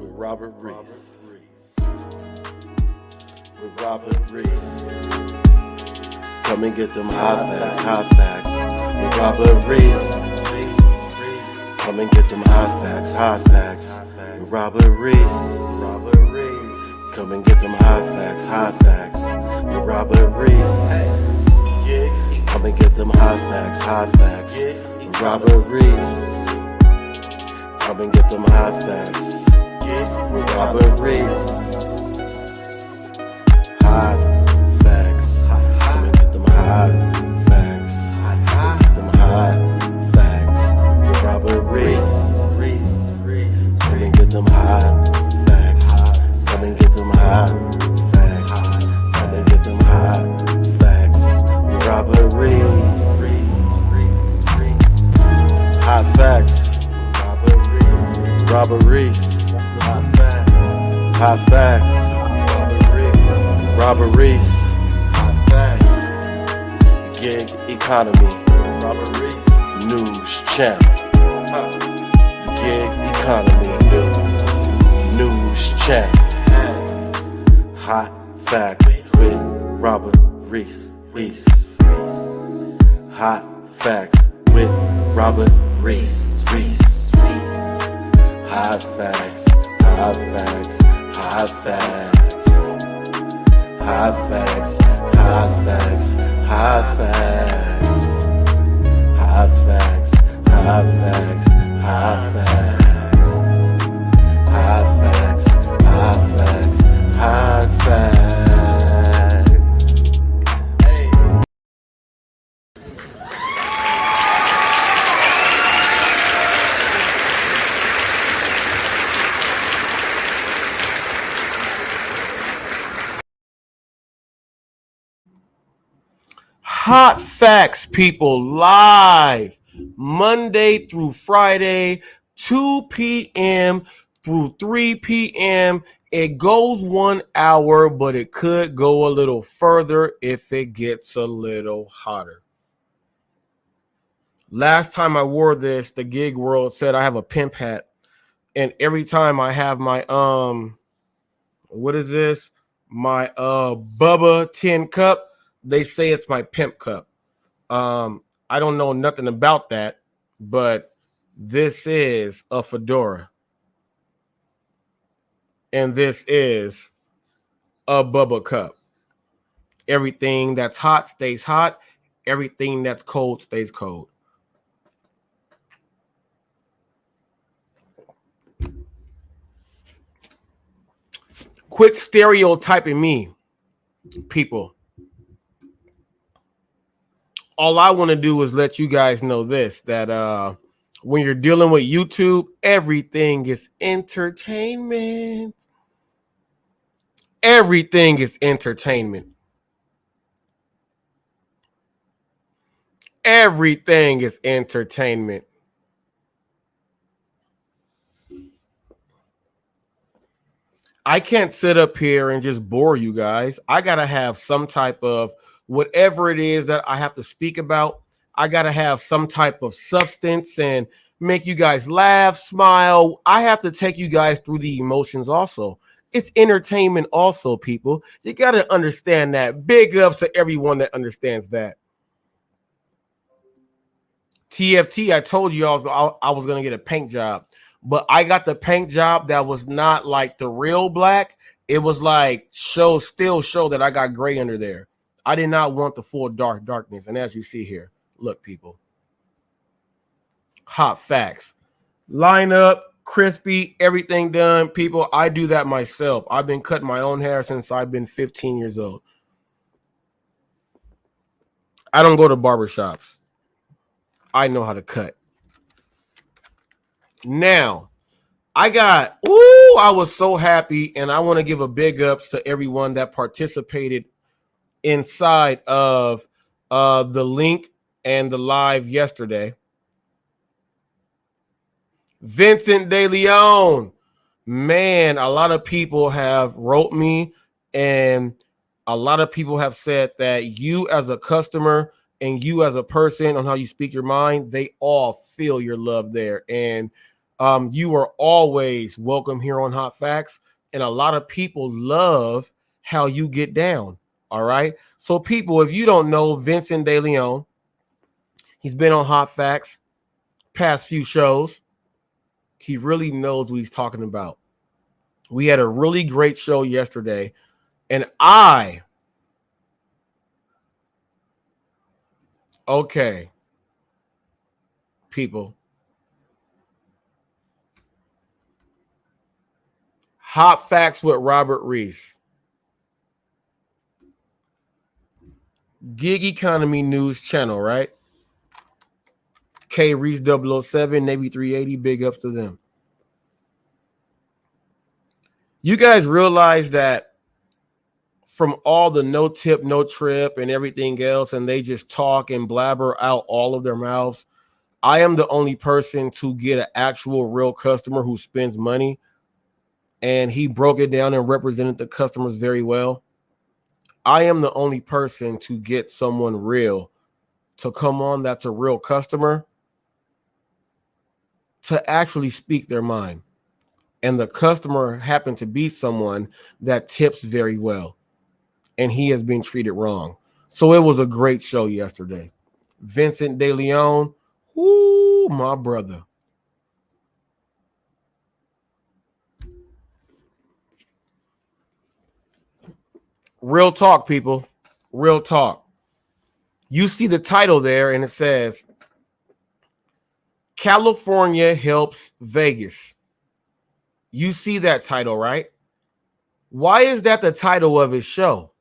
with Robert Reese. With Robert Reese. Come and get them hot facts with Robert Reese. Come and get them hot facts with Robert Reese. Come and get them hot facts with Robert Reese. Come and get them hot facts with Robert Reese. Come and get them hot facts with Robert Reese. Hot facts. Come and get them hot facts. Them hot facts with Robert Reese. Come and get them hot facts. Come and get them hot facts. Come and get them hot facts with Robert Reese. Hot facts. Robert Reese. Hot facts. Hot facts. Robert Reese. Hot facts. Gig economy. Robert Reese. News channel. Gig economy. News channel. Hot facts with Robert Reese. Hot facts with Robert Reese. Hot facts, hot facts, hot facts. Hot facts, hot facts, hot facts. Hot facts, hot facts, hot facts. Hot facts, hot facts, hot facts. Hot facts, people, live Monday through Friday, 2 p.m. through 3 p.m. It goes 1 hour, but it could go a little further if it gets a little hotter. Last time I wore this, the gig world said I have a pimp hat. And every time I have my, what is this? My Bubba tin cup. They say it's my pimp cup. I don't know nothing about that, but this is a fedora. And this is a Bubba cup. Everything that's hot stays hot. Everything that's cold stays cold. Quit stereotyping me, people. All I want to do is let you guys know this, that when you're dealing with YouTube, everything is entertainment. Everything is entertainment. Everything is entertainment. I can't sit up here and just bore you guys. I got to have some type of whatever it is that I have to speak about. I got to have some type of substance and make you guys laugh, smile. I have to take you guys through the emotions also. It's entertainment also, people. You got to understand that. Big ups to everyone that understands that. TFT, I told you I was going to get a paint job, but I got the paint job that was not like the real black. It was like still show that I got gray under there. I did not want the full darkness. And as you see here, look, people. Hot facts. Line up, crispy, everything done. People, I do that myself. I've been cutting my own hair since I've been 15 years old. I don't go to barbershops. I know how to cut. Now, I was so happy, and I want to give a big ups to everyone that participated inside of the link and the live yesterday. Vincent De Leon, man, a lot of people have wrote me, and a lot of people have said that you as a customer and you as a person on how you speak your mind, they all feel your love there. And You are always welcome here on Hot Facts, and a lot of people love how you get down. All right. So, people, if you don't know Vincent De Leon, he's been on Hot Facts past few shows. He really knows what he's talking about. We had a really great show yesterday, and okay, people, Hot Facts with Robert Reese, Gig Economy News Channel, right? K Reese 007, Navy 380, big ups to them. You guys realize that from all the no tip, no trip, and everything else, and they just talk and blabber out all of their mouths, I am the only person to get an actual real customer who spends money, and he broke it down and represented the customers very well. I am the only person to get someone real to come on that's a real customer to actually speak their mind. And the customer happened to be someone that tips very well, and he has been treated wrong. So it was a great show yesterday. Vincent De Leon, whoo, my brother. Real talk, people. Real talk. You see the title there, and it says, California helps Vegas. You see that title, right? Why is that the title of his show?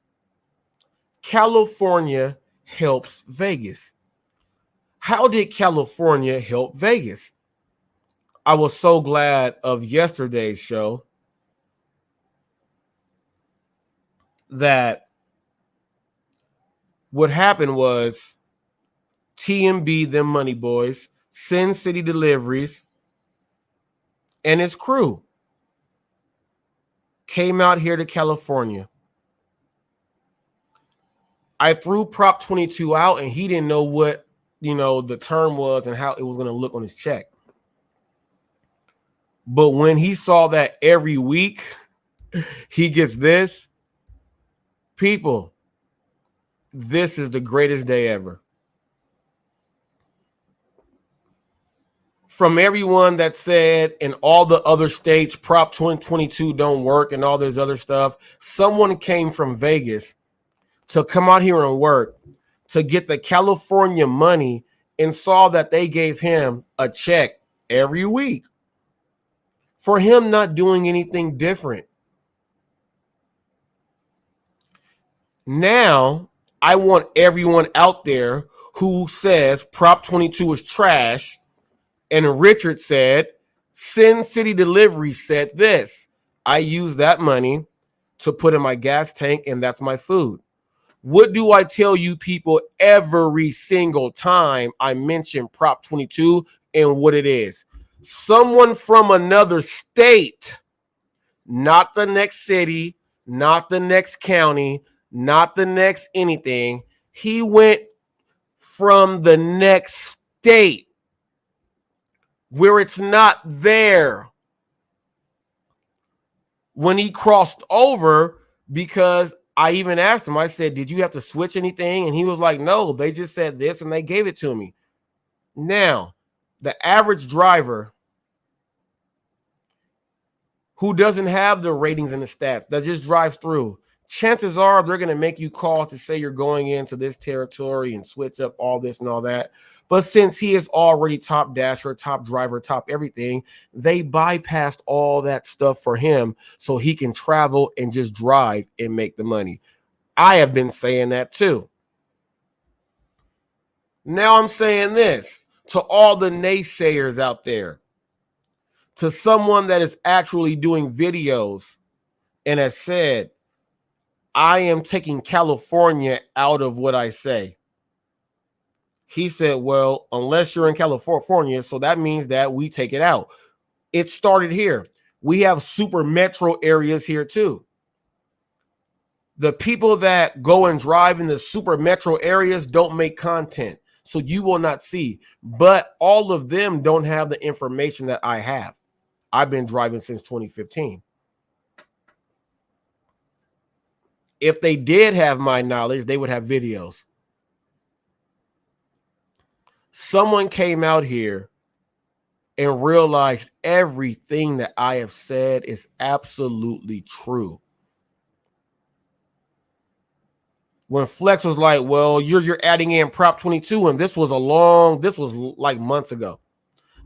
California helps Vegas. How did California help Vegas? I was so glad of yesterday's show that what happened was TMB, them money boys, Sin City Deliveries, and his crew came out here to California. I threw Prop 22 out, and he didn't know what, the term was and how it was going to look on his check. But when he saw that every week he gets this, people, this is the greatest day ever. From everyone that said in all the other states, Prop 2022 don't work and all this other stuff, someone came from Vegas to come out here and work to get the California money and saw that they gave him a check every week for him not doing anything different. Now, I want everyone out there who says Prop 22 is trash, and Richard said, Sin City Delivery said this. I use that money to put in my gas tank, and that's my food. What do I tell you people every single time I mention Prop 22 and what it is? Someone from another state, not the next city, not the next county, not the next anything. He went from the next state where it's not there when he crossed over, because I even asked him, I said, did you have to switch anything? And he was like, no, they just said this and they gave it to me. Now, the average driver who doesn't have the ratings and the stats, that just drives through, chances are they're going to make you call to say you're going into this territory and switch up all this and all that. But since he is already top dasher, top driver, top everything, they bypassed all that stuff for him so he can travel and just drive and make the money. I have been saying that too. Now I'm saying this to all the naysayers out there, to someone that is actually doing videos and has said, I am taking California out of what I say. He said, well, unless you're in California, so that means that we take it out. It started here. We have super metro areas here too. The people that go and drive in the super metro areas don't make content. So you will not see. But all of them don't have the information that I have. I've been driving since 2015. If they did have my knowledge, they would have videos. Someone came out here and realized everything that I have said is absolutely true. When Flex was like, well, you're adding in Prop 22, and this was like months ago.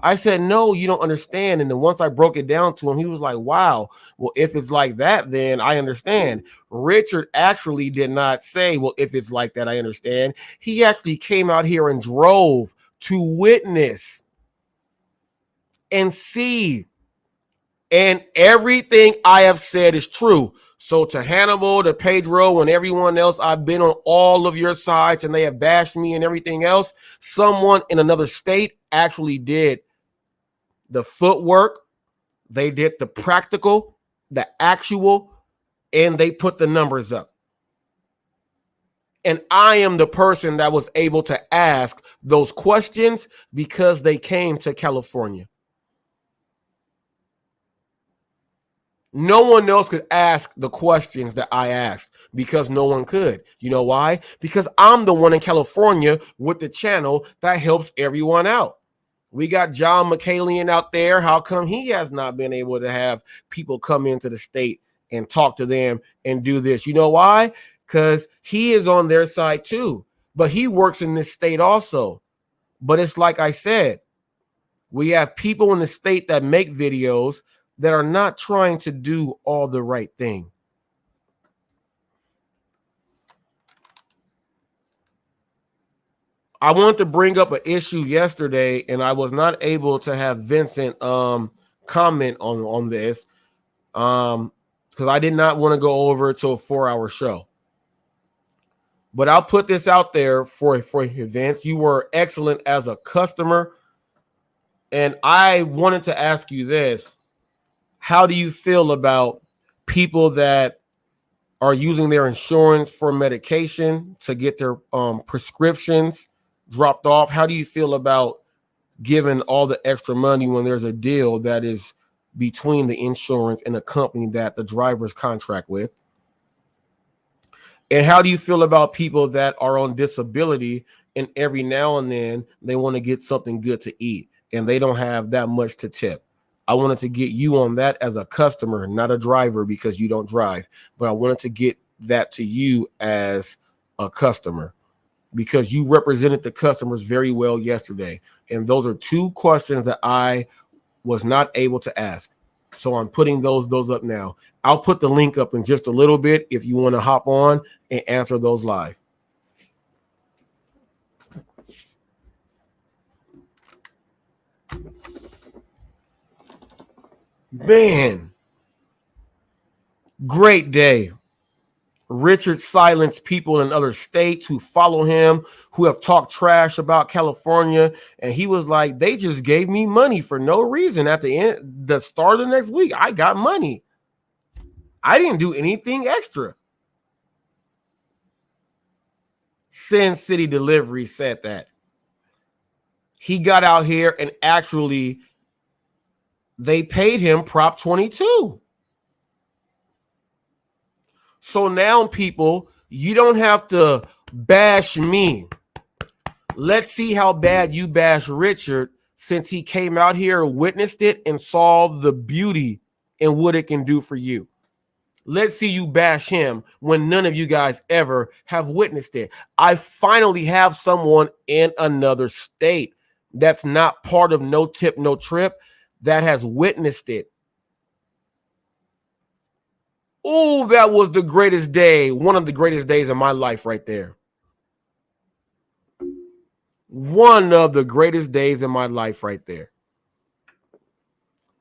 I said, no, you don't understand. And then once I broke it down to him, he was like, wow, well, if it's like that, then I understand. Richard actually did not say, well, if it's like that, I understand. He actually came out here and drove to witness and see. And everything I have said is true. So to Hannibal, to Pedro, and everyone else, I've been on all of your sides and they have bashed me and everything else. Someone in another state actually did the footwork. They did the practical, the actual, and they put the numbers up. And I am the person that was able to ask those questions because they came to California. No one else could ask the questions that I asked because no one could. You know why? Because I'm the one in California with the channel that helps everyone out. We got John McCallion out there. How come he has not been able to have people come into the state and talk to them and do this? You know why? Because he is on their side too. But he works in this state also. But it's like I said, we have people in the state that make videos that are not trying to do all the right thing. I wanted to bring up an issue yesterday, and I was not able to have Vincent comment on this because I did not want to go over it to a 4-hour show. But I'll put this out there for Vince. You were excellent as a customer, and I wanted to ask you this. How do you feel about people that are using their insurance for medication to get their prescriptions dropped off? How do you feel about giving all the extra money when there's a deal that is between the insurance and the company that the drivers contract with? And how do you feel about people that are on disability and every now and then they want to get something good to eat and they don't have that much to tip? I wanted to get you on that as a customer, not a driver because you don't drive, but I wanted to get that to you as a customer because you represented the customers very well yesterday. And those are two questions that I was not able to ask. So I'm putting those up now. I'll put the link up in just a little bit if you want to hop on and answer those live. Man, great day. Richard silenced people in other states who follow him, who have talked trash about California. And he was like, they just gave me money for no reason. At the start of the next week, I got money. I didn't do anything extra. Sin City Delivery said that. He got out here and actually they paid him Prop 22. So now, people, you don't have to bash me. Let's see how bad you bash Richard since he came out here, witnessed it, and saw the beauty in what it can do for you. Let's see you bash him when none of you guys ever have witnessed it. I finally have someone in another state that's not part of No Tip, No Trip that has witnessed it. Oh, that was the greatest day. One of the greatest days of my life right there. One of the greatest days in my life right there.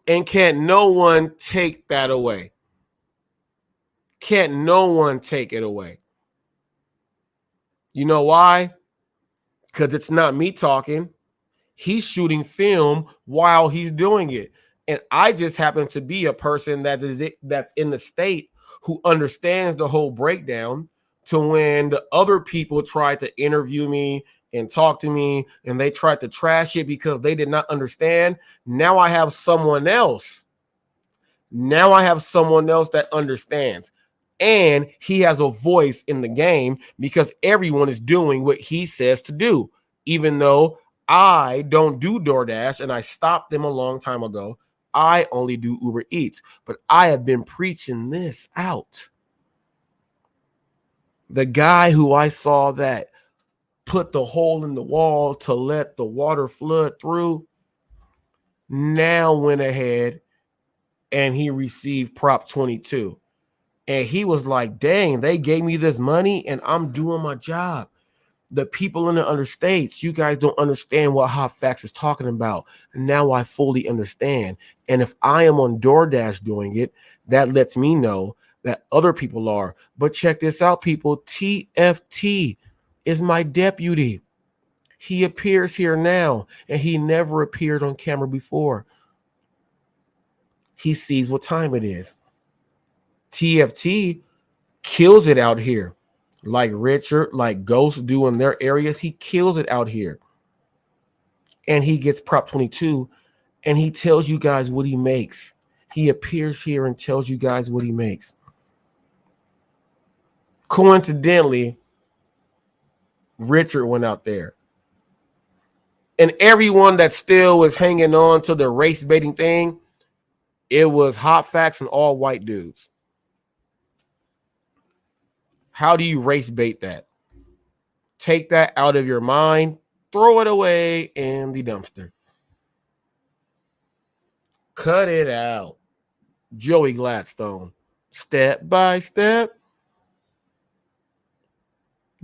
And can't no one take that away. Can't no one take it away. You know why? Because it's not me talking. He's shooting film while he's doing it. And I just happen to be a person that's in the state who understands the whole breakdown to when the other people try to interview me and talk to me, and they tried to trash it because they did not understand. Now I have someone else. Now I have someone else that understands. And he has a voice in the game because everyone is doing what he says to do. Even though I don't do DoorDash and I stopped them a long time ago, I only do Uber Eats. But I have been preaching this out. The guy who I saw that put the hole in the wall to let the water flood through now went ahead and he received Prop 22. And he was like, dang, they gave me this money and I'm doing my job. The people in the other states, you guys don't understand what HotFacts is talking about. Now I fully understand. And if I am on DoorDash doing it, that lets me know that other people are. But check this out, people. TFT is my deputy. He appears here now, and he never appeared on camera before. He sees what time it is. TFT kills it out here. Like Richard, like Ghost do in their areas, he kills it out here. And he gets Prop 22, and he tells you guys what he makes. He appears here and tells you guys what he makes. Coincidentally, Richard went out there. And everyone that still was hanging on to the race baiting thing, it was HotFacts and all white dudes. How do you race bait that? Take that out of your mind, throw it away in the dumpster. Cut it out. Joey Gladstone. Step by step.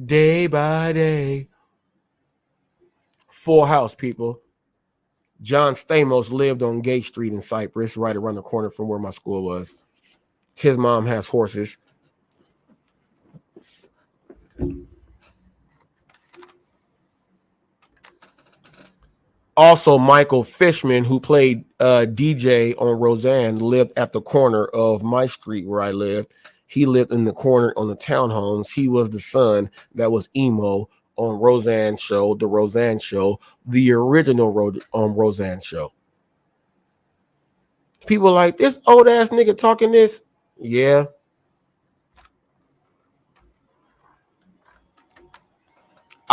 Day by day. Full House, people. John Stamos lived on Gay Street in Cyprus, right around the corner from where my school was. His mom has horses. Also, Michael Fishman, who played DJ on Roseanne, lived at the corner of my street where I lived. He lived in the corner on the townhomes. He was the son that was emo on Roseanne show, the Roseanne show, the original Roseanne show. People like, this old ass nigga talking this? Yeah.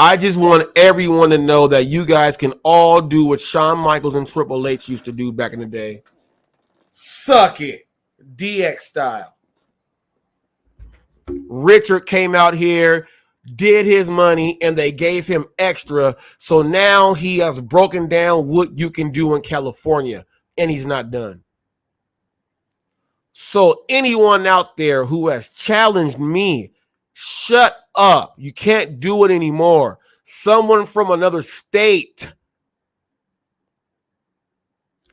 I just want everyone to know that you guys can all do what Shawn Michaels and Triple H used to do back in the day. Suck it. DX style. Richard came out here, did his money, and they gave him extra. So now he has broken down what you can do in California, and he's not done. So anyone out there who has challenged me, shut up. You can't do it anymore. Someone from another state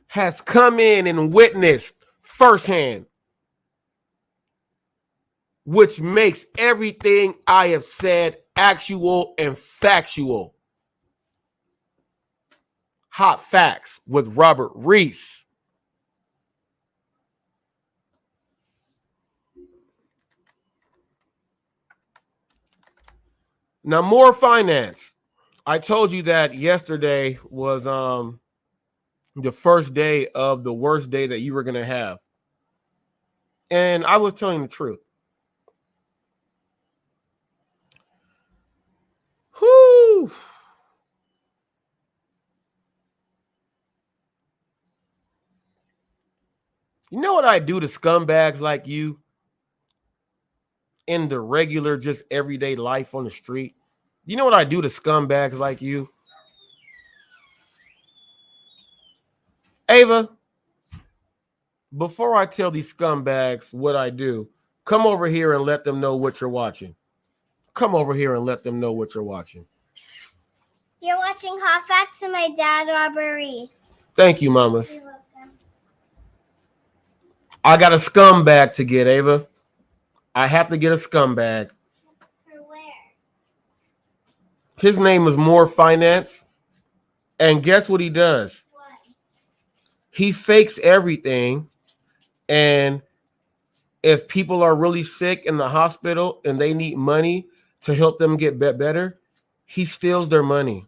has come in and witnessed firsthand, which makes everything I have said actual and factual. Hot Facts with Robert Reese. Now, more finance. I told you that yesterday was the first day of the worst day that you were going to have. And I was telling the truth. Whew. You know what I do to scumbags like you in the regular, just everyday life on the street? You know what I do to scumbags like you? Ava, before I tell these scumbags what I do, come over here and let them know what you're watching. Come over here and let them know what you're watching. You're watching Hot Facts with my dad, Robert Reese. Thank you, mamas. You're welcome. I got a scumbag to get, Ava. I have to get a scumbag. For where? His name is More Finance. And guess what he does? What? He fakes everything. And if people are really sick in the hospital and they need money to help them get better, He steals their money.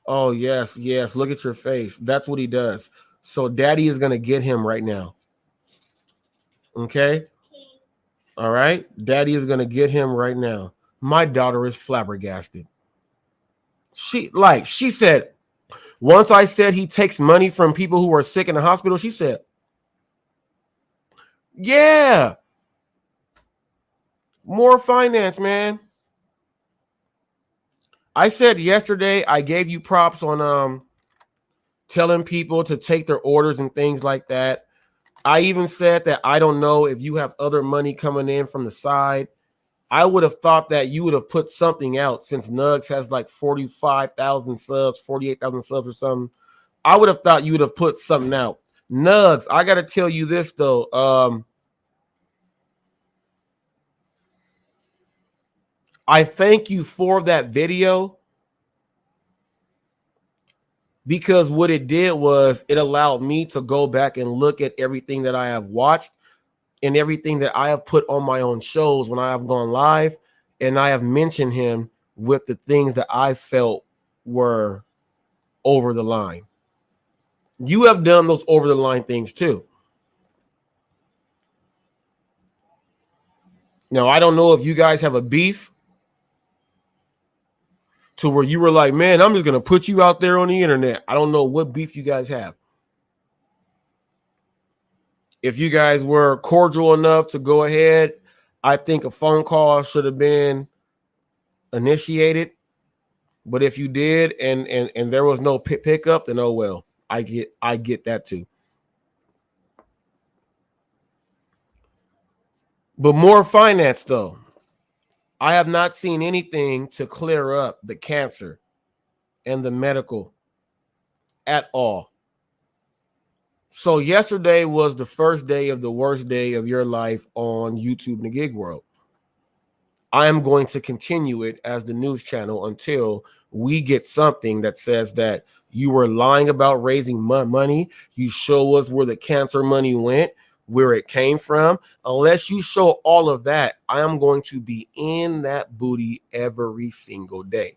Oh, yes, yes. Look at your face. That's what he does. So daddy is going to get him right now. Okay? All right? Daddy is going to get him right now. My daughter is flabbergasted. She said, once I said he takes money from people who are sick in the hospital, she said, yeah, more finance, man. I said yesterday, I gave you props on telling people to take their orders and things like that. I even said that I don't know if you have other money coming in from the side. I would have thought that you would have put something out since Nugs has like 45,000 subs, 48,000 subs or something. I would have thought you would have put something out. Nugs, I got to tell you this though. I thank you for that video because what it did was it allowed me to go back and look at everything that I have watched and everything that I have put on my own shows when I have gone live, and I have mentioned him with the things that I felt were over the line. You have done those over the line things too. Now, I don't know if you guys have a beef to where you were like, man, I'm just going to put you out there on the internet. I don't know what beef you guys have. If you guys were cordial enough to go ahead, I think a phone call should have been initiated. But if you did and there was no pickup, then oh well. I get that too. But more finance though. I have not seen anything to clear up the cancer and the medical at all. So yesterday was the first day of the worst day of your life on YouTube in the gig world. I am going to continue it as the news channel until we get something that says that you were lying about raising money. You show us where the cancer money went, where it came from. Unless you show all of that, I am going to be in that booty every single day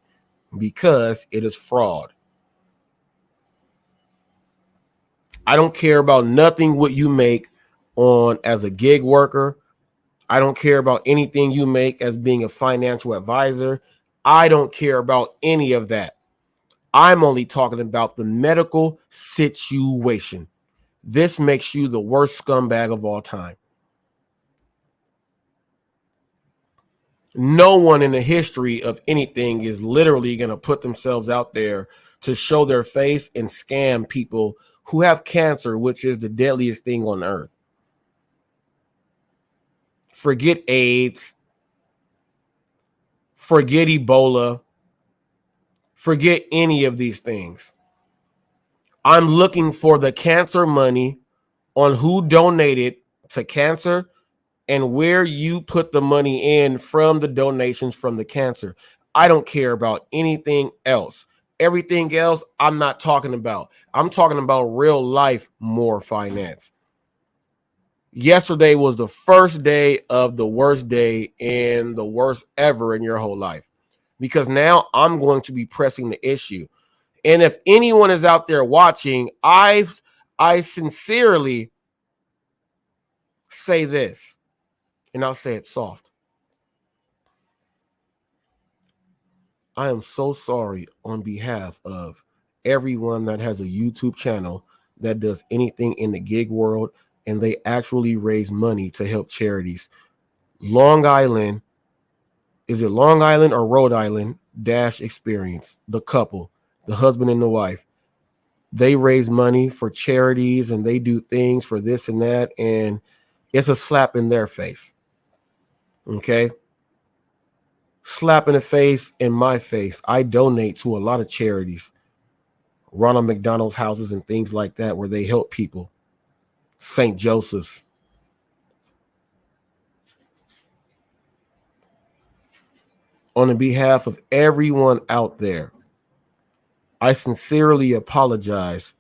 because it is fraud. I don't care about nothing what you make on as a gig worker. I don't care about anything you make as being a financial advisor. I don't care about any of that. I'm only talking about the medical situation. This makes you the worst scumbag of all time. No one in the history of anything is literally going to put themselves out there to show their face and scam people who have cancer, which is the deadliest thing on earth. Forget AIDS. Forget Ebola. Forget any of these things. I'm looking for the cancer money on who donated to cancer and where you put the money in from the donations from the cancer. I don't care about anything else. Everything else I'm not talking about. I'm talking about real life more finance. Yesterday was the first day of the worst day and the worst ever in your whole life. Because now I'm going to be pressing the issue. And if anyone is out there watching, I sincerely say this, and I'll say it soft. I am so sorry on behalf of everyone that has a YouTube channel that does anything in the gig world and they actually raise money to help charities. Long Island, is it Long Island or Rhode Island Dash Experience, the couple, the husband and the wife, they raise money for charities and they do things for this and that, and it's a slap in their face. Okay? Slap in the face, in my face. I donate to a lot of charities, Ronald McDonald's houses and things like that, where they help people. St. Joseph's. On the behalf of everyone out there, I sincerely apologize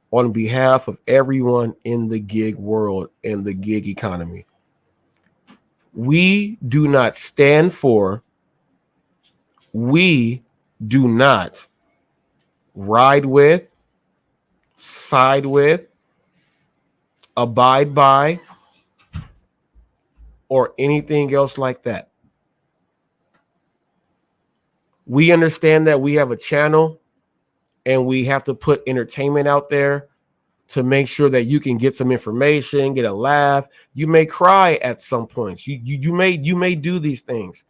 on behalf of everyone in the gig world and the gig economy. We do not stand for We do not ride with, side with, abide by, or anything else like that. We understand that we have a channel and we have to put entertainment out there to make sure that you can get some information, get a laugh. You may cry at some points. You may do these things.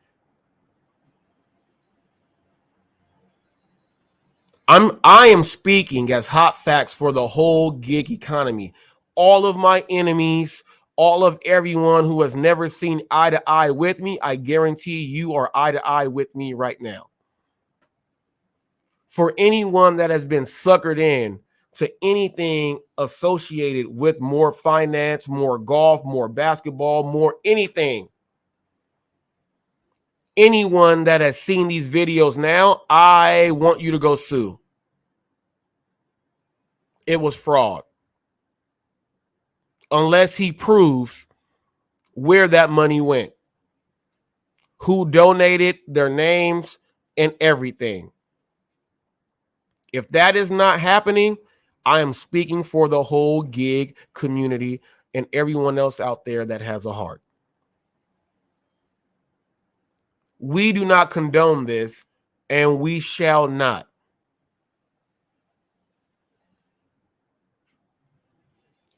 I am speaking as hot facts for the whole gig economy. All of my enemies, all of everyone who has never seen eye to eye with me, I guarantee you are eye to eye with me right now. For anyone that has been suckered in to anything associated with more finance, more golf, more basketball, more anything, anyone that has seen these videos now, I want you to go sue. It was fraud. Unless he proves where that money went, who donated, their names, and everything. If that is not happening, I am speaking for the whole gig community and everyone else out there that has a heart. We do not condone this, and we shall not.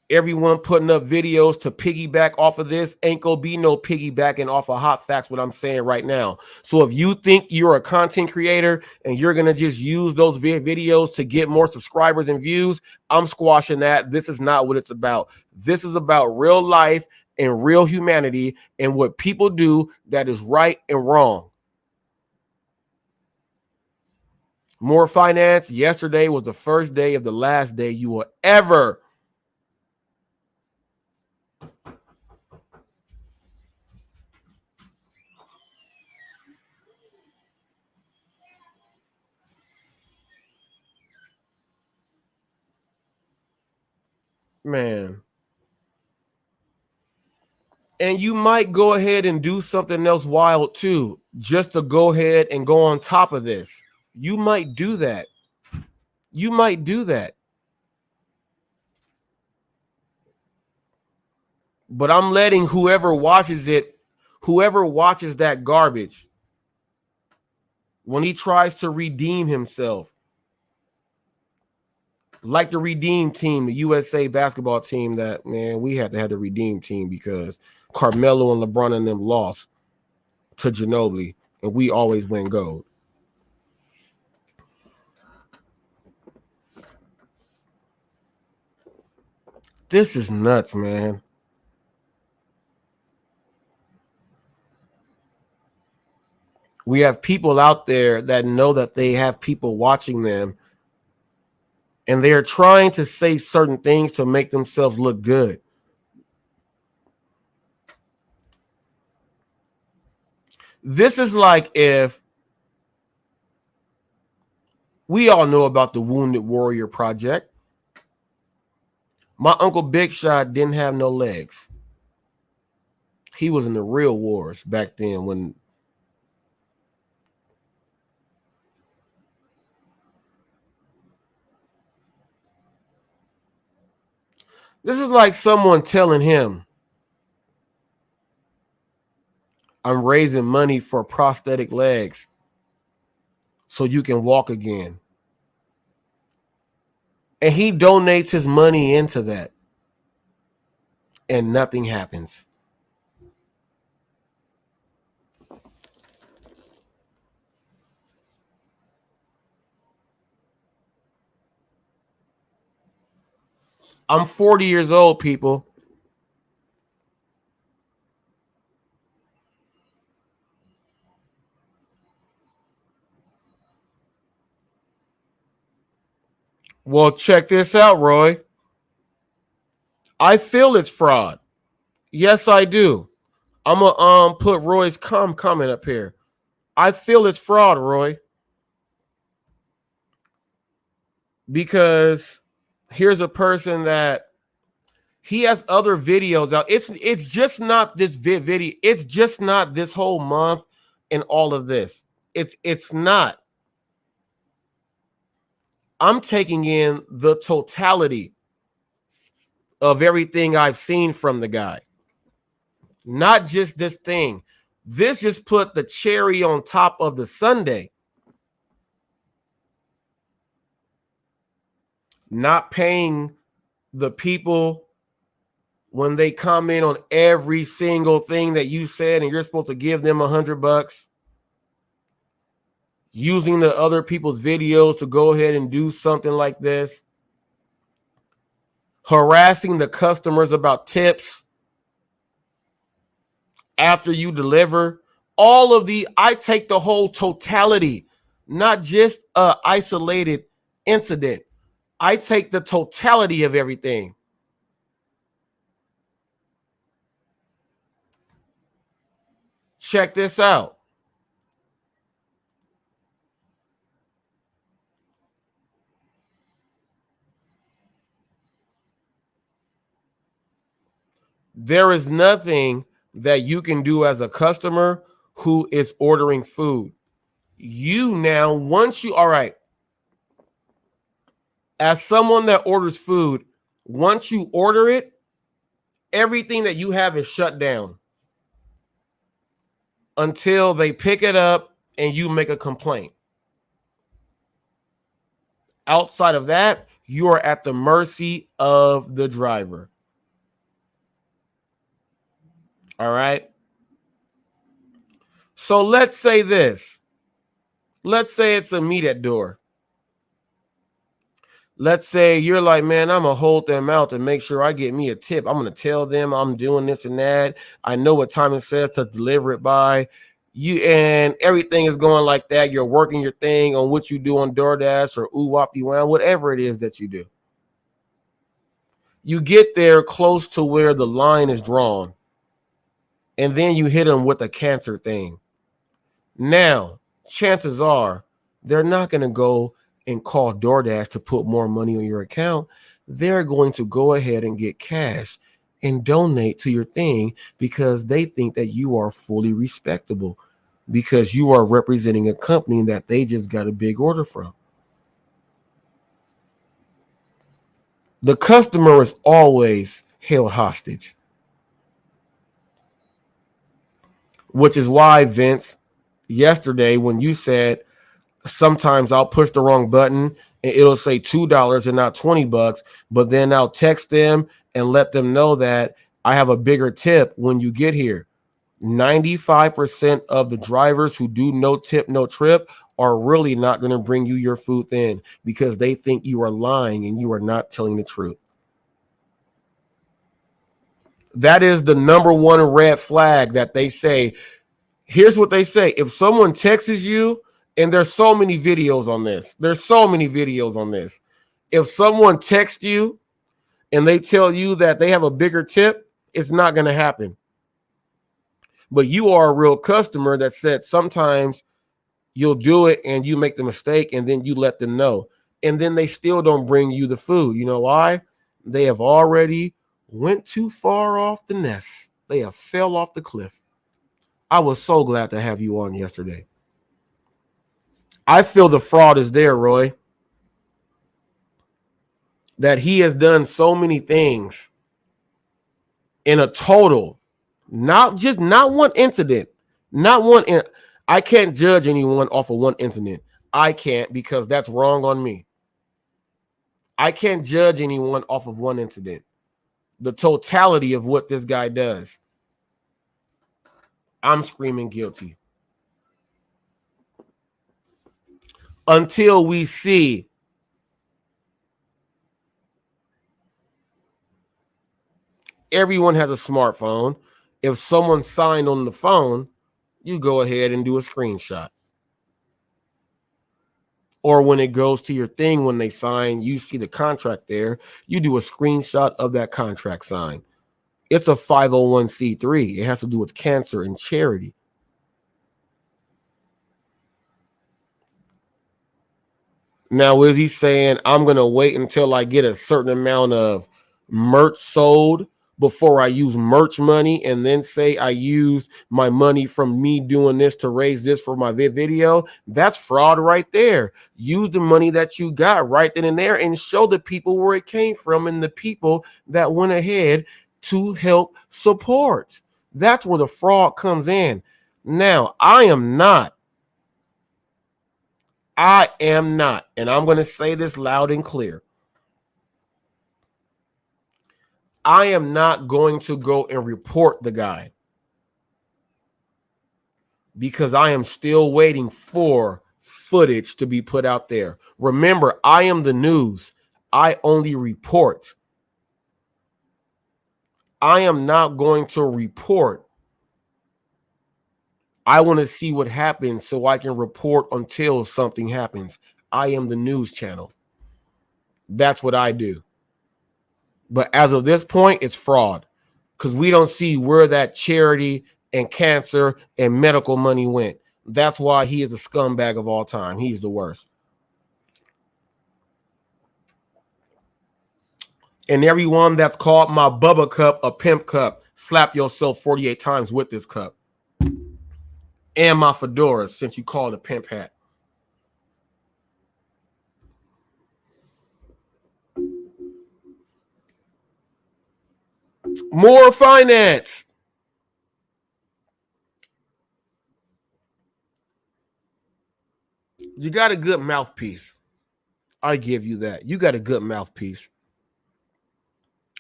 Everyone putting up videos to piggyback off of this ain't gonna be no piggybacking off of hot facts, what I'm saying right now. So if you think you're a content creator and you're gonna just use those videos to get more subscribers and views, I'm squashing that. This is not what it's about. This is about real life and real humanity and what people do that is right and wrong. More finance. Yesterday was the first day of the last day you will ever man. And you might go ahead and do something else wild too, just to go ahead and go on top of this. You might do that. You might do that. But I'm letting whoever watches that garbage, when he tries to redeem himself, like the Redeem team, the USA basketball team that, man, we had to have the Redeem team because Carmelo and LeBron and them lost to Ginobili, and we always win gold. This is nuts, man. We have people out there that know that they have people watching them, and they're trying to say certain things to make themselves look good. This is like if we all know about the Wounded Warrior Project. My Uncle Big Shot didn't have no legs. He was in the real wars back then when this is like someone telling him, I'm raising money for prosthetic legs so you can walk again. And he donates his money into that. And nothing happens. I'm 40 years old, people. Well, check this out, Roy. I feel it's fraud. Yes, I do. I'm gonna put Roy's comment up here. I feel it's fraud, Roy. Because here's a person that he has other videos out. It's just not this video. It's just not this whole month and all of this. It's not. I'm taking in the totality of everything I've seen from the guy. Not just this thing. This just put the cherry on top of the sundae. Not paying the people when they comment on every single thing that you said and you're supposed to give them $100. Using the other people's videos to go ahead and do something like this. Harassing the customers about tips after you deliver. All of I take the whole totality, not just a isolated incident. I take the totality of everything. Check this out. There is nothing that you can do as a customer who is ordering food. You now, all right, as someone that orders food, once you order it, everything that you have is shut down until they pick it up and you make a complaint. Outside of that, you are at the mercy of the driver. All right. So let's say this. Let's say it's a meet at door. Let's say you're like, man, I'm going to hold them out to make sure I get me a tip. I'm going to tell them I'm doing this and that. I know what time it says to deliver it by. You and everything is going like that. You're working your thing on what you do on DoorDash or Uwapty-Wan, whatever it is that you do. You get there close to where the line is drawn. And then you hit them with a cancer thing. Now, chances are they're not going to go and call DoorDash to put more money on your account. They're going to go ahead and get cash and donate to your thing because they think that you are fully respectable because you are representing a company that they just got a big order from. The customer is always held hostage, which is why, Vince, yesterday when you said sometimes I'll push the wrong button and it'll say $2 and not $20, but then I'll text them and let them know that I have a bigger tip when you get here. 95% of the drivers who do no tip, no trip are really not going to bring you your food in because they think you are lying and you are not telling the truth. That is the number one red flag that they say. Here's what they say. If someone texts you, and there's so many videos on this. If someone texts you and they tell you that they have a bigger tip, it's not going to happen. But you are a real customer that said sometimes you'll do it and you make the mistake and then you let them know. And then they still don't bring you the food. You know why? They have already went too far off the nest. They have fell off the cliff. I was so glad to have you on yesterday. I feel the fraud is there, Roy. That he has done so many things in a total, not one incident, I can't judge anyone off of one incident. I can't because that's wrong on me. I can't judge anyone off of one incident. The totality of what this guy does. I'm screaming guilty. Until we see everyone has a smartphone. If someone signed on the phone, you go ahead and do a screenshot. Or when it goes to your thing, when they sign, you see the contract there, you do a screenshot of that contract sign. It's a 501c3. It has to do with cancer and charity. Now, is he saying, I'm going to wait until I get a certain amount of merch sold before I use merch money and then say I use my money from me doing this to raise this for my video, that's fraud right there. Use the money that you got right then and there and show the people where it came from and the people that went ahead to help support. That's where the fraud comes in. Now, I am not, and I'm going to say this loud and clear. I am not going to go and report the guy because I am still waiting for footage to be put out there. Remember, I am the news. I only report. I am not going to report. I want to see what happens so I can report until something happens. I am the news channel. That's what I do. But as of this point, it's fraud because we don't see where that charity and cancer and medical money went. That's why he is a scumbag of all time. He's the worst. And everyone that's called my Bubba cup a pimp cup, slap yourself 48 times with this cup. And my fedora, since you call it a pimp hat. More finance. You got a good mouthpiece. I give you that. You got a good mouthpiece.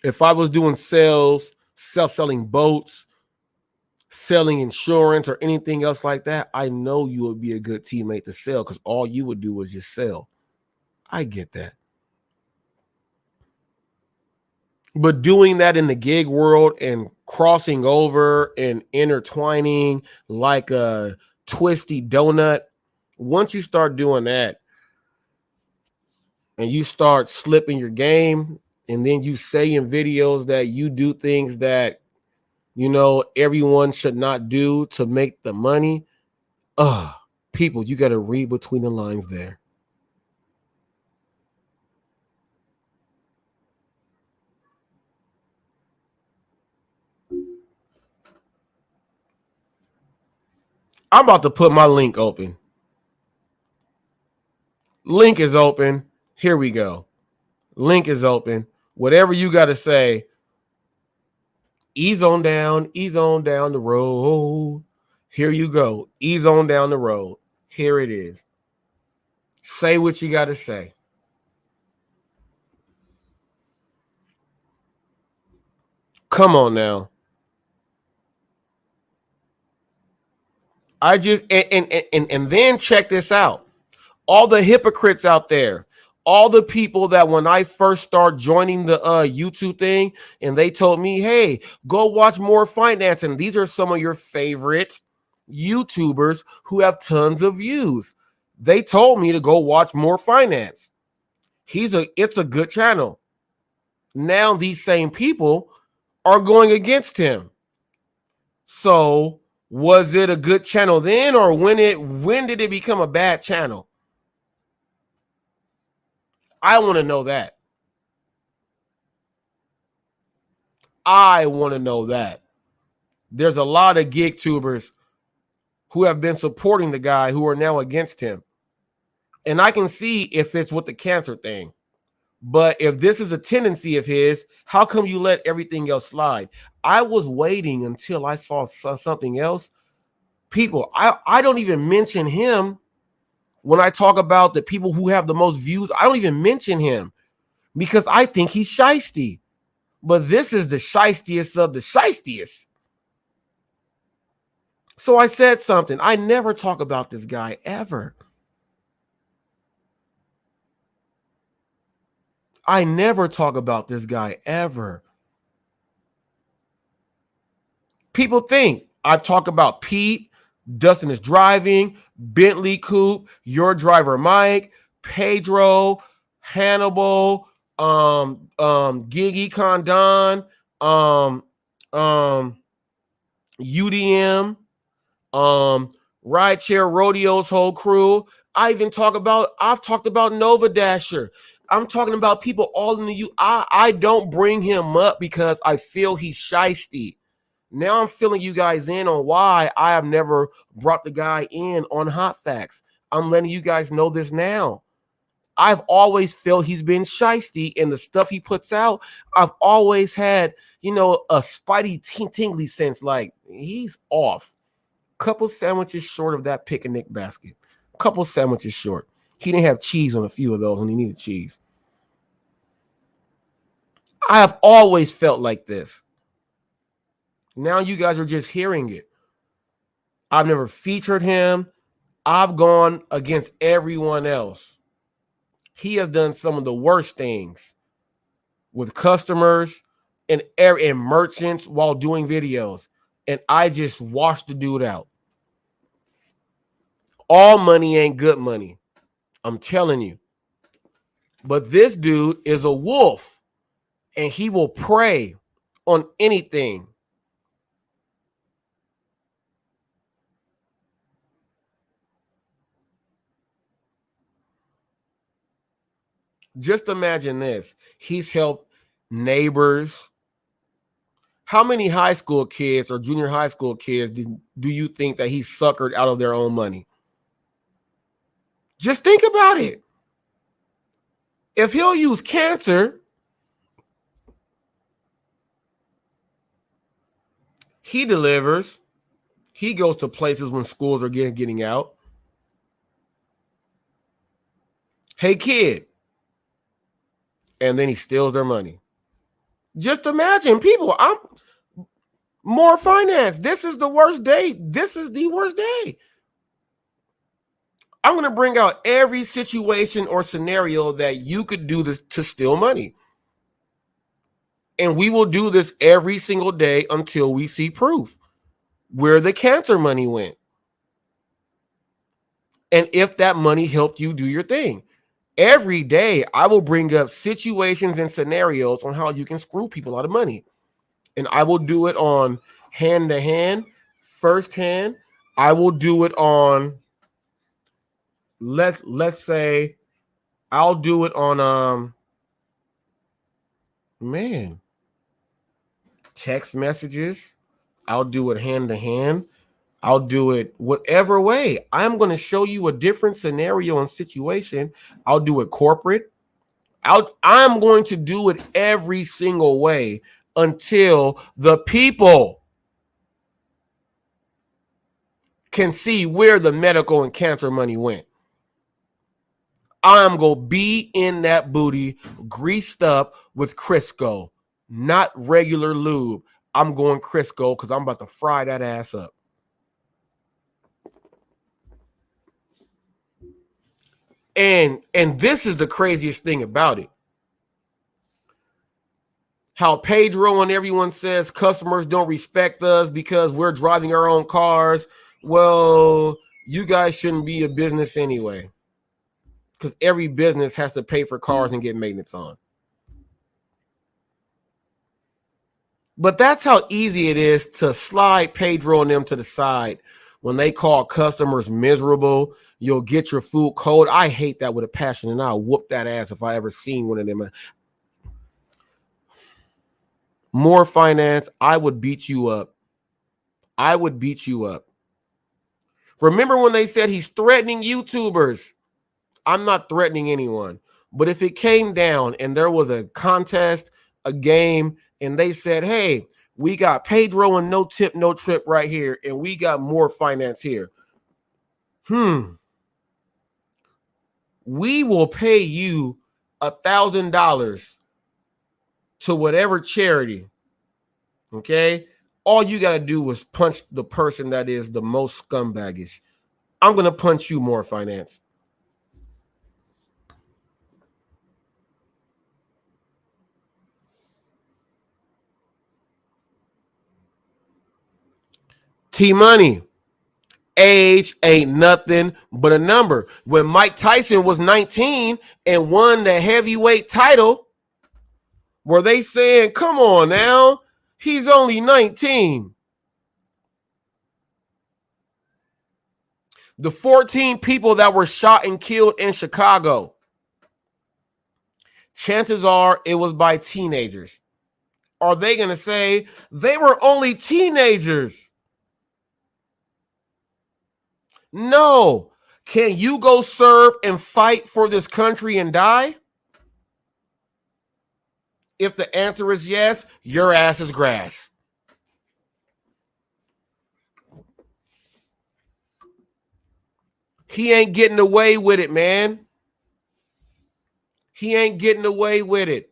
If I was doing sales, selling boats, selling insurance or anything else like that, I know you would be a good teammate to sell because all you would do was just sell. I get that. But doing that in the gig world and crossing over and intertwining like a twisty donut, once you start doing that and you start slipping your game and then you say in videos that you do things that, you know, everyone should not do to make the money, people, you got to read between the lines there. I'm about to put my link open. Link is open. Here we go. Link is open. Whatever you got to say, ease on down the road. Here you go. Ease on down the road. Here it is. Say what you got to say. Come on now. I just and then check this out. All the hypocrites out there, all the people that when I first start joining the YouTube thing and they told me, hey, go watch more finance. And these are some of your favorite YouTubers who have tons of views. They told me to go watch more finance. It's a good channel. Now these same people are going against him. So was it a good channel then, or when did it become a bad channel? I want to know that. I want to know that. There's a lot of gig tubers who have been supporting the guy who are now against him. And I can see if it's with the cancer thing. But if this is a tendency of his, how come you let everything else slide? I was waiting until I saw something else. People, I don't even mention him when I talk about the people who have the most views. I don't even mention him because I think he's shiesty. But this is the shiestiest of the shiestiest. So I said something. I never talk about this guy ever. I never talk about this guy ever. People think I've talked about Pete, Dustin is driving, Bentley Coupe, your driver Mike, Pedro, Hannibal, Gigi Condon, UDM, Rideshare Rodeo's whole crew. I've talked about Nova Dasher. I'm talking about people all in the U. I don't bring him up because I feel he's shiesty. Now I'm filling you guys in on why I have never brought the guy in on Hot Facts. I'm letting you guys know this now. I've always felt he's been shiesty, and the stuff he puts out, I've always had, a spidey tingly sense, like he's off. Couple sandwiches short of that picnic basket. Couple sandwiches short. He didn't have cheese on a few of those when he needed cheese. I have always felt like this. Now you guys are just hearing it. I've never featured him. I've gone against everyone else. He has done some of the worst things with customers and merchants while doing videos. And I just washed the dude out. All money ain't good money. I'm telling you. But this dude is a wolf, and he will prey on anything. Just imagine this. He's helped neighbors. How many high school kids or junior high school kids do you think that he suckered out of their own money? Just think about it. If he'll use cancer, he delivers. He goes to places when schools are getting out. Hey, kid. And then he steals their money. Just imagine, people, I'm more finance. This is the worst day. This is the worst day. I'm going to bring out every situation or scenario that you could do this to steal money. And we will do this every single day until we see proof where the cancer money went. And if that money helped you do your thing. Every day, I will bring up situations and scenarios on how you can screw people out of money. And I will do it on hand-to-hand, first-hand. I will do it on, let's say, I'll do it on, text messages. I'll do it hand-to-hand. I'll do it whatever way. I'm going to show you a different scenario and situation. I'll do it corporate. I'm going to do it every single way until the people can see where the medical and cancer money went. I'm going to be in that booty greased up with Crisco, not regular lube. I'm going Crisco because I'm about to fry that ass up. And this is the craziest thing about it. How Pedro and everyone says customers don't respect us because we're driving our own cars. Well, you guys shouldn't be a business anyway. Because every business has to pay for cars and get maintenance on. But that's how easy it is to slide Pedro and them to the side. When they call customers miserable, you'll get your food cold. I hate that with a passion, and I'll whoop that ass if I ever seen one of them. More finance, I would beat you up. I would beat you up. Remember when they said he's threatening YouTubers? I'm not threatening anyone. But if it came down and there was a contest, a game, and they said, hey, we got Pedro and no tip, no trip right here, and we got more finance here. We will pay you $1,000 to whatever charity. Okay? All you got to do is punch the person that is the most scumbaggish. I'm going to punch you more finance. T-Money. Age ain't nothing but a number. When Mike Tyson was 19 and won the heavyweight title, were they saying, come on now, he's only 19? The 14 people that were shot and killed in Chicago, chances are it was by teenagers. Are they going to say they were only teenagers? No. Can you go serve and fight for this country and die? If the answer is yes, your ass is grass. He ain't getting away with it, man. He ain't getting away with it.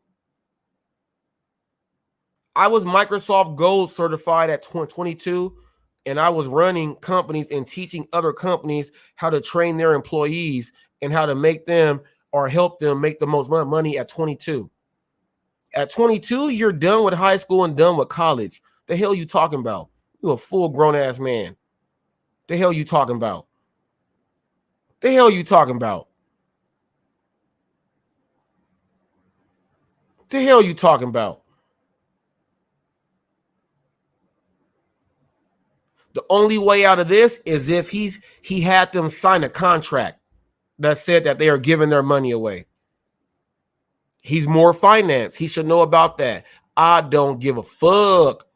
I was Microsoft Gold certified at 22, and I was running companies and teaching other companies how to train their employees and how to make them or help them make the most money at 22. At 22, you're done with high school and done with college. The hell you talking about? You a full grown ass man. The hell you talking about? The hell you talking about? The hell you talking about? The only way out of this is if he had them sign a contract that said that they are giving their money away. He's more finance. He should know about that. I don't give a fuck.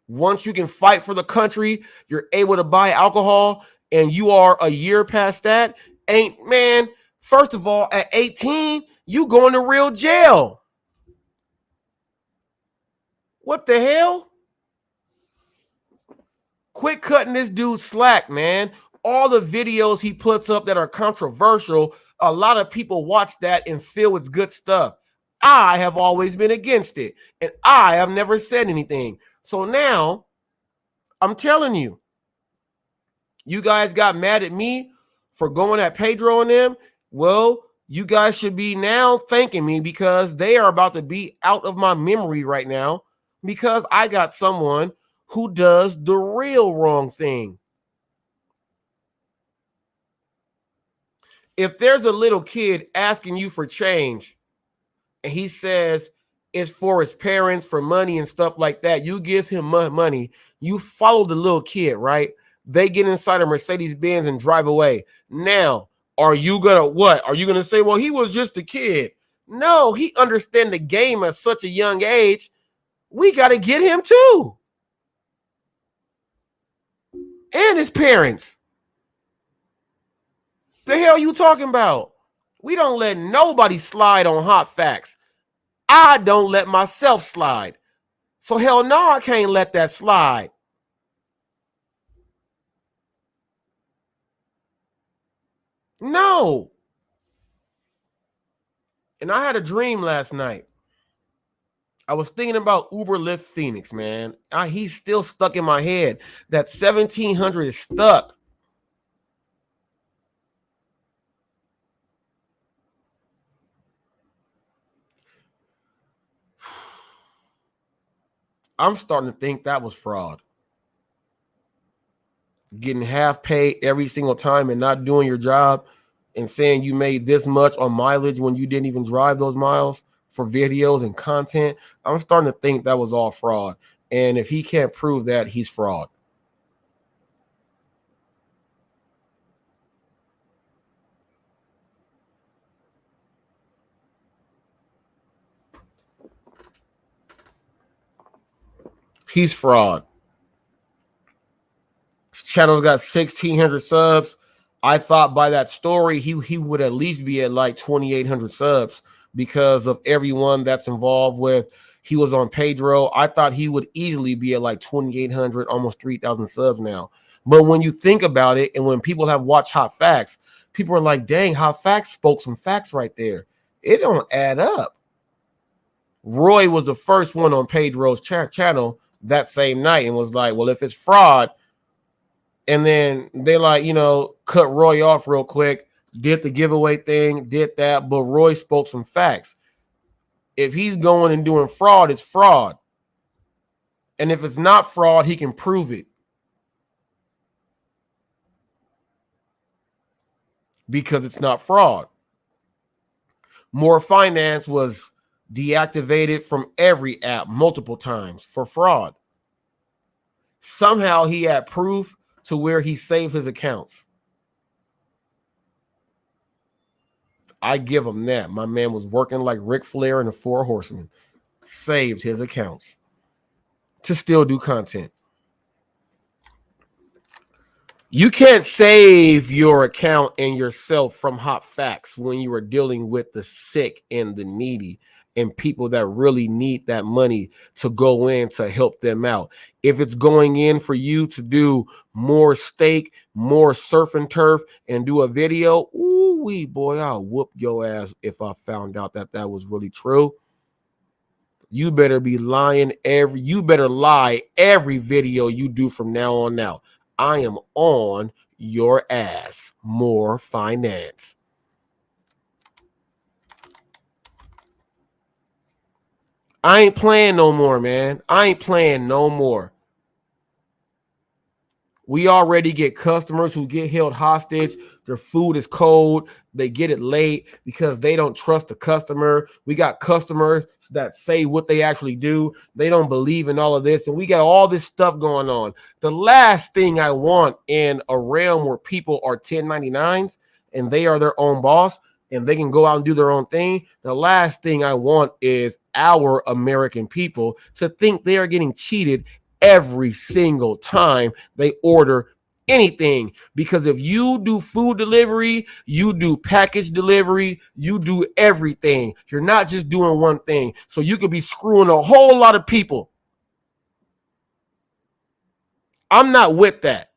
Once you can fight for the country, you're able to buy alcohol, and you are a year past that, man, first of all, at 18, you going to real jail. What the hell? Quit cutting this dude slack, man. All the videos he puts up that are controversial, a lot of people watch that and feel it's good stuff. I have always been against it, and I have never said anything. So now, I'm telling you, you guys got mad at me for going at Pedro and them. Well, you guys should be now thanking me because they are about to be out of my memory right now because I got someone who does the real wrong thing. If there's a little kid asking you for change and he says it's for his parents, for money and stuff like that, you give him money, you follow the little kid, right? They get inside a Mercedes-Benz and drive away. Now, are you gonna what? Are you gonna say, well, he was just a kid? No, he understands the game at such a young age. We got to get him too. And his parents. The hell you talking about? We don't let nobody slide on hot facts. I don't let myself slide. So hell no, I can't let that slide. No. And I had a dream last night. I was thinking about Uber Lyft Phoenix, man. He's still stuck in my head. That 1700 is stuck. I'm starting to think that was fraud. Getting half pay every single time and not doing your job and saying you made this much on mileage when you didn't even drive those miles for videos and content. I'm starting to think that was all fraud. And if he can't prove that, he's fraud. He's fraud. His channel's got 1,600 subs. I thought by that story, he would at least be at like 2,800 subs because of everyone that's involved with. He was on Pedro. I thought he would easily be at like 2,800, almost 3,000 subs now. But when you think about it, and when people have watched Hot Facts, people are like, dang, Hot Facts spoke some facts right there. It don't add up. Roy was the first one on Pedro's channel that same night and was like, well, if it's fraud, and then they like, cut Roy off real quick, did the giveaway thing, did that, but Roy spoke some facts. If he's going and doing fraud, it's fraud. And if it's not fraud, he can prove it. Because it's not fraud. More Finance was deactivated from every app multiple times for fraud. Somehow he had proof to where he saved his accounts. I give him that. My man was working like Ric Flair and the Four Horsemen. Saved his accounts to still do content. You can't save your account and yourself from hot facts when you are dealing with the sick and the needy and people that really need that money to go in to help them out. If it's going in for you to do more steak, more surf and turf, and do a video, ooh wee boy, I'll whoop your ass if I found out that that was really true. You better be lying you better lie every video you do from now on out. I am on your ass. More finance. I ain't playing no more, man. I ain't playing no more. We already get customers who get held hostage. Their food is cold. They get it late because they don't trust the customer. We got customers that say what they actually do. They don't believe in all of this. And we got all this stuff going on. The last thing I want in a realm where people are 1099s and they are their own boss and they can go out and do their own thing. The last thing I want is our American people to think they are getting cheated every single time they order anything. Because if you do food delivery, you do package delivery, you do everything. You're not just doing one thing. So you could be screwing a whole lot of people. I'm not with that.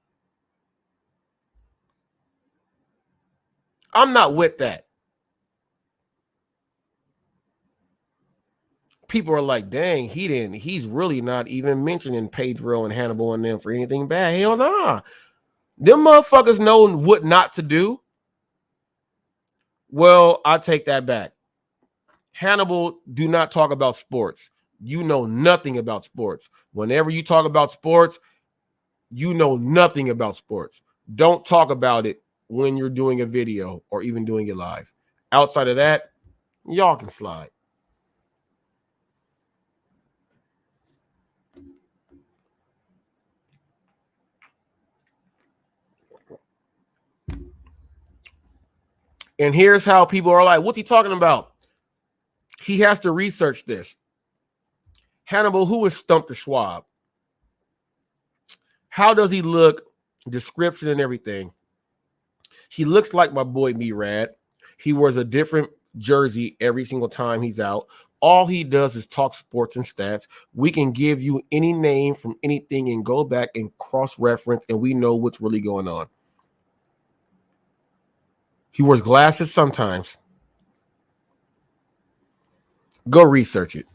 I'm not with that. People are like, dang, he's really not even mentioning Pedro and Hannibal and them for anything bad. Hell nah. Them motherfuckers know what not to do. Well, I take that back. Hannibal do not talk about sports. You know nothing about sports. Whenever you talk about sports, you know nothing about sports. Don't talk about it when you're doing a video or even doing it live. Outside of that, y'all can slide. And here's how people are like, what's he talking about? He has to research this. Hannibal, who is Stump the Schwab? How does he look? Description and everything. He looks like my boy Merad. He wears a different jersey every single time he's out. All he does is talk sports and stats. We can give you any name from anything and go back and cross-reference, and we know what's really going on. He wears glasses sometimes. Go research it.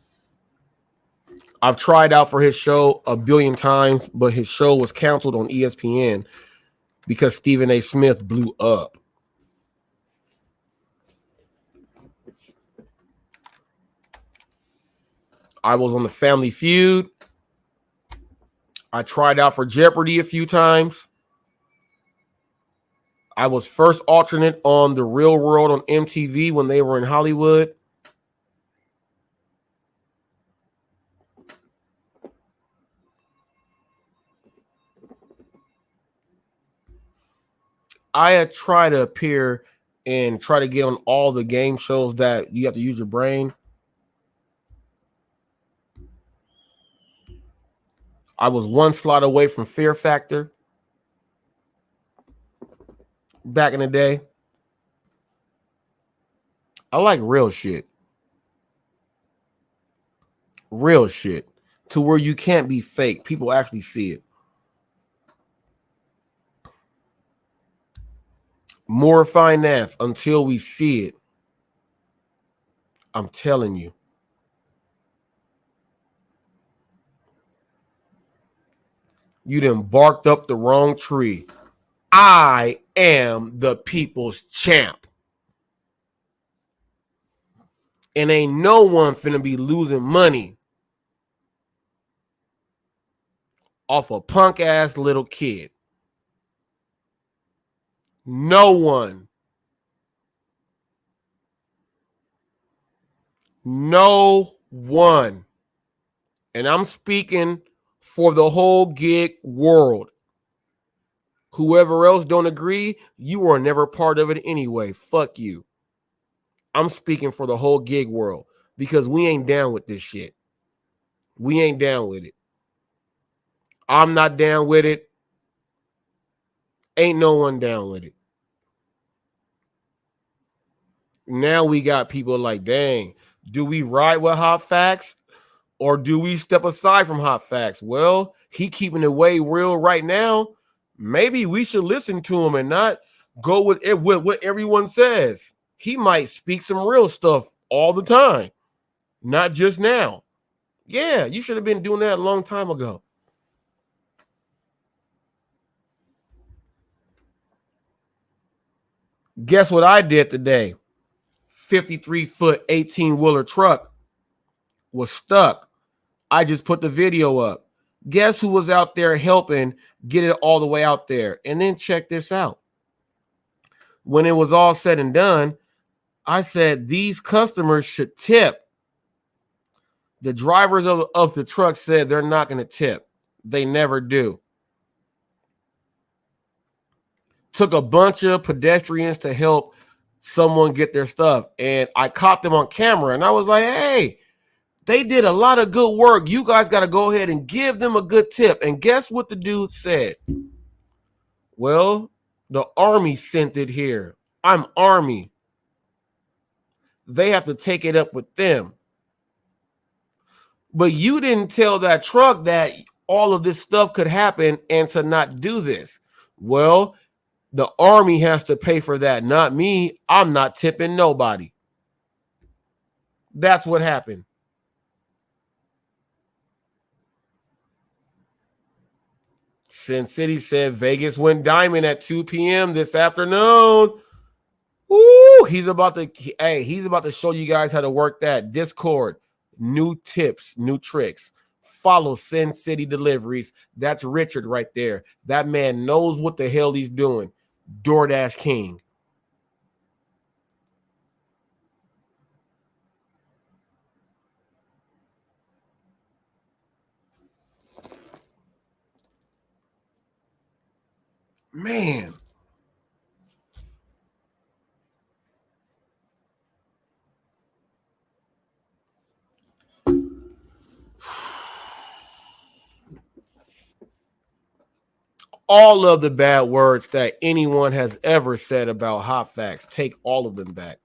I've tried out for his show a billion times, but his show was canceled on ESPN because Stephen A. Smith blew up. I was on the Family Feud. I tried out for Jeopardy a few times. I was first alternate on The Real World on MTV when they were in Hollywood. I had tried to appear and try to get on all the game shows that you have to use your brain. I was one slot away from Fear Factor back in the day. I like real shit. Real shit. To where you can't be fake. People actually see it. More finance until we see it. I'm telling you. You done barked up the wrong tree. I am the people's champ. And ain't no one finna be losing money off a punk ass little kid. No one. No one. And I'm speaking for the whole gig world. Whoever else don't agree, you are never part of it anyway. Fuck you. I'm speaking for the whole gig world because we ain't down with this shit. We ain't down with it. I'm not down with it. Ain't no one down with it. Now we got people like, dang, do we ride with Hot Facts or do we step aside from Hot Facts? Well, he keeping it way real right now. Maybe we should listen to him and not go with what everyone says. He might speak some real stuff all the time, not just now. Yeah, you should have been doing that a long time ago. Guess what I did today? 53-foot 18-wheeler truck was stuck. I just put the video up. Guess who was out there helping get it all the way out there? And then check this out. When it was all said and done, I said these customers should tip. The drivers of the truck said they're not going to tip. They never do. Took a bunch of pedestrians to help someone get their stuff. And I caught them on camera. And I was like, hey, they did a lot of good work. You guys got to go ahead and give them a good tip. And guess what the dude said? Well, the Army sent it here. I'm Army. They have to take it up with them. But you didn't tell that truck that all of this stuff could happen and to not do this. Well, the Army has to pay for that, not me. I'm not tipping nobody. That's what happened. Sin City said Vegas went diamond at 2 p.m. this afternoon. Ooh, he's about to show you guys how to work that Discord. New tips, new tricks. Follow Sin City Deliveries. That's Richard right there. That man knows what the hell he's doing. DoorDash King. Man. All of the bad words that anyone has ever said about Hot Facts, take all of them back.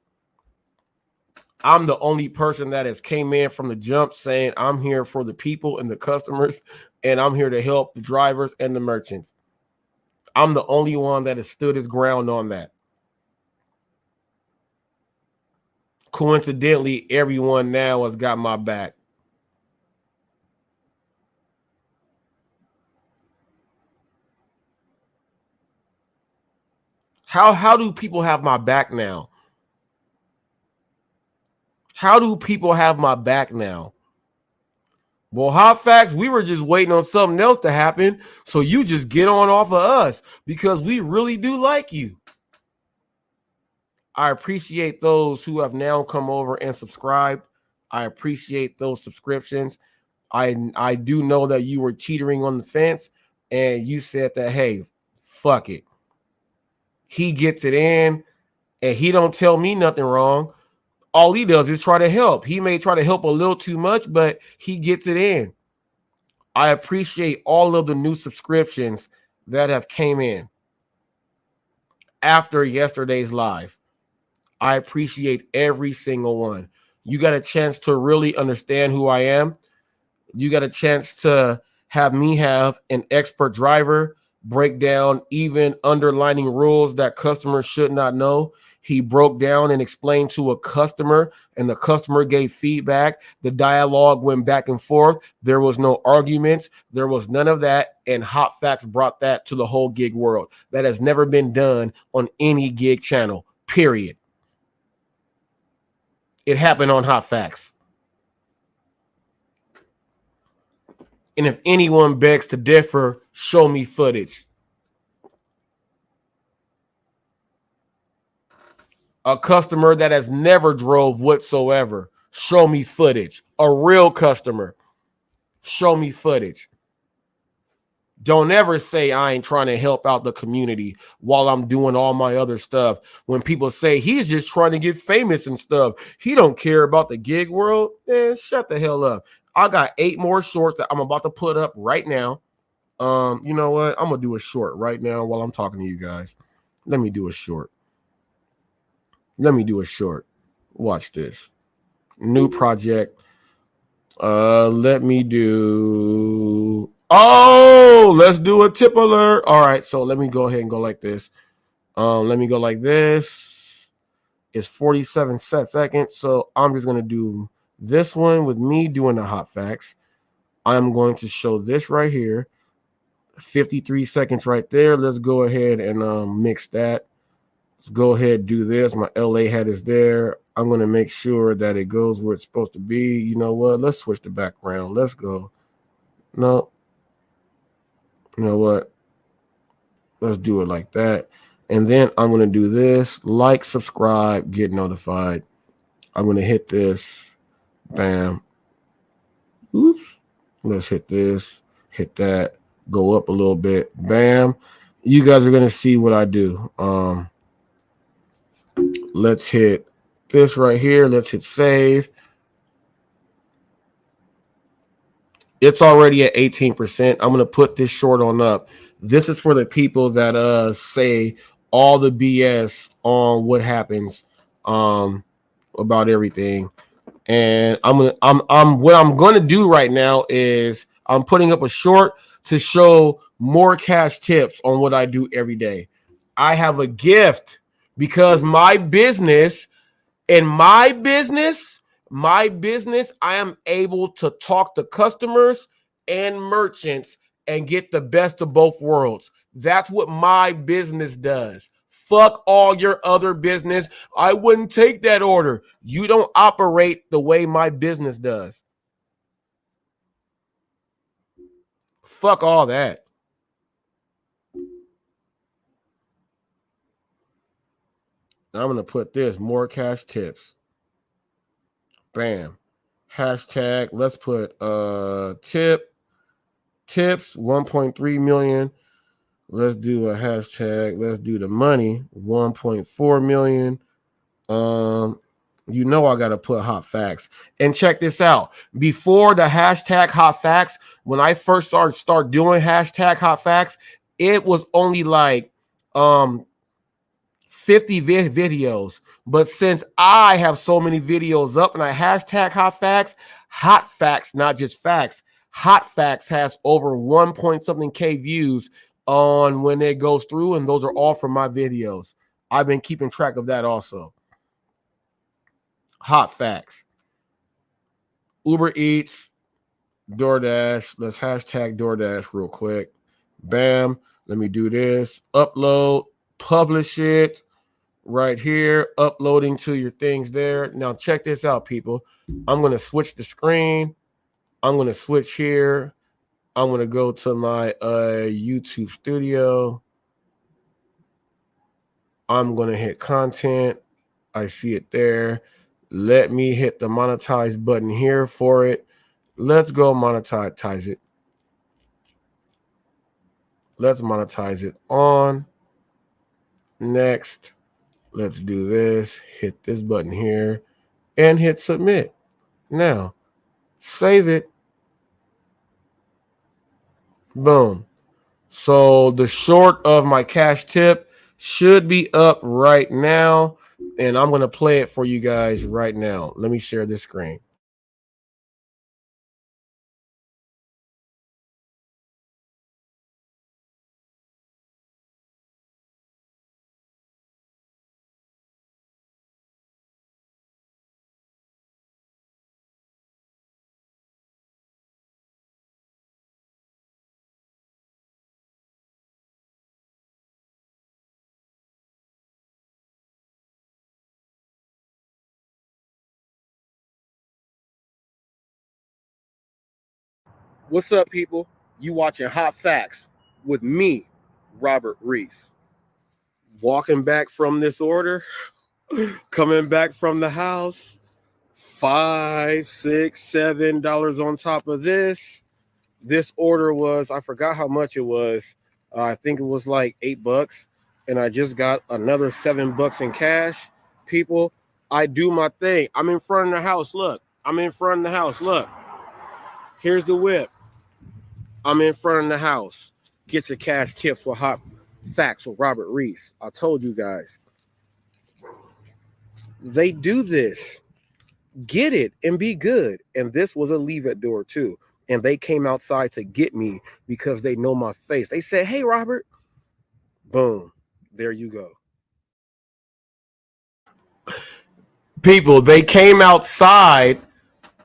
I'm the only person that has came in from the jump saying I'm here for the people and the customers, and I'm here to help the drivers and the merchants. I'm the only one that has stood his ground on that. Coincidentally, everyone now has got my back. How do people have my back now? How do people have my back now? Well, Hot Facts, we were just waiting on something else to happen, so you just get on off of us because we really do like you. I appreciate those who have now come over and subscribed. I appreciate those subscriptions. I do know that you were teetering on the fence, and you said that, hey, fuck it. He gets it in, and he don't tell me nothing wrong. All he does is try to help. He may try to help a little too much, but he gets it in. I appreciate all of the new subscriptions that have came in after yesterday's live. I appreciate every single one. You got a chance to really understand who I am. You got a chance to have me have an expert driver break down even underlining rules that customers should not know. He broke down and explained to a customer, and the customer gave feedback. The dialogue went back and forth. There was no arguments. There was none of that. And Hot Facts brought that to the whole gig world. That has never been done on any gig channel, period. It happened on Hot Facts. And if anyone begs to differ, show me footage. A customer that has never drove whatsoever, show me footage. A real customer, show me footage. Don't ever say I ain't trying to help out the community while I'm doing all my other stuff. When people say he's just trying to get famous and stuff, he don't care about the gig world. Shut the hell up. I got 8 more shorts that I'm about to put up right now. You know what? I'm gonna do a short right now while I'm talking to you guys. Let me do a short. Watch this. New project. Let me do. Oh, let's do a tip alert. All right, so let me go ahead and go like this. Let me go like this. It's 47 seconds, so I'm just gonna do this one with me doing the hot facts. I'm going to show this right here. 53 seconds right there. Let's go ahead and mix that. Let's go ahead and do this. My LA hat is there. I'm going to make sure that it goes where it's supposed to be. You know what? Let's switch the background. Let's go. No. You know what? Let's do it like that. And then I'm going to do this. Like, subscribe, get notified. I'm going to hit this. Bam. Oops. Let's hit this. Hit that. Go up a little bit. Bam. You guys are going to see what I do. Let's hit this right here. Let's hit save. It's already at 18%. I'm going to put this short on up. This is for the people that say all the BS on what happens about everything. And what I'm going to do right now is I'm putting up a short to show more cash tips on what I do every day. I have a gift because my business, I am able to talk to customers and merchants and get the best of both worlds. That's what my business does. Fuck all your other business. I wouldn't take that order. You don't operate the way my business does. Fuck all that. I'm going to put this, more cash tips. Bam. Hashtag, let's put tips 1.3 million. Let's do a hashtag. Let's do the money 1.4 million. You know I gotta put hot facts. And check this out. Before the hashtag hot facts, when I first started doing hashtag hot facts, it was only like 50 videos. But since I have so many videos up and I hashtag hot facts, not just facts. Hot facts has over 1 point something K views on when it goes through, and those are all from my videos. I've been keeping track of that also. Hot facts. Uber Eats, DoorDash. Let's hashtag DoorDash real quick. Bam. Let me do this. Upload, publish it right here. Uploading to your things there. Now check this out, people. I'm going to switch the screen. I'm going to switch here. I'm going to go to my YouTube studio. I'm going to hit content. I see it there. Let me hit the monetize button here for it. Let's go monetize it. Let's monetize it on. Next. Let's do this. Hit this button here and hit submit. Now, save it. Boom. So the short of my cash tip should be up right now, and I'm going to play it for you guys right now. Let me share this screen. What's up, people? You watching Hot Facts with me, Robert Reese. Walking back from this order, coming back from the house, $5, $6, $7 on top of this. This order was, I forgot how much it was. I think it was like $8, and I just got another $7 in cash. People, I do my thing. I'm in front of the house. Look, I'm in front of the house. Look, here's the whip. I'm in front of the house. Get your cash tips with Hot Facts with Robert Reese. I told you guys. They do this. Get it and be good. And this was a leave it door too. And they came outside to get me because they know my face. They said, "Hey, Robert." Boom. There you go. People, they came outside.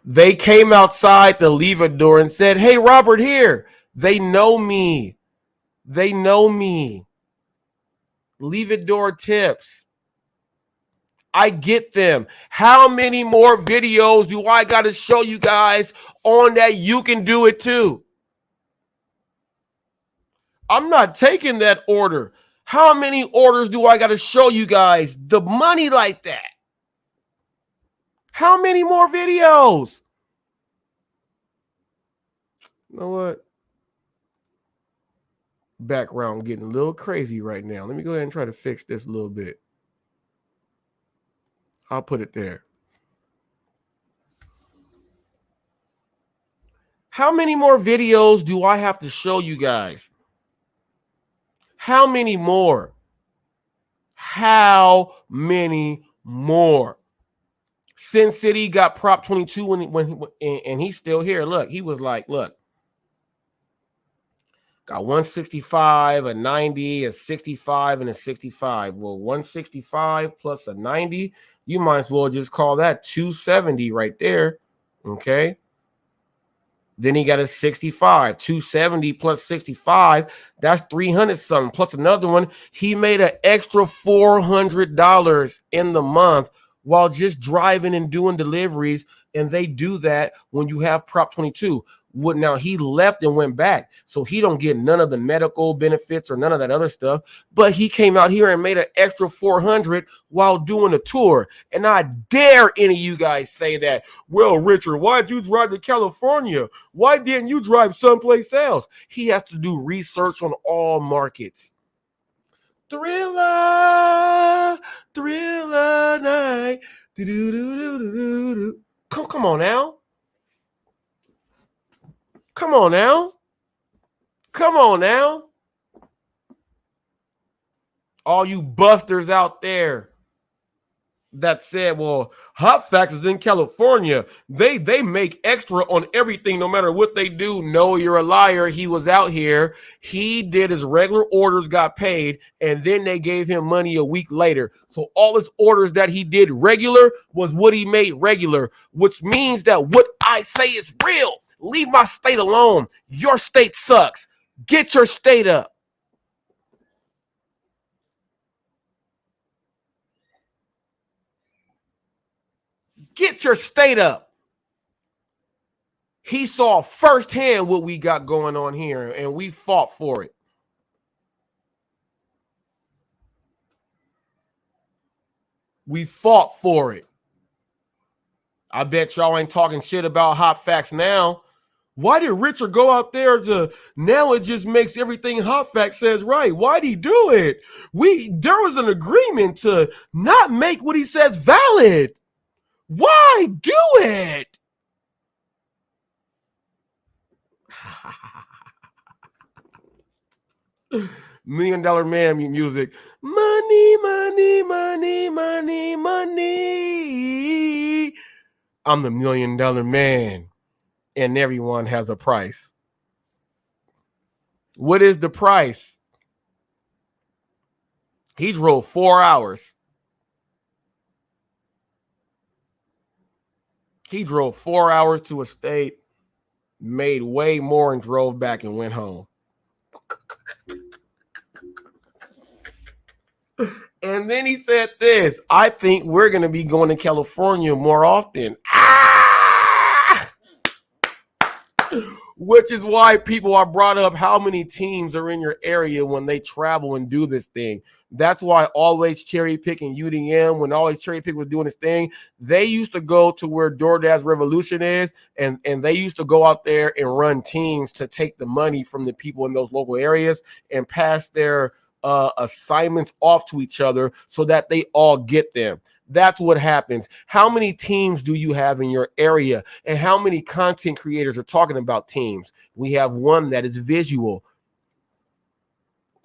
They came outside the leave it door and said, "Hey, Robert here." They know me. They know me. Leave it door tips. I get them. How many more videos do I got to show you guys on that you can do it too? I'm not taking that order. How many orders do I got to show you guys the money like that? How many more videos? You know what? Background getting a little crazy right now. Let me go ahead and try to fix this a little bit. I'll put it there. How many more videos do I have to show you guys? How many more? How many more? Sin City got Prop 22 and he's still here. Look, he was like, look, got 165, a 90, a 65, and a 65. Well, 165 plus a 90, you might as well just call that 270 right there. Okay. Then he got a 65, 270 plus 65. That's 300 something plus another one. He made an extra $400 in the month while just driving and doing deliveries. And they do that when you have Prop 22. Now he left and went back, so he don't get none of the medical benefits or none of that other stuff. But he came out here and made an extra 400 while doing a tour. And I dare any of you guys say that, "Well, Richard, why'd you drive to California? Why didn't you drive someplace else?" He has to do research on all markets. Thriller, thriller night. Come on now. Come on now. Come on now. All you busters out there that said, "Well, Hot Facts is in California. They make extra on everything no matter what they do." No, you're a liar. He was out here. He did his regular orders, got paid, and then they gave him money a week later. So all his orders that he did regular was what he made regular, which means that what I say is real. Leave my state alone. Your state sucks. Get your state up. Get your state up. He saw firsthand what we got going on here, and we fought for it. We fought for it. I bet y'all ain't talking shit about Hot Facts now. Why did Richard go out there now it just makes everything Hot Facts says right? Why'd he do it? There was an agreement to not make what he says valid. Why do it? $1 Million Man music. Money, money, money, money, money. I'm the $1 Million Man, and everyone has a price. What is the price? He drove 4 hours. He drove 4 hours to a state, made way more, and drove back and went home. And then he said this: "I think we're going to be going to California more often." Which is why people are brought up how many teams are in your area when they travel and do this thing. That's why always cherry picking UDM, when always cherry pick was doing this thing, they used to go to where DoorDash Revolution is, and they used to go out there and run teams to take the money from the people in those local areas and pass their assignments off to each other so that they all get them. That's what happens. How many teams do you have in your area? And how many content creators are talking about teams? We have one that is visual.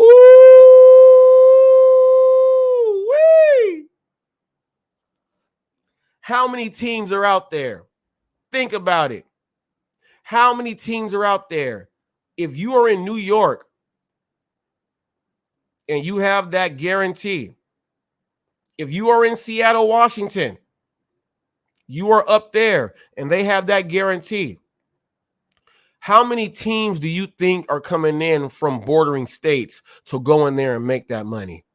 Ooh-wee. How many teams are out there? Think about it. How many teams are out there? If you are in New York and you have that guarantee, if you are in Seattle, Washington, you are up there and they have that guarantee. How many teams do you think are coming in from bordering states to go in there and make that money?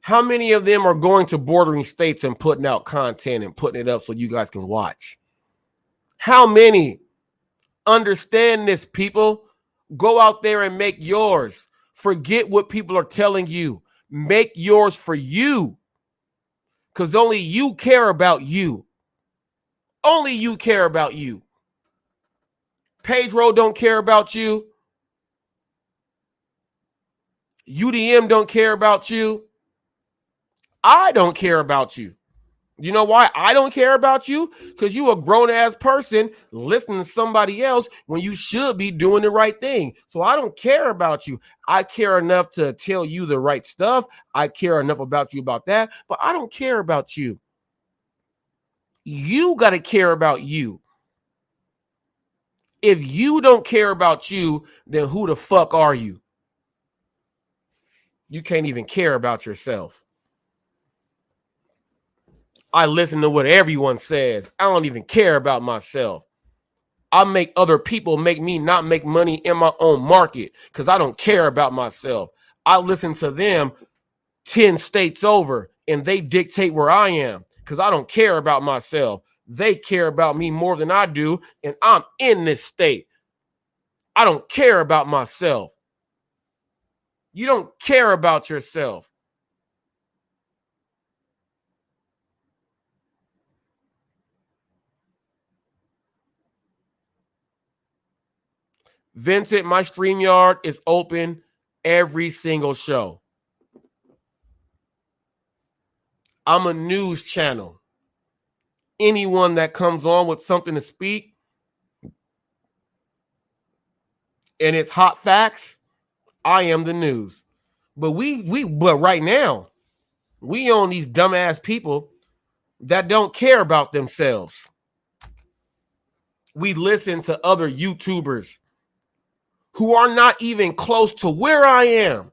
How many of them are going to bordering states and putting out content and putting it up so you guys can watch? How many? Understand this, people. Go out there and make yours. Forget what people are telling you. Make yours for you. Because only you care about you. Only you care about you. Pedro don't care about you. UDM don't care about you. I don't care about you. You know why I don't care about you? Because you a grown-ass person listening to somebody else when you should be doing the right thing. So I don't care about you. I care enough to tell you the right stuff. I care enough about you about that, but I don't care about you. You got to care about you. If you don't care about you, then who the fuck are you? You can't even care about yourself. I listen to what everyone says. I don't even care about myself. I make other people make me not make money in my own market because I don't care about myself. I listen to them 10 states over and they dictate where I am because I don't care about myself. They care about me more than I do, and I'm in this state. I don't care about myself. You don't care about yourself. Vincent, my StreamYard is open every single show. I'm a news channel. Anyone that comes on with something to speak and it's hot facts, I am the news. But but right now, we own these dumbass people that don't care about themselves. We listen to other YouTubers who are not even close to where I am,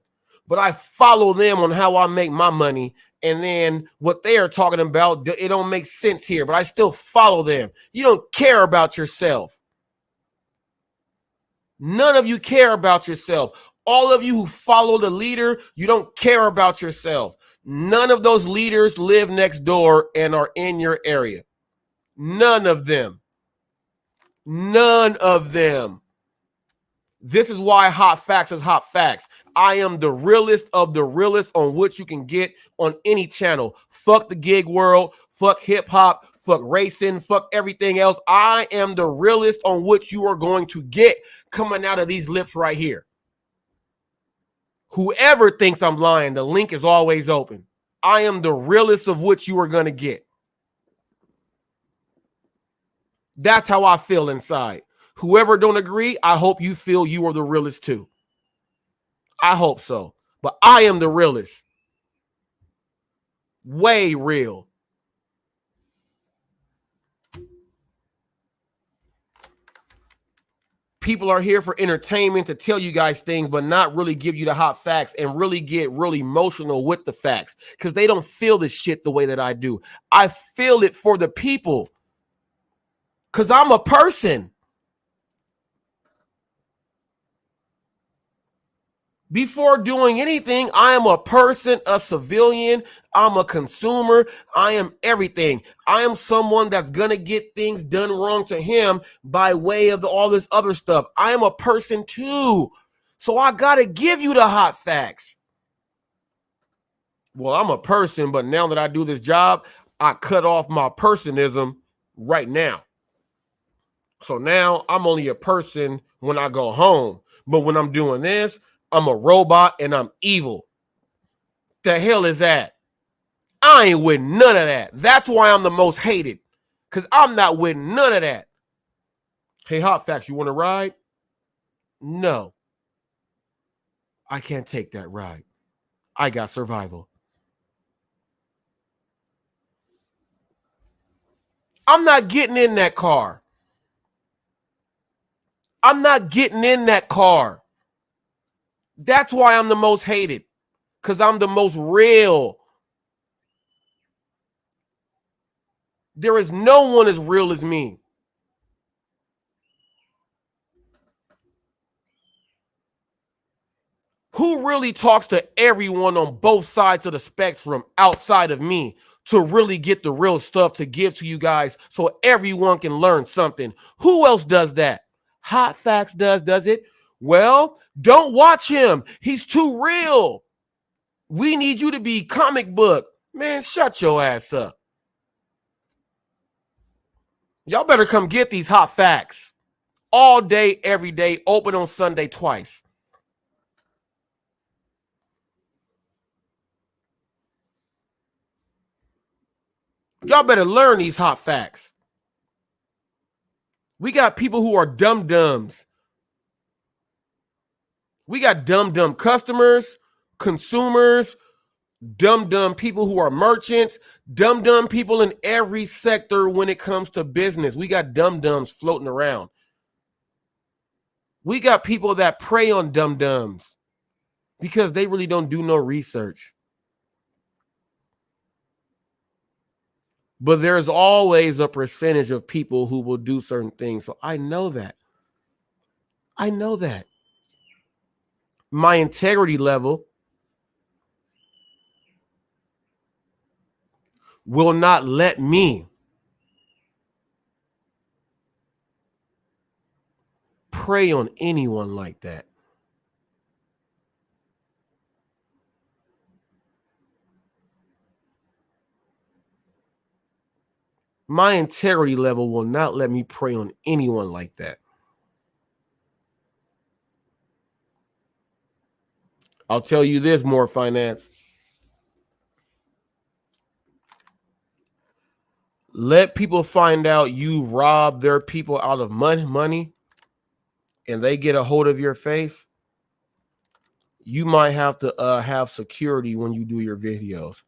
but I follow them on how I make my money. And then what they are talking about, it don't make sense here, but I still follow them. You don't care about yourself. None of you care about yourself. All of you who follow the leader, you don't care about yourself. None of those leaders live next door and are in your area. None of them. None of them. This is why Hot Facts is Hot Facts. I am the realest of the realest on what you can get on any channel. Fuck the gig world. Fuck hip hop. Fuck racing. Fuck everything else. I am the realest on what you are going to get coming out of these lips right here. Whoever thinks I'm lying, the link is always open. I am the realest of what you are going to get. That's how I feel inside. Whoever don't agree, I hope you feel you are the realest too. I hope so. But I am the realest. Way real. People are here for entertainment to tell you guys things, but not really give you the hot facts and really get really emotional with the facts because they don't feel this shit the way that I do. I feel it for the people because I'm a person. Before doing anything, I am a person, a civilian. I'm a consumer. I am everything. I am someone that's going to get things done wrong to him by way of all this other stuff. I am a person too. So I got to give you the hot facts. Well, I'm a person, but now that I do this job, I cut off my personism right now. So now I'm only a person when I go home. But when I'm doing this, I'm a robot and I'm evil. The hell is that? I ain't with none of that. That's why I'm the most hated. Because I'm not with none of that. Hey, Hot Facts, you want to ride? No. I can't take that ride. I got survival. I'm not getting in that car. I'm not getting in that car. That's why I'm the most hated. Because I'm the most real. There is no one as real as me. Who really talks to everyone on both sides of the spectrum outside of me to really get the real stuff to give to you guys so everyone can learn something? Who else does that? Hot Facts does it? Well, don't watch him. He's too real. We need you to be comic book. Man, shut your ass up. Y'all better come get these hot facts. All day, every day, open on Sunday twice. Y'all better learn these hot facts. We got people who are dum-dums. We got dumb customers, consumers, dumb people who are merchants, dumb people in every sector when it comes to business. We got dum-dums floating around. We got people that prey on dum-dums because they really don't do no research. But there's always a percentage of people who will do certain things. So I know that. I know that. My integrity level will not let me prey on anyone like that. My integrity level will not let me prey on anyone like that. I'll tell you this, More Finance. Let people find out you robbed their people out of money and they get a hold of your face. You might have to have security when you do your videos.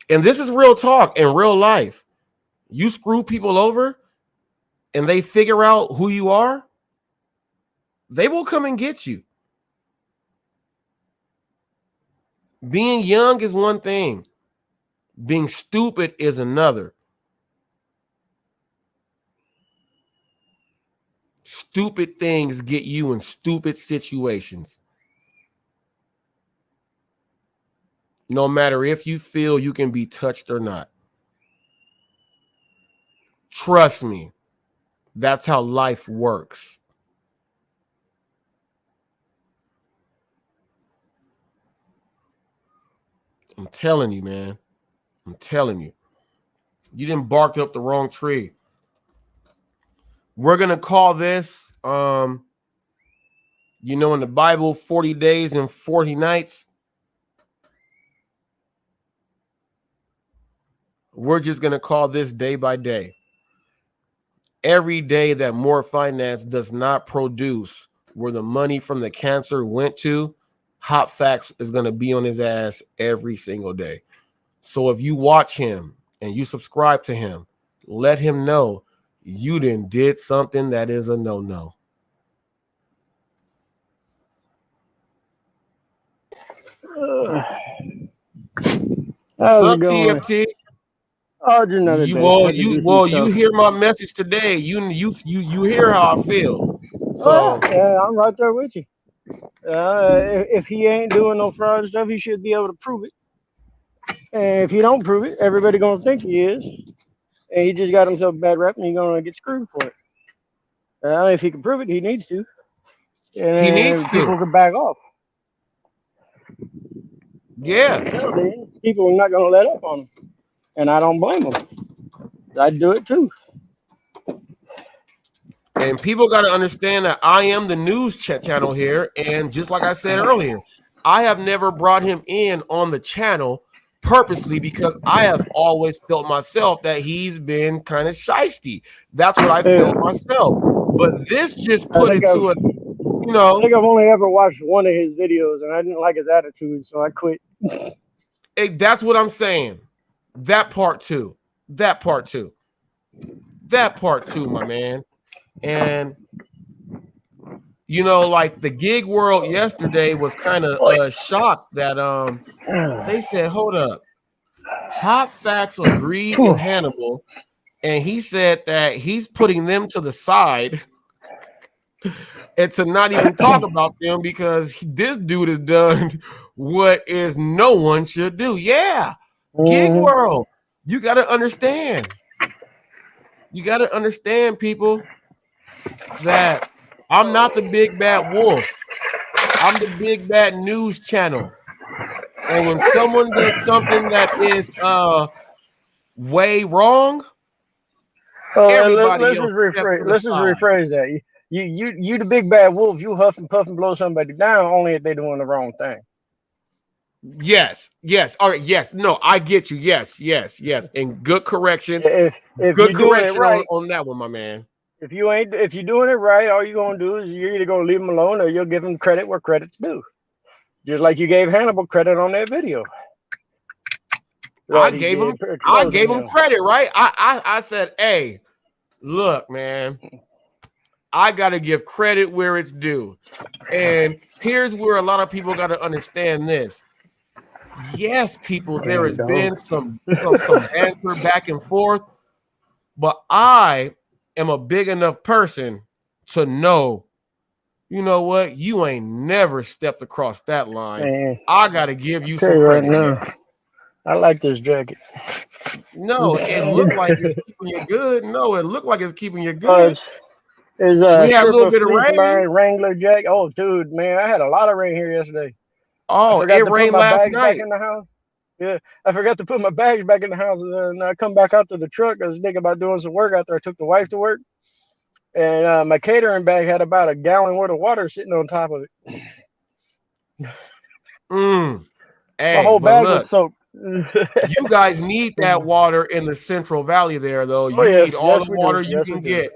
And this is real talk in real life. You screw people over and they figure out who you are, they will come and get you. Being young is one thing. Being stupid is another. Stupid things get you in stupid situations. No matter if you feel you can be touched or not. Trust me, that's how life works. I'm telling you, man. I'm telling you. You didn't bark up the wrong tree. We're going to call this, in the Bible, 40 days and 40 nights. We're just going to call this day by day. Every day that More Finance does not produce where the money from the cancer went to, Hot Facts is going to be on his ass every single day. So if you watch him and you subscribe to him, let him know you did something that is a no-no. What's up, TFT? Oh, just another day. You hear my message today. You hear how I feel. So Yeah, I'm right there with you. If he ain't doing no fraud stuff, he should be able to prove it. And if he don't prove it, everybody gonna think he is, and he just got himself a bad rep, and he's gonna get screwed for it. If he can prove it, he needs to, and he needs then to. people can back off. Yeah. Until then, people are not gonna let up on him, and I don't blame them. I'd do it too. And people got to understand that I am the news channel here. And just like I said earlier, I have never brought him in on the channel purposely because I have always felt myself that he's been kind of shisty. That's what I Yeah. felt myself. But this just I put think it I've, to it, you I know, think I've only ever watched one of his videos, and I didn't like his attitude, so I quit. that's what I'm saying. That part too. That part too. That part too, my man. And you know, like the gig world yesterday was kind of shocked that they said, hold up, Hot Facts agreed with Hannibal, and he said that he's putting them to the side and to not even talk about them because this dude has done what is no one should do. Yeah, gig world, you got to understand. You got to understand, people, that I'm not the big bad wolf. I'm the big bad news channel. And when someone does something that is way wrong, And everybody let's else just step rephrase. to the Let's just side. rephrase that. You the big bad wolf. You huff and puff and blow somebody down only if they're doing the wrong thing. Yes, yes, all right, yes, no, I get you. Yes, yes, yes. And good correction. If Good you're doing it correction right, on that one, my man. if you're doing it right, all you're gonna do is you're either gonna leave them alone or you'll give them credit where credit's due. Just like you gave Hannibal credit on that video I that he gave him did exposing him. credit, right? I said, hey, look, man, I gotta give credit where it's due. And here's where a lot of people got to understand this. Yes, people, there has been some banter back and forth, but I am a big enough person to know, you know what, you ain't never stepped across that line. Man, I gotta give you tell some you right credit, now, man. I like this jacket. No, it looked like it's keeping you good. No, it looked like it's keeping you good. It's We a had a little Sherpa bit of fleece rain. line Wrangler jacket. Oh, dude, man, I had a lot of rain here yesterday. I Oh, it forgot to put rained my last bags back night. in the house. Yeah, I forgot to put my bags back in the house, and then I come back out to the truck. I was thinking about doing some work out there. I took the wife to work, and my catering bag had about a gallon worth of water sitting on top of it. My Hey, whole but bag was look, soaked. you guys need that water in the Central Valley there, though. Oh You yes, need all yes the we do, water you yes we can do. get.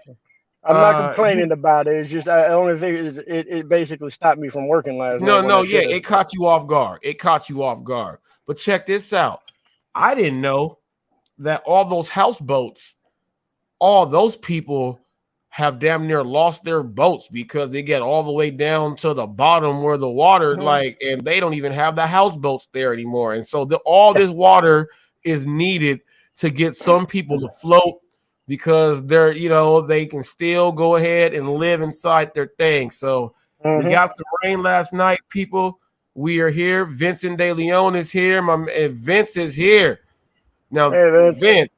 I'm not You complaining about it. It's just I only think it basically stopped me from working last night when I yeah, should have. it caught you off guard. It caught you off guard. But check this out. I didn't know that all those houseboats, all those people have damn near lost their boats because they get all the way down to the bottom where the water, like, and they don't even have the houseboats there anymore. And so all this water is needed to get some people to float because they're, they can still go ahead and live inside their thing. So we got some rain last night, people. We are here. Vincent De Leon is here. Vince is here. Now, Hey, Vince,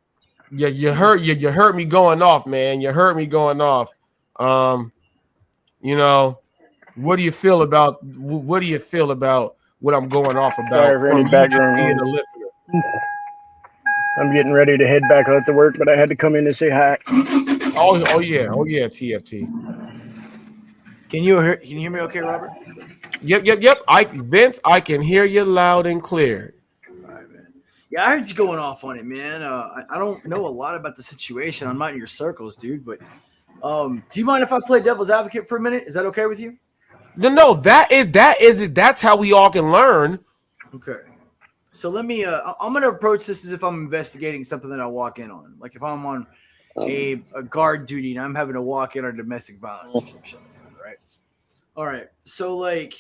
you heard me going off, man. You heard me going off. What do you feel about what I'm going off about sorry for from any you just background being noise. a listener? I'm getting ready to head back out to work, but I had to come in and say hi. Oh yeah, TFT. Can you hear me okay, Robert? Yep. Vince, I can hear you loud and clear. All right, man. Yeah, I heard you going off on it, man. I don't know a lot about the situation. I'm not in your circles, dude. But do you mind if I play devil's advocate for a minute? Is that okay with you? No, that's how we all can learn. Okay. So let me. I'm gonna approach this as if I'm investigating something that I walk in on. Like if I'm on a guard duty and I'm having to walk in on domestic violence or some shit, right? All right. So like,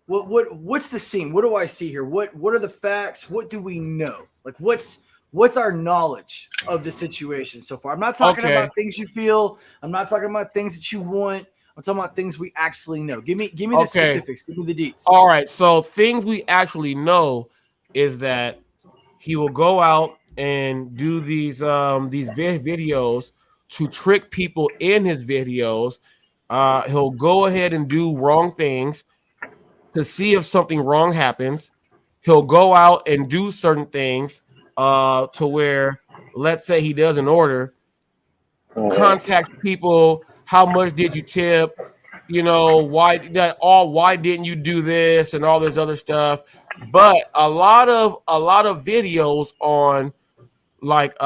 what's the scene? What do I see here? What are the facts? What do we know? Like what's our knowledge of the situation so far? I'm not talking about things you feel. I'm not talking about things that you want. I'm talking about things we actually know. Give me the Okay. specifics. Give me the deets. All right. So things we actually know is that he will go out and do these videos to trick people in his videos. He'll go ahead and do wrong things to see if something wrong happens. He'll go out and do certain things to where, let's say he does an order, contacts people, how much did you tip? You know, why didn't you do this and all this other stuff? But a lot of videos on like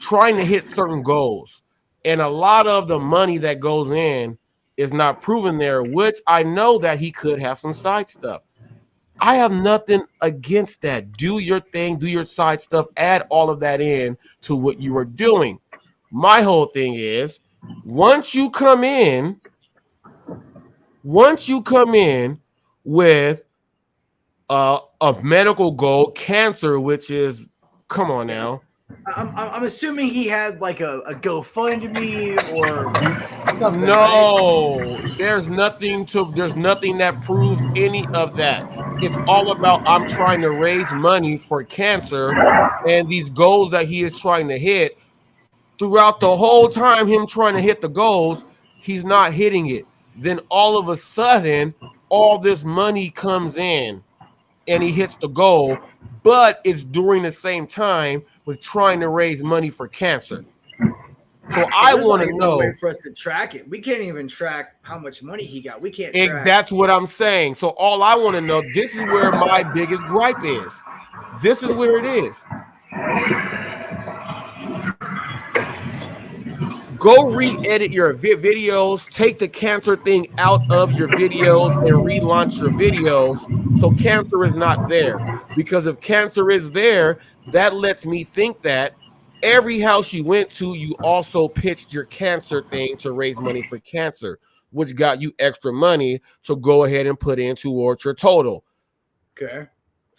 trying to hit certain goals, and a lot of the money that goes in is not proven there, which I know that he could have some side stuff. I have nothing against that. Do your thing, do your side stuff, add all of that in to what you are doing. My whole thing is once you come in with a medical goal, cancer, which is, come on now. I'm assuming he had like a GoFundMe or something. No, right? there's nothing that proves any of that. It's all about I'm trying to raise money for cancer, and these goals that he is trying to hit. Throughout the whole time, him trying to hit the goals, he's not hitting it. Then all of a sudden, all this money comes in and he hits the goal, but it's during the same time with trying to raise money for cancer. So I want to know. Way for us to track it. We can't even track how much money he got. We can't track. That's what I'm saying. So all I want to know, this is where my biggest gripe is. This is where it is. Go re-edit your videos, take the cancer thing out of your videos and relaunch your videos so cancer is not there. Because if cancer is there, that lets me think that every house you went to, you also pitched your cancer thing to raise money for cancer, which got you extra money to go ahead and put in towards your total. Okay.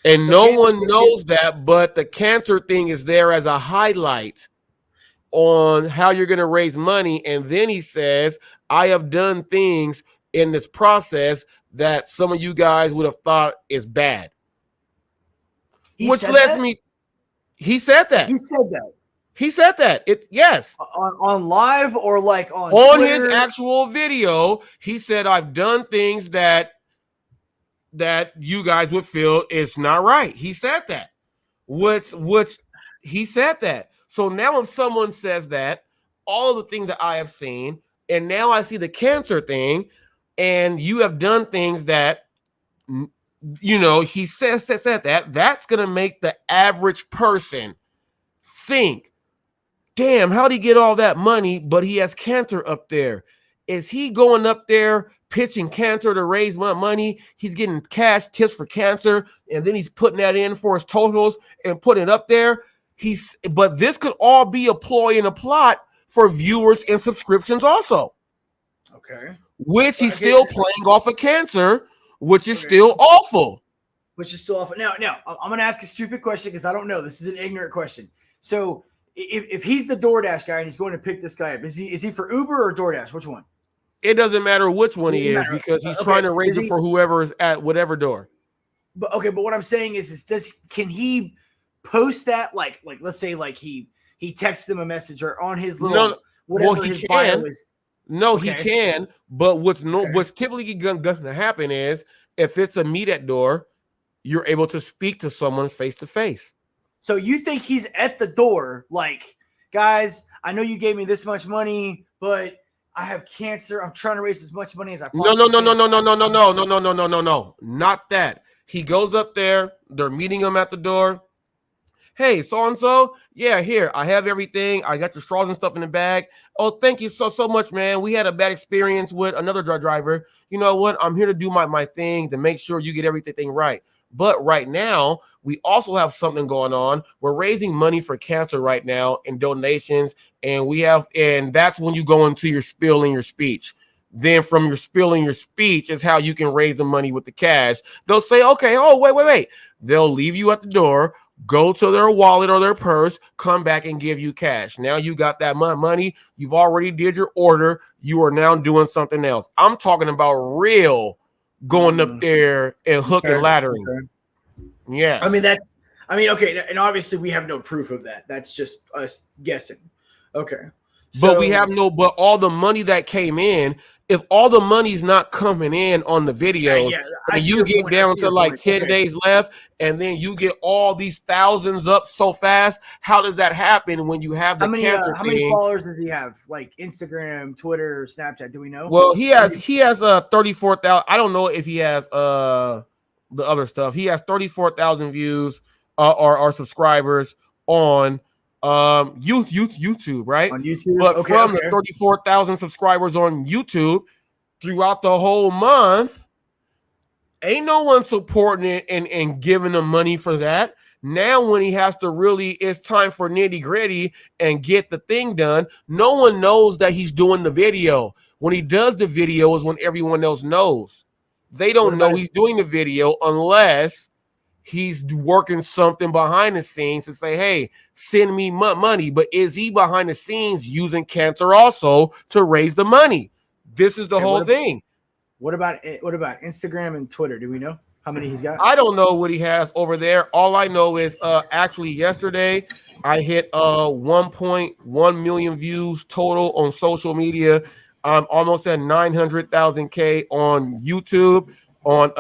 And so no one knows that, but the cancer thing is there as a highlight on how you're going to raise money. And then he says, I have done things in this process that some of you guys would have thought is bad. He said that. He said that. Yes. On live or like on Twitter? His actual video, he said, I've done things that you guys would feel is not right. He said that. He said that. So now if someone says that, all the things that I have seen, and now I see the cancer thing, and you have done things that, you know, he said that, that's going to make the average person think, damn, how'd he get all that money, but he has cancer up there? Is he going up there pitching cancer to raise money? He's getting cash tips for cancer, and then he's putting that in for his totals and putting it up there. But this could all be a ploy and a plot for viewers and subscriptions also. Okay. Which he's still playing off of cancer, which is still awful. Now, I'm going to ask a stupid question because I don't know. This is an ignorant question. So if he's the DoorDash guy and he's going to pick this guy up, is he for Uber or DoorDash? Which one? It doesn't matter which one he is because he's trying to raise it for whoever is at whatever door. But what I'm saying is can he post that like let's say like he texts them a message or on his little whatever his bio is? No, he can. But what's typically gonna happen is if it's a meet at door, you're able to speak to someone face to face. So you think he's at the door like, guys, I know you gave me this much money, but I have cancer. I'm trying to raise as much money as I possibly can. No, not that. He goes up there. They're meeting him at the door. Hey, so-and-so, yeah, here, I have everything. I got your straws and stuff in the bag. Oh, thank you so much, man. We had a bad experience with another driver. You know what? I'm here to do my thing to make sure you get everything right. But right now, we also have something going on. We're raising money for cancer right now in donations, and that's when you go into your spiel in your speech. Then from your spiel in your speech is how you can raise the money with the cash. They'll say, okay, oh, wait. They'll leave you at the door, go to their wallet or their purse, come back and give you cash. Now you got that money. You've already did your order. You are now doing something else. I'm talking about real going up there and hook and laddering. Yeah. Okay. And obviously we have no proof of that. That's just us guessing. Okay. But but all the money that came in, if all the money's not coming in on the videos, and you get down to like 10 days left, and then you get all these thousands up so fast, how does that happen when you have the cancer how many followers does he have? Like Instagram, Twitter, Snapchat? Do we know? Well, he has 34,000. I don't know if he has the other stuff. He has 34,000 views or subscribers on YouTube, right? On YouTube, but from the 34,000 subscribers on YouTube throughout the whole month, ain't no one supporting it and giving him money for that. Now, when he has to it's time for nitty gritty and get the thing done, no one knows that he's doing the video. When he does the video is when everyone else knows. They don't know he's doing the video unless he's working something behind the scenes to say, hey, send me money. But is he behind the scenes using cancer also to raise the money? This is the whole thing. What about Instagram and Twitter? Do we know how many he's got? I don't know what he has over there. All I know is actually yesterday I hit 1.1 million views total on social media. I'm almost at 900,000 on YouTube, on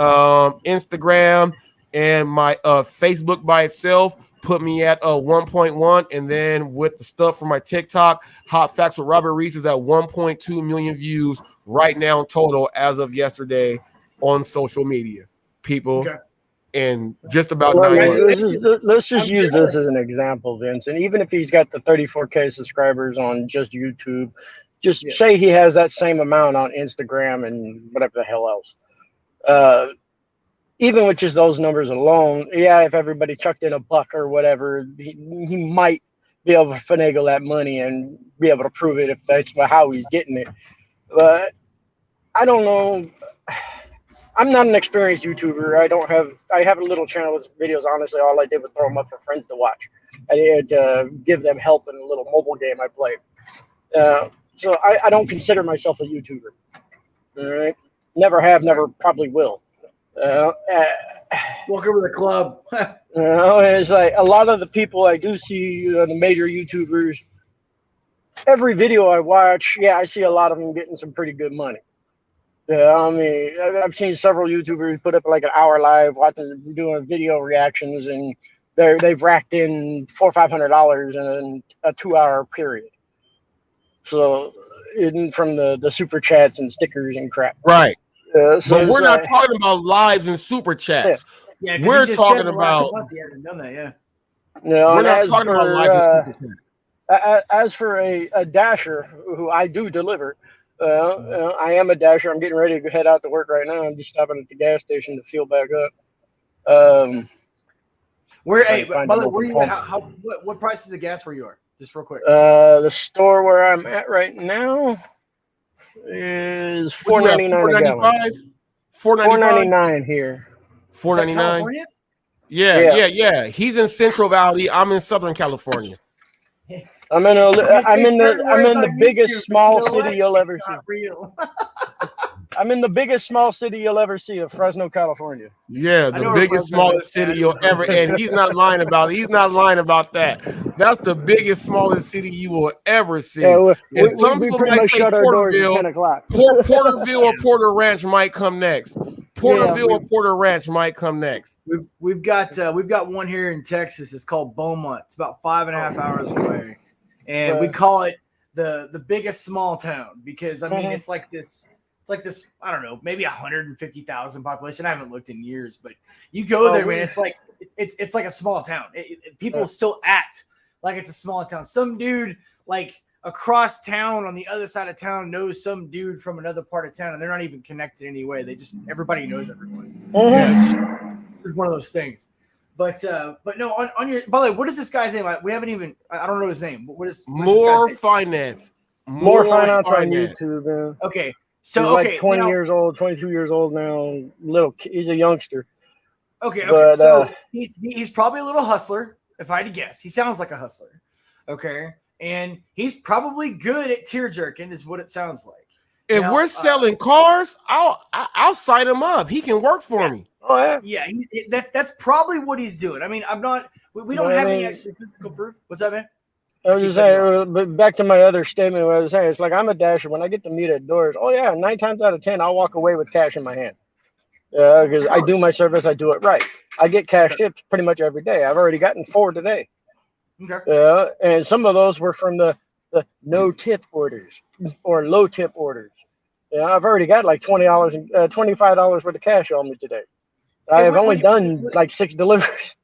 Instagram. And my Facebook by itself put me at 1.1. And then with the stuff from my TikTok, Hot Facts with Robert Reese is at 1.2 million views right now total as of yesterday on social media. People in just about 9 months. Let's just use this as an example, Vince. And even if he's got the 34K subscribers on just YouTube, just say he has that same amount on Instagram and whatever the hell else. Even with just those numbers alone, if everybody chucked in $1 or whatever, he might be able to finagle that money and be able to prove it if that's how he's getting it. But I don't know. I'm not an experienced YouTuber. I have a little channel with videos. Honestly, all I did was throw them up for friends to watch. I did give them help in a little mobile game I played. So I don't consider myself a YouTuber. All right, never have, never probably will. Welcome to the club. It's like a lot of the people I do see, the major YouTubers, every video I watch, I see a lot of them getting some pretty good money. I mean, I've seen several YouTubers put up like an hour live doing video reactions, and they've racked in $400 or $500 in a 2-hour period. So, from the super chats and stickers and crap. Right. So but we're not talking about lives and super chats. We're talking about. He hasn't done that, No, we're not talking about lives and super chats. As for a dasher who I do deliver, I am a dasher. I'm getting ready to head out to work right now. I'm just stopping at the gas station to fuel back up. By the way, where you at? What price is the gas where you are? Just real quick. The store where I'm at right now is $4.99 a gallon. $4.99 here. $4.99. Yeah. He's in Central Valley. I'm in Southern California. I'm in the biggest small city you'll ever see. I'm in the biggest small city you'll ever see of Fresno, California. Yeah, the biggest, smallest city you'll ever, and he's not lying about it. He's not lying about that. That's the biggest, smallest city you will ever see. Yeah, and some people might say Porterville, Porterville or Porter Ranch might come next. Porterville or Porter Ranch might come next. We've got one here in Texas. It's called Beaumont. It's about 5.5 hours away, and we call it the biggest small town because I mean it's like this. It's like this, I don't know, maybe 150,000 population. I haven't looked in years, but you go there, man. It's like it's like a small town. People still act like it's a small town. Some dude like across town on the other side of town knows some dude from another part of town, and they're not even connected anyway. Everybody knows everyone. It's one of those things. But no, on your, by the way, what is this guy's name? We haven't even. I don't know his name. What is More Finance? More Finance on YouTube, man. Okay. So he's like 20 years old, 22 years old now. He's a youngster. Okay. But, So he's probably a little hustler, if I had to guess. He sounds like a hustler. Okay. And he's probably good at tear jerking, is what it sounds like. If Now, we're selling cars, I'll sign him up. He can work for me. Oh yeah. Yeah, that's probably what he's doing. I mean, I'm not. We don't But, I have any mean- actually physical proof. What's that, man? I was Keep just cutting saying, but back to my other statement, what I was saying, it's like I'm a dasher. When I get to meet at doors, oh yeah, 9 times out of 10, I'll walk away with cash in my hand. Yeah, because I do my service, I do it right. I get cash tips pretty much every day. I've already gotten 4 today. Okay. Yeah, and some of those were from the no tip orders or low tip orders. Yeah, I've already got like $20 and $25 worth of cash on me today. I have only done like 6 deliveries.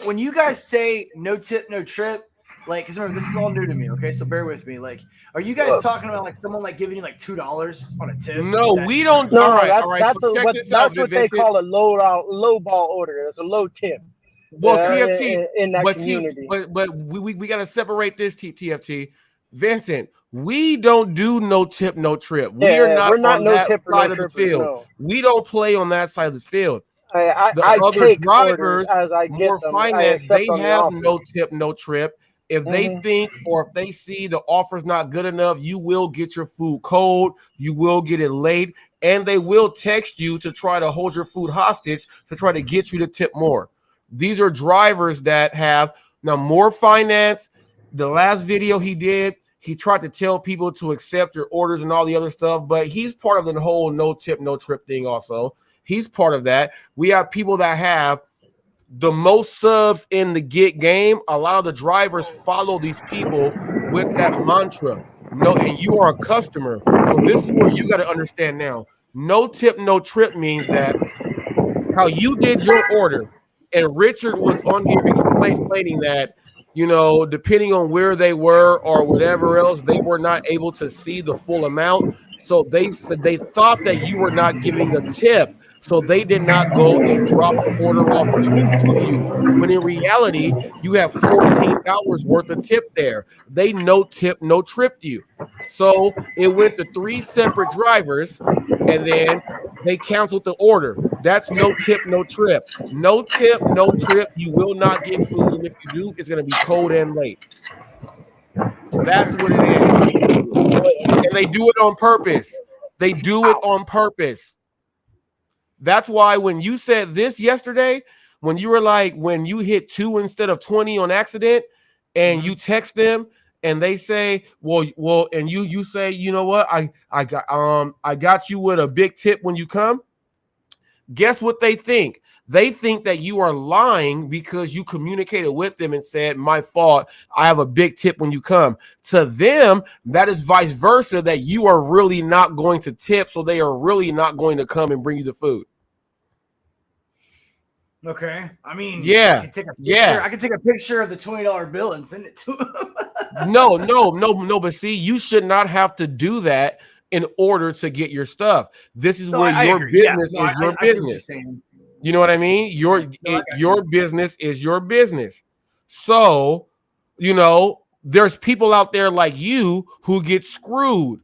When you guys say no tip, no trip, like, because remember, this is all new to me, okay? So bear with me. Like, are you guys talking about like someone like giving you like $2 on a tip? No, we don't. No, all right. that's So check this out, that's what they Vincent. call a low ball order. It's a low tip. Well, TFT in that but community. but we got to separate this. TFT, Vincent. We don't do no tip, no trip. we're not on no that tip or side no of the trippers, field. no. We don't play on that side of the field. I Other take drivers, orders as I get more them. I finance, accept they on the have offer. no tip, no trip. If they think or if they see the offer's not good enough, you will get your food cold, you will get it late, and they will text you to try to hold your food hostage to try to get you to tip more. These are drivers that have now more finance. The last video he did, he tried to tell people to accept your orders and all the other stuff, but he's part of the whole no tip, no trip thing also. He's part of that. We have people that have the most subs in the gig game. A lot of the drivers follow these people with that mantra. No, and you are a customer. So this is where you got to understand now. No tip, no trip means that how you did your order, and Richard was on here explaining that, depending on where they were or whatever else, they were not able to see the full amount. So they said they thought that you were not giving a tip. So they did not go and drop the order off to you. When in reality, you have $14 worth of tip there. They no tip, no tripped you. So it went to 3 separate drivers, and then they canceled the order. That's no tip, no trip. No tip, no trip. You will not get food, and if you do, it's going to be cold and late. That's what it is. And they do it on purpose. They do it on purpose. That's why when you said this yesterday, when you were like, when you hit 2 instead of 20 on accident, and you text them and they say, well, and you say, you know what, I got you with a big tip when you come. Guess what they think? They think that you are lying because you communicated with them and said, my fault, I have a big tip when you come. To them, that is vice versa, that you are really not going to tip, so they are really not going to come and bring you the food. Okay. I mean, yeah. I can take a picture of the $20 bill and send it to them. No. But see, you should not have to do that in order to get your stuff. This is where your business is your business. You know what I mean? Your business is your business. So, there's people out there like you who get screwed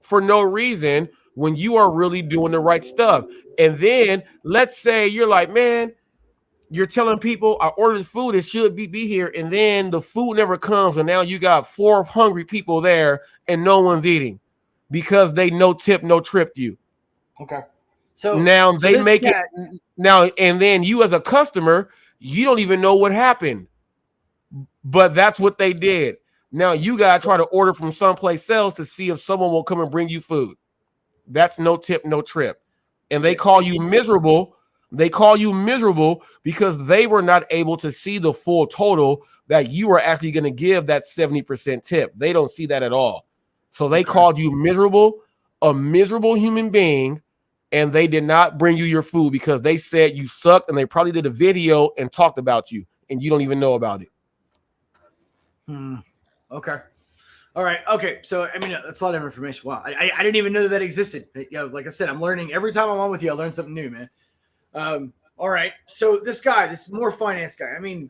for no reason when you are really doing the right stuff. And then let's say you're like, man, you're telling people I ordered food, it should be here, and then the food never comes, and now you got 4 hungry people there and no one's eating because they no tip, no tripped you. Okay. So now they make it now, and then you as a customer, you don't even know what happened, but that's what they did. Now you gotta try to order from someplace else to see if someone will come and bring you food. That's no tip, no trip. And they call you miserable. They call you miserable because they were not able to see the full total that you were actually going to give that 70% tip. They don't see that at all. So they called you miserable, a miserable human being, and they did not bring you your food because they said you sucked, and they probably did a video and talked about you, and you don't even know about it. Okay. All right. Okay. So, I mean, that's a lot of information. Wow. I didn't even know that existed. Like I said, I'm learning every time I'm on with you. I learn something new, man. All right. So this guy, this more finance guy, I mean,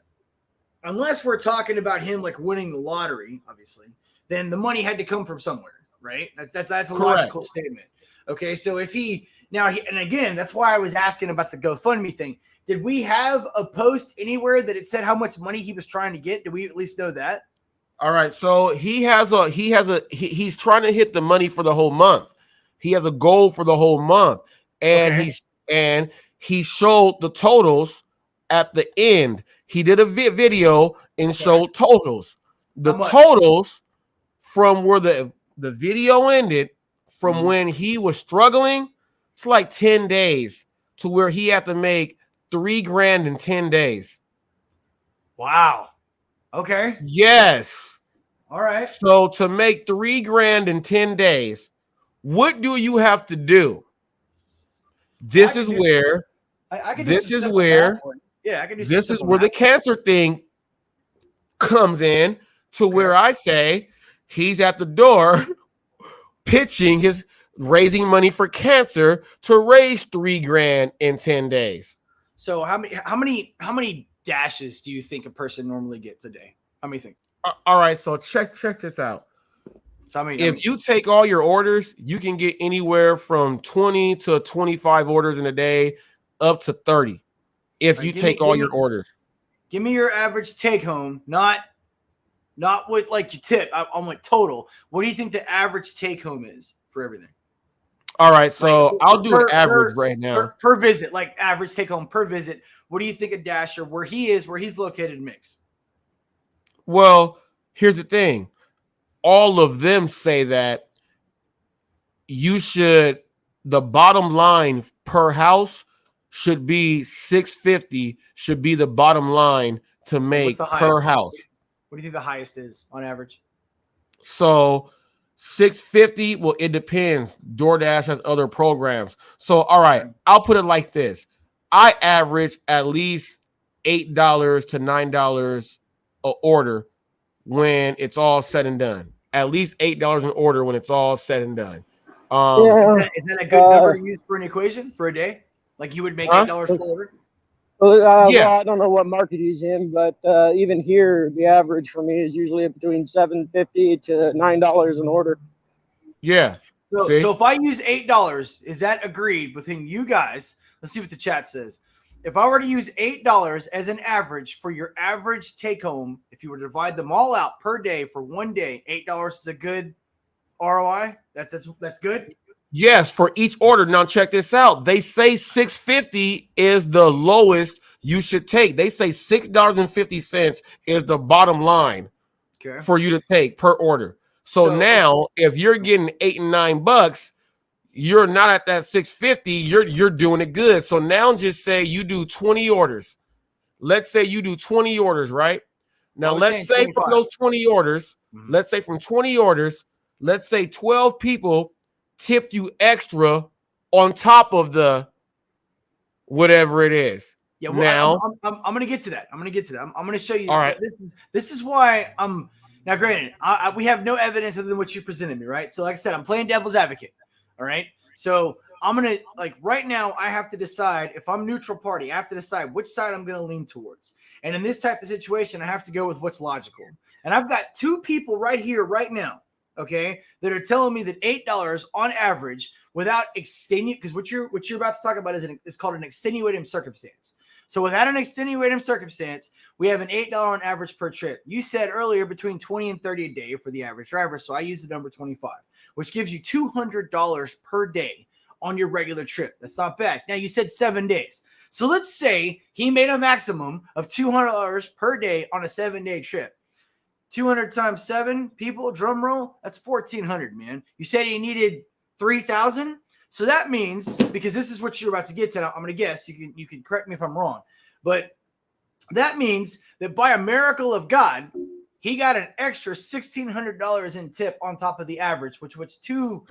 unless we're talking about him like winning the lottery, obviously, then the money had to come from somewhere, right? That's a logical statement. Okay, so if he and again, that's why I was asking about the GoFundMe thing. Did we have a post anywhere that it said how much money he was trying to get? Do we at least know that? All right, so he's trying to hit the money for the whole month. He has a goal for the whole month, and Okay. he showed the totals at the end. He did a video and showed totals. The totals from where the video ended, from when he was struggling, it's like 10 days to where he had to make $3,000 in 10 days. Wow. Okay. Yes. All right. So to make $3,000 in 10 days, what do you have to do? This is where I can this is where I can do this is where the cancer thing comes in to where I say he's at the door pitching his raising money for cancer to raise $3,000 in 10 days. So how many dashes do you think a person normally gets a day? How many think? All right, so check this out. So if you take all your orders, you can get anywhere from 20 to 25 orders in a day, up to 30. If you take all your orders. Give me your average take home, not what like you tip. I'm like total. What do you think the average take home is for everything? All right, so I'll do an average right now. Per visit, like average take home per visit. What do you think a dasher where he's located makes? Well, here's the thing. All of them say that the bottom line per house should be $650, should be the bottom line to make per house. What do you think the highest is on average? So $650, well, it depends. DoorDash has other programs. So, all right, I'll put it like this. I average at least $8 to $9 an order when it's all said and done. At least $8 an order when it's all said and done. Is that a good number to use for an equation for a day? Like you would make $8 per order? Well, I don't know what market he's in, but even here, the average for me is usually between $7.50 to $9 an order. Yeah. So if I use $8, is that agreed between you guys? Let's see what the chat says. If I were to use $8 as an average for your average take home, if you were to divide them all out per day for one day, $8 is a good ROI. That's good. Yes, for each order. Now check this out. They say $6.50 is the lowest you should take. They say $6.50 is the bottom line for you to take per order. So now, if you're getting $8 and $9, you're not at that $6.50. You're doing it good. So now, just say you do 20 orders. Let's say you do 20 orders, right? Now, let's say 25. From those 20 orders, let's say from 20 orders, let's say 12 people tipped you extra on top of the whatever it is. Yeah, well, now I'm going to get to that. I'm going to show you. All right. This is why I'm now. Granted, we have no evidence other than what you presented me, right? So, like I said, I'm playing devil's advocate. All right. So I'm going to right now. I have to decide if I'm neutral party. I have to decide which side I'm going to lean towards. And in this type of situation, I have to go with what's logical. And I've got two people right here, right now. Okay, that are telling me that $8 on average without extenuating, because what you're about to talk about is called an extenuating circumstance. So without an extenuating circumstance, we have an $8 on average per trip. You said earlier between 20 and 30 a day for the average driver, so I use the number 25, which gives you $200 per day on your regular trip. That's not bad. Now you said 7 days, so let's say he made a maximum of $200 per day on a 7-day trip. 200 times 7 people, drum roll, that's 1,400, man. You said he needed 3,000. So that means, because this is what you're about to get to, I'm going to guess, you can correct me if I'm wrong, but that means that by a miracle of God, he got an extra $1,600 in tip on top of the average, which 2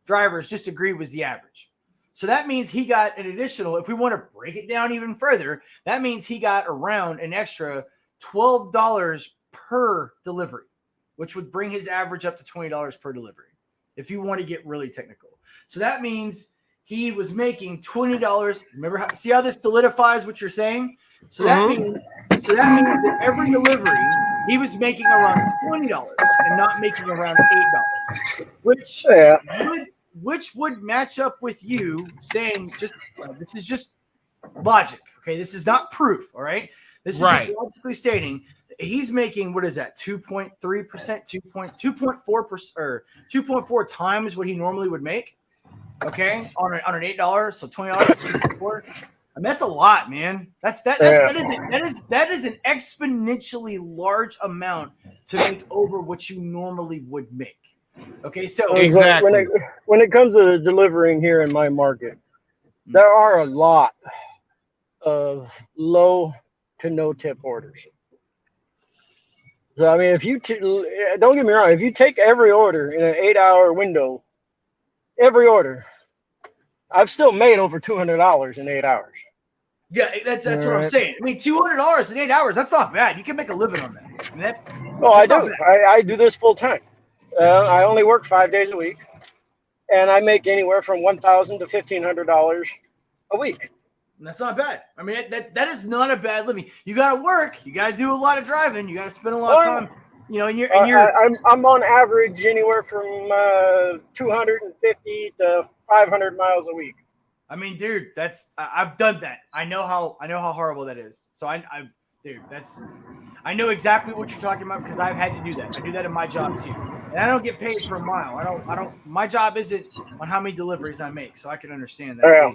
drivers just agreed was the average. So that means he got an additional, if we want to break it down even further, that means he got around an extra $12 per delivery, which would bring his average up to $20 per delivery if you want to get really technical. So that means he was making $20. Remember see how this solidifies what you're saying? So that means that every delivery he was making around $20 and not making around $8, which which would match up with you saying just this is just logic. Okay, this is not proof. All right, this is just logically stating he's making, what is that, 2.3%, 2.4% or 2.4 times what he normally would make. Okay, on an $8, so $20, 2.4. I mean, that's a lot, man. That is an exponentially large amount to make over what you normally would make. Okay, so exactly. When it comes to delivering here in my market, there are a lot of low to no tip orders. So I mean, if you don't get me wrong, if you take every order in an 8-hour window, every order, I've still made over $200 in 8 hours. Yeah, that's what I'm saying. I mean, $200 in 8 hours, that's not bad. You can make a living on that. I mean, I do. I do this full time. I only work 5 days a week, and I make anywhere from $1,000 to $1,500 a week. And that's not bad. I mean, that is not a bad living. You got to work. You got to do a lot of driving. You got to spend a lot of time. You know, I'm on average anywhere from 250 to 500 miles a week. I mean, dude, I've done that. I know how horrible that is. So I know exactly what you're talking about because I've had to do that. I do that in my job too. And I don't get paid per mile. I don't my job isn't on how many deliveries I make, so I can understand that. Yeah.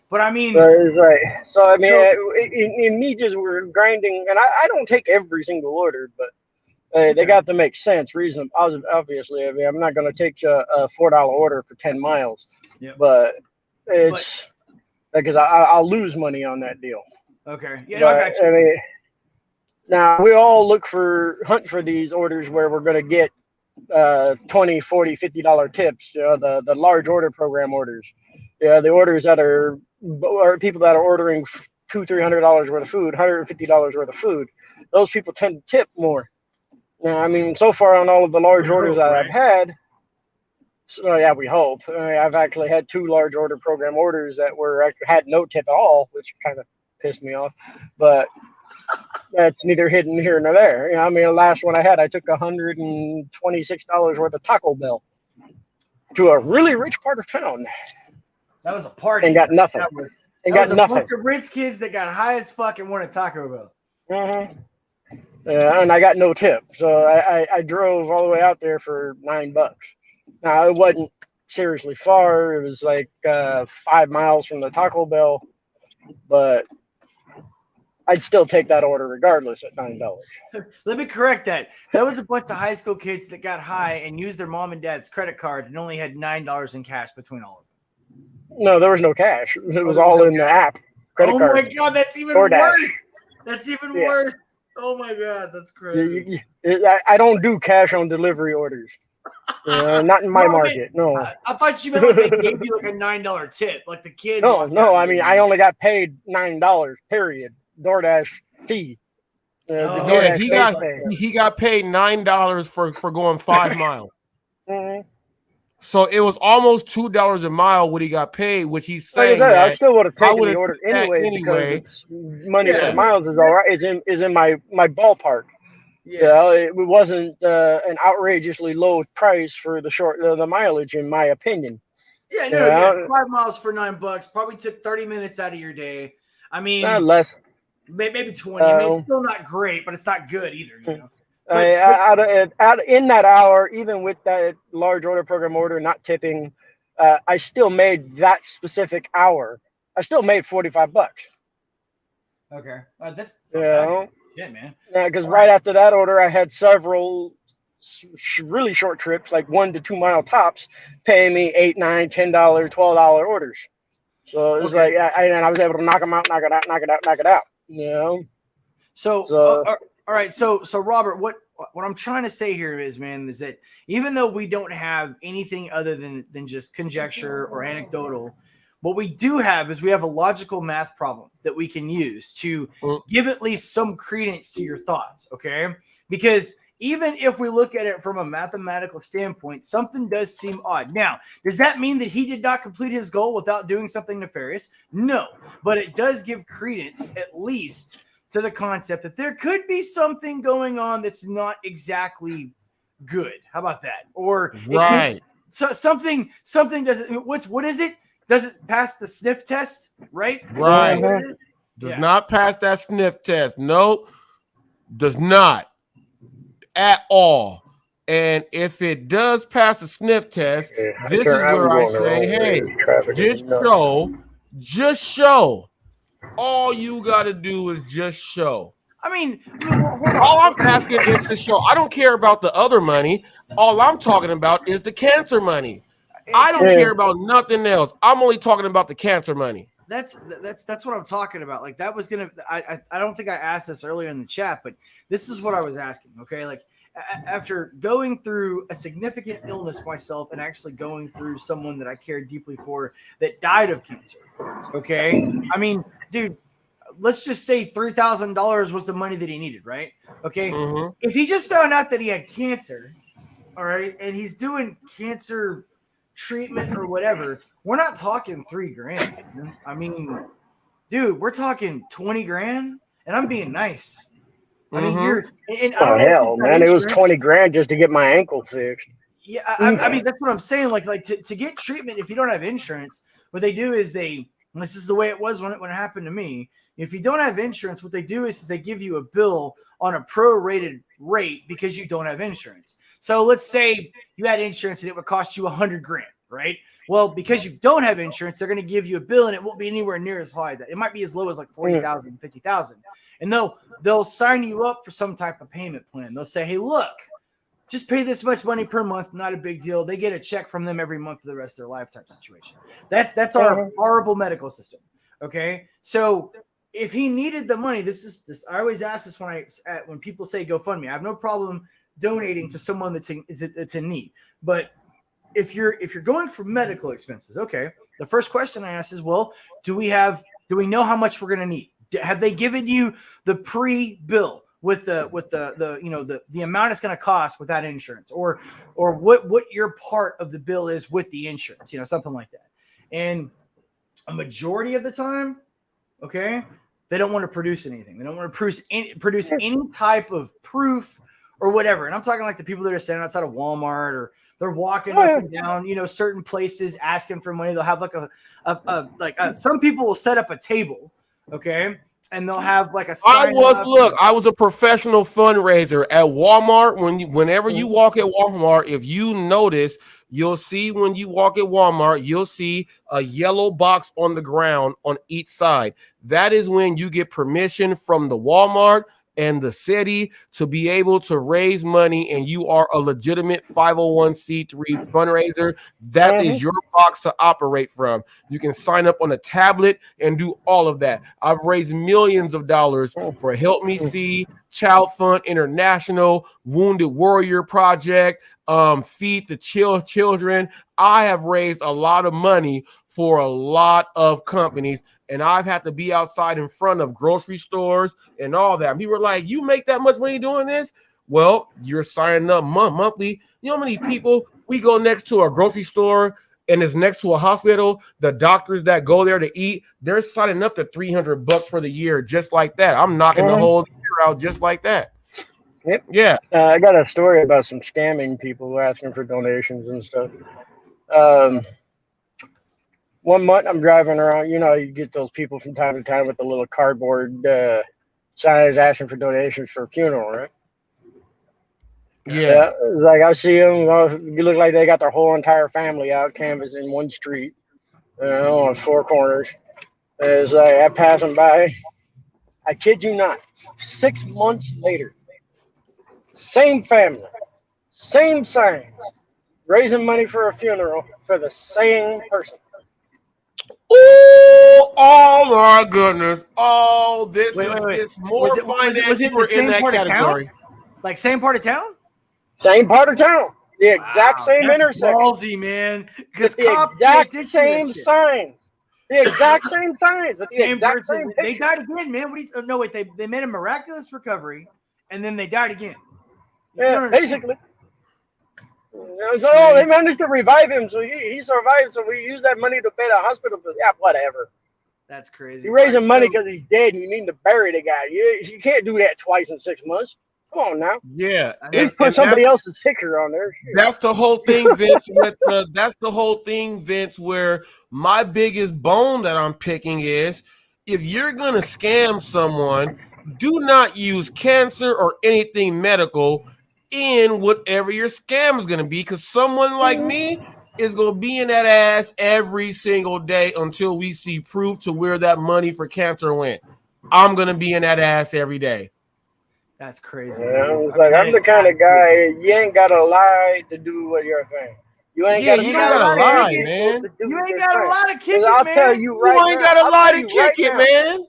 But I mean, right. So I mean, in me just we're grinding, and I don't take every single order, but they got to make sense, reason. Obviously, I mean, I'm not going to take a $4 order for 10 miles, but it's because I'll lose money on that deal. Okay, yeah, I got you. I mean, now we all hunt for these orders where we're going to get $20, $40, $50 tips. You know, the large order program orders. Yeah, the orders that are people that are ordering $200-$300 worth of food, $150 worth of food. Those people tend to tip more. Now, I mean, so far on all of the large orders that I've had, so yeah, we hope. I've actually had 2 large order program orders that had no tip at all, which kind of pissed me off. But that's neither hidden here nor there. You know, I mean, the last one I had, I took $126 worth of Taco Bell to a really rich part of town. That was a party. And got nothing. That was a bunch of rich kids that got high as fuck and wanted Taco Bell. Mm-hmm. Yeah, and I got no tip. So I drove all the way out there for $9. Now, it wasn't seriously far. It was like 5 miles from the Taco Bell. But I'd still take that order regardless at $9. Let me correct that. That was a bunch of high school kids that got high and used their mom and dad's credit card and only had $9 in cash between all of them. No, there was no cash. It was all in the app. Credit card. Oh my God, that's even worse. That's even worse. Oh my God, that's crazy. I don't do cash on delivery orders. Not in my market. No. I thought you meant like they gave you like a $9 tip, like the kid. No. I mean, I only got paid $9. Period. DoorDash fee. He got paid $9 for going 5 miles. Mm-hmm. So it was almost $2 a mile what he got paid, which he's saying I still would have taken the order anyway. Money for the miles is all right. Is in my ballpark. Yeah, it wasn't an outrageously low price for the mileage, in my opinion. Yeah, no, 5 miles for $9 probably took 30 minutes out of your day. I mean, less. Maybe 20. I mean, it's still not great, but it's not good either. You know. In that hour, even with that large order program order, not tipping, I still made that specific hour. I still made $45. Okay, that's bad. Shit, man. Yeah, because right after that order, I had several really short trips, like 1 to 2 mile tops, paying me $8, $9, $10, $12 orders. So it was like, I was able to knock them out, knock it out. You know. So all right. So Robert, what I'm trying to say here is that even though we don't have anything other than just conjecture or anecdotal, what we do have is we have a logical math problem that we can use to give at least some credence to your thoughts. Okay. Because even if we look at it from a mathematical standpoint, something does seem odd. Now, does that mean that he did not complete his goal without doing something nefarious? No, but it does give credence at least to the concept that there could be something going on that's not exactly good. How about that? Or So something doesn't. What is it? Doesn't pass the sniff test, right? Right. Mhm. Does not pass that sniff test. Nope. Does not at all. And if it does pass the sniff test, this is where I say, hey, just show. All you got to do is just show. I mean, hold on. All I'm asking is to show. I don't care about the other money. All I'm talking about is the cancer money. I don't care about nothing else. I'm only talking about the cancer money. That's what I'm talking about. Like that was gonna. I don't think I asked this earlier in the chat, but this is what I was asking. Okay, like after going through a significant illness myself and actually going through someone that I cared deeply for that died of cancer. Okay, I mean, dude, let's just say $3,000 was the money that he needed, right? Okay, if he just found out that he had cancer, all right, and he's doing cancer treatment or whatever, we're not talking $3,000. Man. I mean, dude, we're talking 20 grand, and I'm being nice. I mean, you're. And oh hell, man! It was 20 grand just to get my ankle fixed. Yeah, I mean that's what I'm saying. Like to get treatment, if you don't have insurance, what they do is this is the way it was when it happened to me. If you don't have insurance, what they do is they give you a bill on a prorated rate because you don't have insurance. So let's say you had insurance and it would cost you 100 grand, right? Well, because you don't have insurance, they're going to give you a bill and it won't be anywhere near as high. That it might be as low as like 40,000, 50,000. And they'll sign you up for some type of payment plan. They'll say, hey, look, just pay this much money per month. Not a big deal. They get a check from them every month for the rest of their lifetime situation. That's our horrible medical system. Okay. So if he needed the money, this I always ask this when people say GoFundMe. I have no problem donating to someone that's in need. But if you're going for medical expenses, okay, the first question I ask is, well, do we know how much we're going to need? Have they given you the pre-bill with the amount it's going to cost without insurance, or what your part of the bill is with the insurance, something like that. And a majority of the time, okay, they don't want to produce anything. They don't want to produce any type of proof or whatever. And I'm talking like the people that are standing outside of Walmart, or they're walking up and down, certain places asking for money. They'll have some people will set up a table, okay, and they'll have like a sign. I was a professional fundraiser at Walmart. Whenever you walk at Walmart, if you notice, you'll see when you walk at Walmart, you'll see a yellow box on the ground on each side. That is when you get permission from the Walmart and the city to be able to raise money, and you are a legitimate 501c3 fundraiser. That is your box to operate from. You can sign up on a tablet and do all of that. I've raised millions of dollars for Help Me See, Child Fund International, Wounded Warrior Project, Feed the Children. I have raised a lot of money for a lot of companies, and I've had to be outside in front of grocery stores and all that. And people are like, you make that much money doing this? Well, you're signing up monthly. You know how many people we go next to a grocery store and it's next to a hospital? The doctors that go there to eat, they're signing up to $300 for the year, just like that. I'm knocking the whole year out just like that. Yep. Yeah. I got a story about some scamming people asking for donations and stuff. One month I'm driving around, you get those people from time to time with the little cardboard signs asking for donations for a funeral, right? Yeah. Like I see them, you look like they got their whole entire family out canvassing one street, on four corners. It's like I pass them by. I kid you not, 6 months later, same family, same signs, raising money for a funeral for the same person. Oh my goodness. Oh, this is more finance. We're in that category. Like same part of town? Same part of town. The exact same intersection. Ballsy, man. Because the exact same signs. The exact same signs. With the exact same they died again, man. No, wait. They made a miraculous recovery, and then they died again. Yeah, basically. So they managed to revive him, so he survived. So we use that money to pay the hospital bill. Yeah, whatever. That's crazy. You're raising money because he's dead, and you need to bury the guy. You can't do that twice in 6 months. Come on now. Yeah, At least put somebody else's picture on there. Shit. That's the whole thing, Vince. That's the whole thing, Vince. Where my biggest bone that I'm picking is, if you're gonna scam someone, do not use cancer or anything medical in whatever your scam is gonna be, because someone like me is gonna be in that ass every single day until we see proof to where that money for cancer went. I'm gonna be in that ass every day. That's crazy. Yeah, it's like, I'm the kind of guy, you ain't got to lie to do what you're saying. You ain't got to lie, man. You ain't got to lie to kick it, I'll man. tell you right now. You ain't got to lie to kick it, man.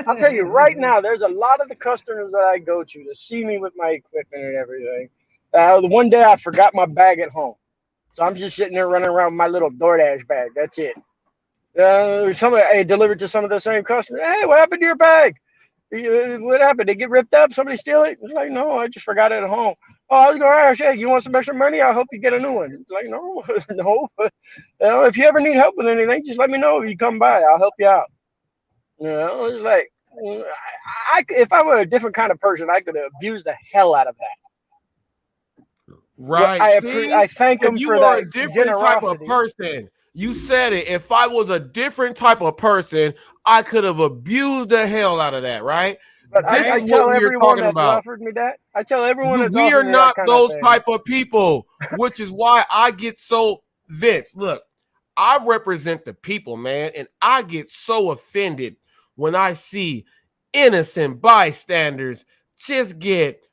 I'll tell you right now, there's a lot of the customers that I go to see me with my equipment and everything. One day I forgot my bag at home. So I'm just sitting there running around with my little DoorDash bag. That's it. Somebody delivered to some of the same customers. Hey, what happened to your bag? What happened? Did it get ripped up? Somebody steal it? It's like, no, I just forgot it at home. Oh, I was going to ask, hey, you want some extra money? I hope you get a new one. It's like, no, no. If you ever need help with anything, just let me know. If you come by, I'll help you out. It's like, if I were a different kind of person, I could abuse the hell out of that. Right. I thank them for that. If you were a different type of person, you said it. If I was a different type of person, I could have abused the hell out of that, right? But I tell everyone that's offered me that. I tell everyone that's we are not those type of people, which is why I get so, Vince, look, I represent the people, man, and I get so offended when I see innocent bystanders just get,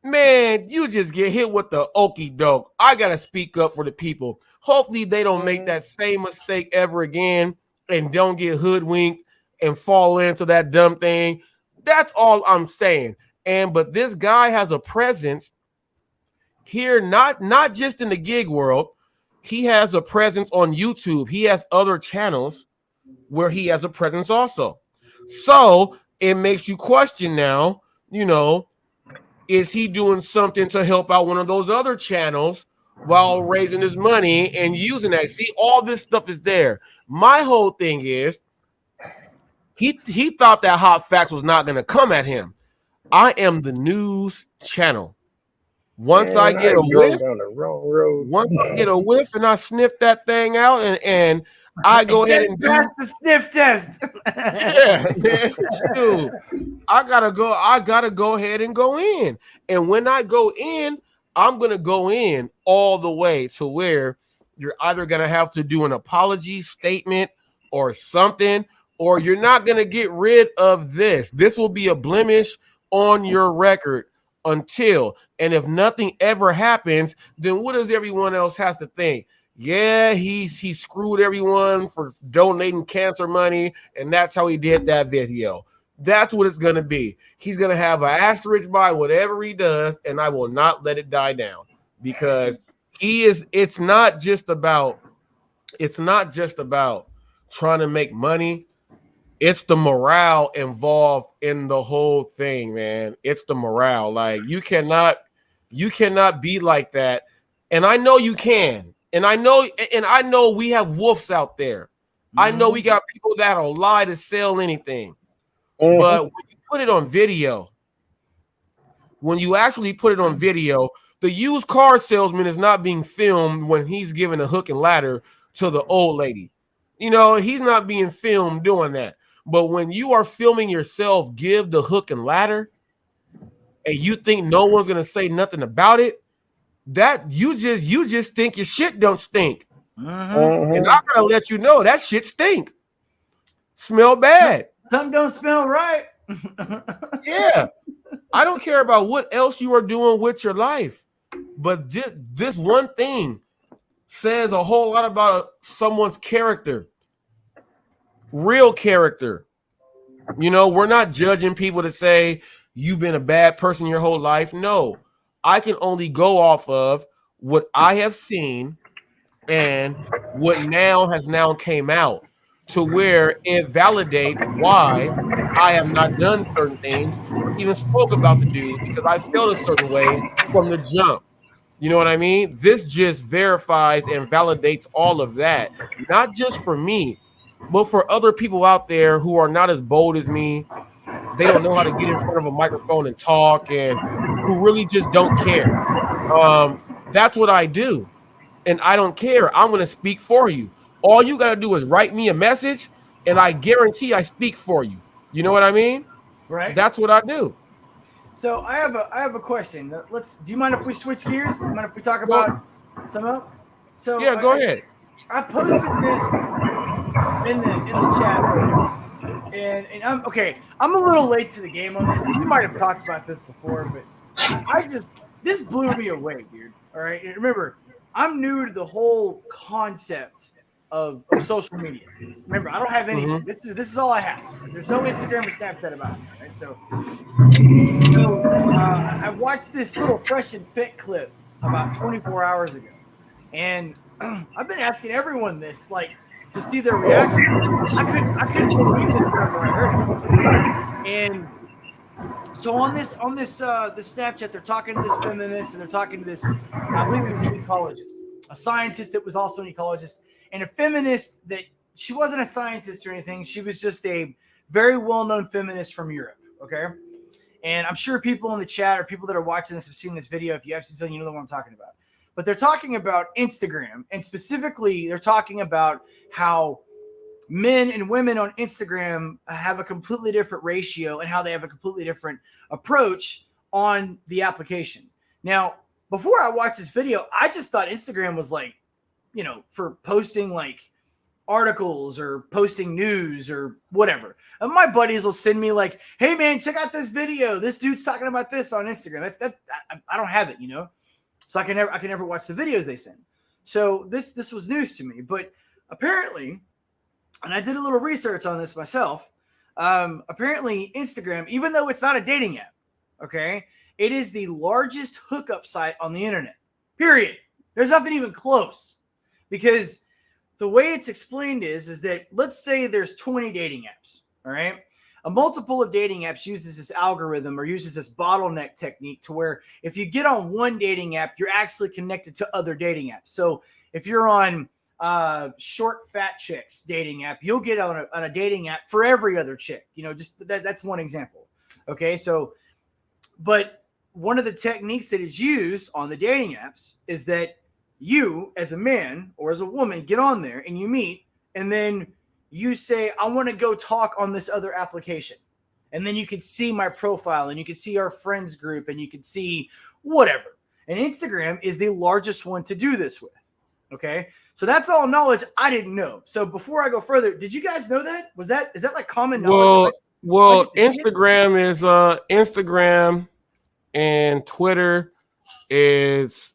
man, you just get hit with the okie doke. I got to speak up for the people. Hopefully they don't make that same mistake ever again and don't get hoodwinked and fall into that dumb thing. That's all I'm saying. But this guy has a presence here, not just in the gig world. He has a presence on YouTube. He has other channels where he has a presence also. So it makes you question now, is he doing something to help out one of those other channels while raising his money and using that? See, all this stuff is there. My whole thing is he thought that Hot Facts was not going to come at him. I am the news channel. Once I get a whiff, and I sniff that thing out and I go ahead and do the sniff test. Yeah, man. Dude, I gotta go ahead and go in. And when I go in, I'm gonna go in all the way to where you're either gonna have to do an apology statement or something, or you're not gonna get rid of this. This will be a blemish on your record until, and if nothing ever happens, then what does everyone else has to think? Yeah, he screwed everyone for donating cancer money, and that's how he did that video. That's what it's gonna be. He's gonna have an asterisk by whatever he does, and I will not let it die down, because it's not just about trying to make money. It's the morale involved in the whole thing, man. It's the morale. Like, you cannot be like that. And I know you can. And I know we have wolves out there. Mm-hmm. I know we got people that'll lie to sell anything. Mm-hmm. But when you put it on video, when you actually put it on video, the used car salesman is not being filmed when he's giving a hook and ladder to the old lady. He's not being filmed doing that. But when you are filming yourself give the hook and ladder and you think no one's going to say nothing about it, that you just think your shit don't stink. Mm-hmm. And I'm gonna let you know that shit stink. Smell bad. Some don't smell right. Yeah. I don't care about what else you are doing with your life, but this one thing says a whole lot about someone's character. Real character. We're not judging people to say you've been a bad person your whole life. No. I can only go off of what I have seen and what has now came out to where it validates why I have not done certain things, even spoke about the dude, because I felt a certain way from the jump. You know what I mean? This just verifies and validates all of that, not just for me, but for other people out there who are not as bold as me. They don't know how to get in front of a microphone and talk and who really just don't care. That's what I do. And I don't care. I'm going to speak for you. All you got to do is write me a message, and I guarantee I speak for you. You know what I mean? Right. That's what I do. So I have a question. Do you mind if we switch gears? Do you mind if we talk about something else? So yeah, go ahead. I posted this in the chat room, and I'm okay. I'm a little late to the game on this. You might have talked about this before, but this blew me away, dude. All right, and remember, I'm new to the whole concept of social media. Remember, I don't have anything. This is all I have. There's no Instagram or Snapchat about me, right? So I watched this little Fresh and Fit clip about 24 hours ago, and I've been asking everyone this, like, to see their reaction. I couldn't believe this whenever I heard it. And so on this Snapchat, they're talking to this feminist, and they're talking to this, I believe he was an ecologist, a scientist that was also an ecologist, and a feminist that she wasn't a scientist or anything. She was just a very well-known feminist from Europe. Okay. And I'm sure people in the chat or people that are watching this have seen this video. If you have seen this video, you know what I'm talking about. But they're talking about Instagram, and specifically they're talking about how men and women on Instagram have a completely different ratio and how they have a completely different approach on the application. Now, before I watched this video, I just thought Instagram was like, you know, for posting like articles or posting news or whatever. And my buddies will send me like, hey man, check out this video. This dude's talking about this on Instagram. I don't have it, you know? So I can never watch the videos they send. So this was news to me, but apparently, and I did a little research on this myself. Apparently Instagram, even though it's not a dating app, okay, it is the largest hookup site on the internet, period. There's nothing even close, because the way it's explained is that let's say there's 20 dating apps, all right? A multiple of dating apps uses this algorithm or uses this bottleneck technique to where if you get on one dating app, you're actually connected to other dating apps. So if you're on short fat chicks dating app, you'll get on a dating app for every other chick. You know, just that's one example. Okay, so but one of the techniques that is used on the dating apps is that you as a man or as a woman get on there and you meet, and then you say, I want to go talk on this other application. And then you can see my profile and you can see our friends group and you can see whatever. And Instagram is the largest one to do this with. Okay. So that's all knowledge I didn't know. So before I go further, did you guys know that? Is that like common knowledge? Well, Instagram is Instagram and Twitter is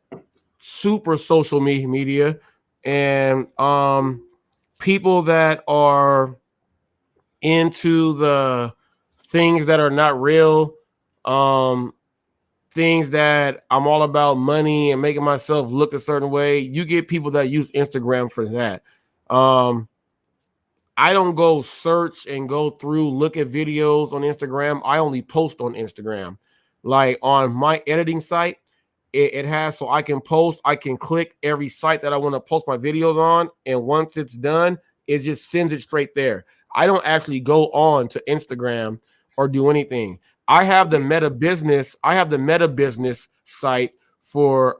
super social media, and people that are into the things that are not real, things that I'm all about money and making myself look a certain way, you get people that use Instagram for that. I don't go search and go through, look at videos on Instagram. I only post on Instagram. Like on my editing site, it has so I can post, I can click every site that I want to post my videos on. And once it's done, it just sends it straight there. I don't actually go on to Instagram or do anything. I have the Meta Business. I have the Meta Business site for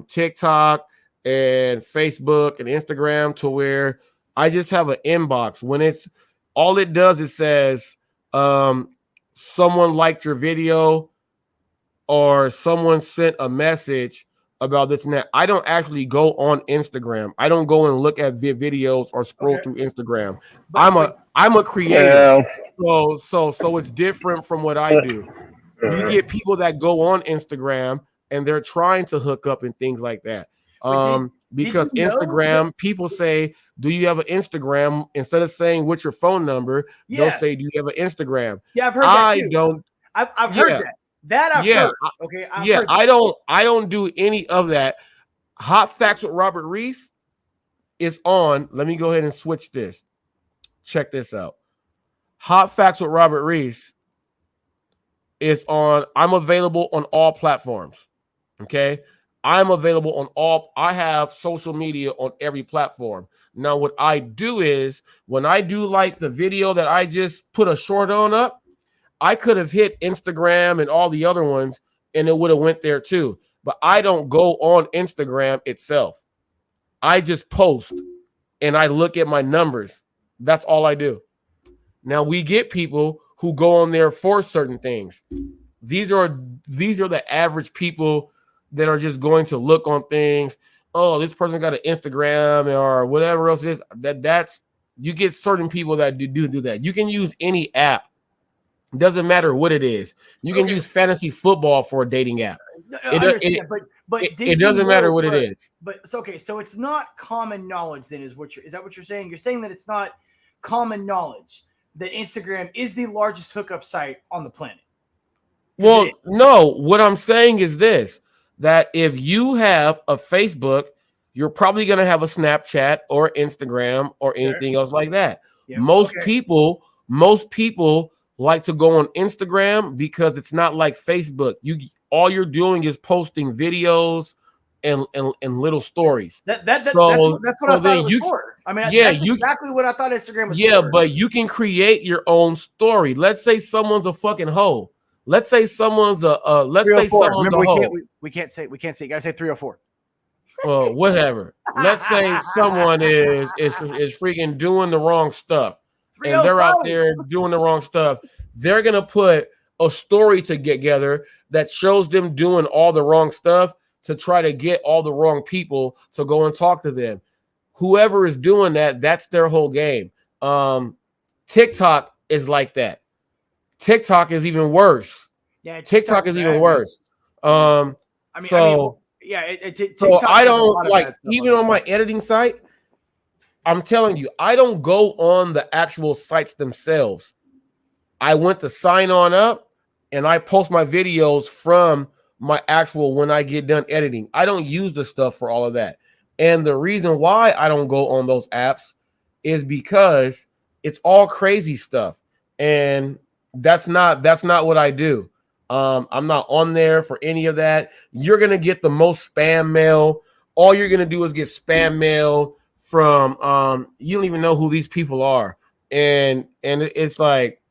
TikTok and Facebook and Instagram, to where I just have an inbox. When it's all it does, it says someone liked your video or someone sent a message about this and that. I don't actually go on Instagram. I don't go and look at videos or scroll through Instagram. I'm a creator. So it's different from what I do. You get people that go on Instagram and they're trying to hook up and things like that. Because Instagram, people say, do you have an Instagram? Instead of saying what's your phone number, they'll say, do you have an Instagram? Yeah, I've heard that too. I've heard that. That I've heard. Okay. I don't do any of that. Hot Facts with Robert Reese is on. Let me go ahead and switch this. Check this out. Hot Facts with Robert Reese is on. I'm available on all platforms. Okay. I'm available on all. I have social media on every platform. Now, what I do is when I do like the video that I just put a short on up, I could have hit Instagram and all the other ones and it would have went there too. But I don't go on Instagram itself. I just post and I look at my numbers. That's all I do. Now we get people who go on there for certain things. These are the average people that are just going to look on things. Oh, this person got an Instagram or whatever else it is. That's you get certain people that do that. You can use any app. Doesn't matter what it is. You can use fantasy football for a dating app. It doesn't matter what it is. But it's okay. So it's not common knowledge. Then is that what you're saying? You're saying that it's not common knowledge that Instagram is the largest hookup site on the planet. Well, no. What I'm saying is this: that if you have a Facebook, you're probably going to have a Snapchat or Instagram or anything else like that. Yeah. Most people like to go on Instagram because it's not like Facebook. All you're doing is posting videos and little stories. That's what I thought it was for. I mean, that's exactly what I thought Instagram was for. Yeah, but you can create your own story. Let's say someone's a fucking hoe. Let's say someone's a hoe. We can't say. You gotta say 304. Well, whatever. Let's say someone is freaking doing the wrong stuff. And they're out there doing the wrong stuff. They're going to put a story together that shows them doing all the wrong stuff to try to get all the wrong people to go and talk to them. Whoever is doing that, that's their whole game. TikTok is like that. TikTok is even worse. Yeah, TikTok is even worse. TikTok I don't like, even on my editing site, I'm telling you, I don't go on the actual sites themselves. I went to sign on up and I post my videos from my actual when I get done editing. I don't use the stuff for all of that. And the reason why I don't go on those apps is because it's all crazy stuff. And that's not what I do. I'm not on there for any of that. You're going to get the most spam mail. All you're going to do is get spam mail from you don't even know who these people are, and it's like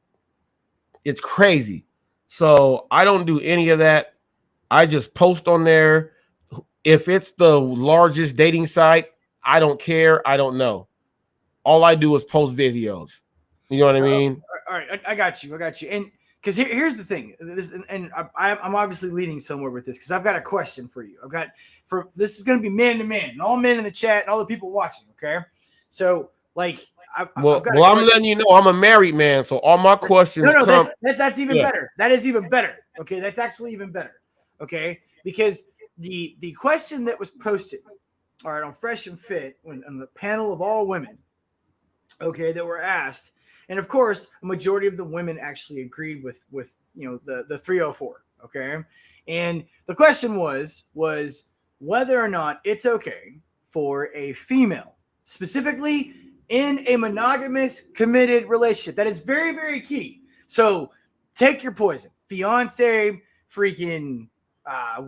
it's crazy. So I don't do any of that. I just post on there. If it's the largest dating site, I don't care. I don't know. All I do is post videos. You know what I mean? All right, I got you. And because here's the thing, I'm obviously leading somewhere with this because I've got a question for you. This is going to be man to man, and all men in the chat, and all the people watching. Okay, so like, I'm letting you know I'm a married man, so all my questions. That's even better. That is even better. Okay, that's actually even better. Okay, because the question that was posted, all right, on Fresh and Fit, on the panel of all women, okay, that were asked. And of course, a majority of the women actually agreed with the 304. Okay, and the question was whether or not it's okay for a female, specifically in a monogamous committed relationship. That is very, very key. So take your poison, fiance, freaking.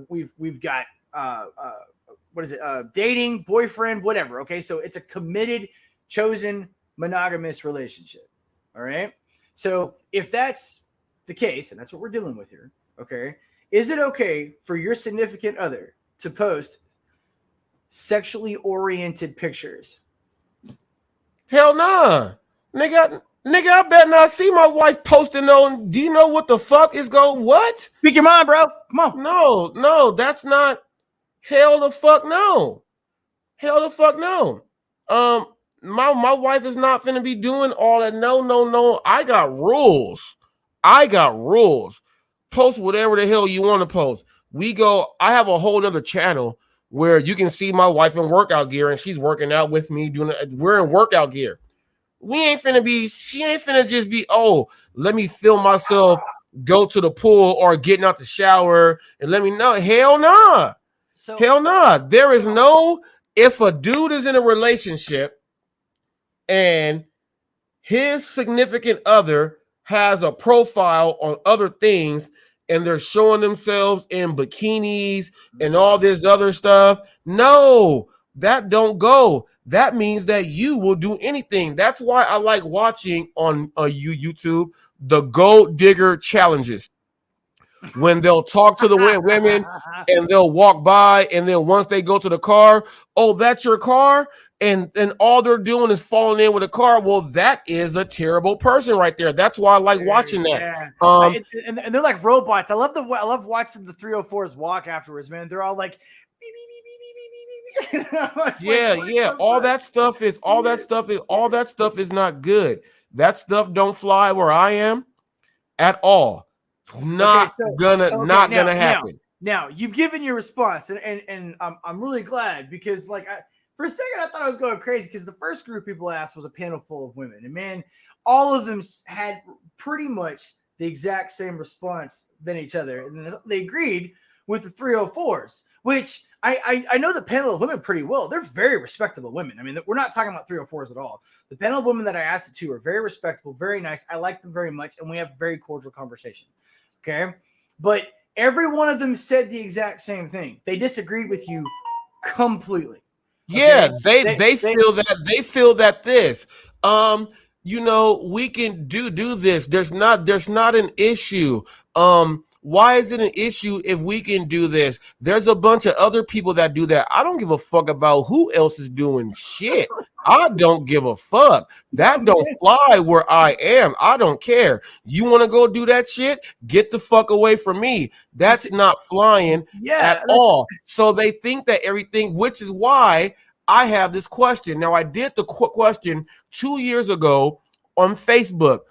We've got what is it? Dating, boyfriend, whatever. Okay, so it's a committed, chosen monogamous relationship. All right. So if that's the case, and that's what we're dealing with here, okay, is it okay for your significant other to post sexually oriented pictures? Hell nah. Nigga, I better not see my wife posting on. Do you know what the fuck is going? What? Speak your mind, bro. Come on. No, that's not. Hell the fuck no. Hell the fuck no. My wife is not finna be doing all that. No. I got rules. Post whatever the hell you want to post. I have a whole other channel where you can see my wife in workout gear and she's working out with me. We're in workout gear. She ain't finna just be, let me film myself, go to the pool or getting out the shower and let me know. Hell nah. Hell nah. There is no, if a dude is in a relationship and his significant other has a profile on other things and they're showing themselves in bikinis and all this other stuff, no, that don't go. That means that you will do anything. That's why I like watching on YouTube the gold digger challenges. When they'll talk to the women and they'll walk by, and then once they go to the car, oh, that's your car, and all they're doing is falling in with a car. Well, that is a terrible person right there. That's why I like watching that. Yeah. And they're like robots. I love watching the 304s walk afterwards, man. They're all like beep, beep, beep, beep, beep, beep. Yeah, like, yeah. All that stuff is not good. That stuff don't fly where I am at all. Not gonna happen. Now you've given your response, and I'm really glad, because like for a second I thought I was going crazy, because the first group people asked was a panel full of women, and man, all of them had pretty much the exact same response than each other, and they agreed with the 304s, which I know the panel of women pretty well. They're very respectable women. I mean, we're not talking about 304s at all. The panel of women that I asked it to are very respectable, very nice. I like them very much, and we have a very cordial conversation. Okay, but every one of them said the exact same thing. They disagreed with you completely. Okay? Yeah, they feel that this, we can do this. There's not an issue. Why is it an issue if we can do this? There's a bunch of other people that do that. I don't give a fuck about who else is doing shit. I don't give a fuck. That don't fly where I am. I don't care. You want to go do that shit? Get the fuck away from me. That's not flying at all. So they think that everything, which is why I have this question. Now, I did the question 2 years ago on Facebook,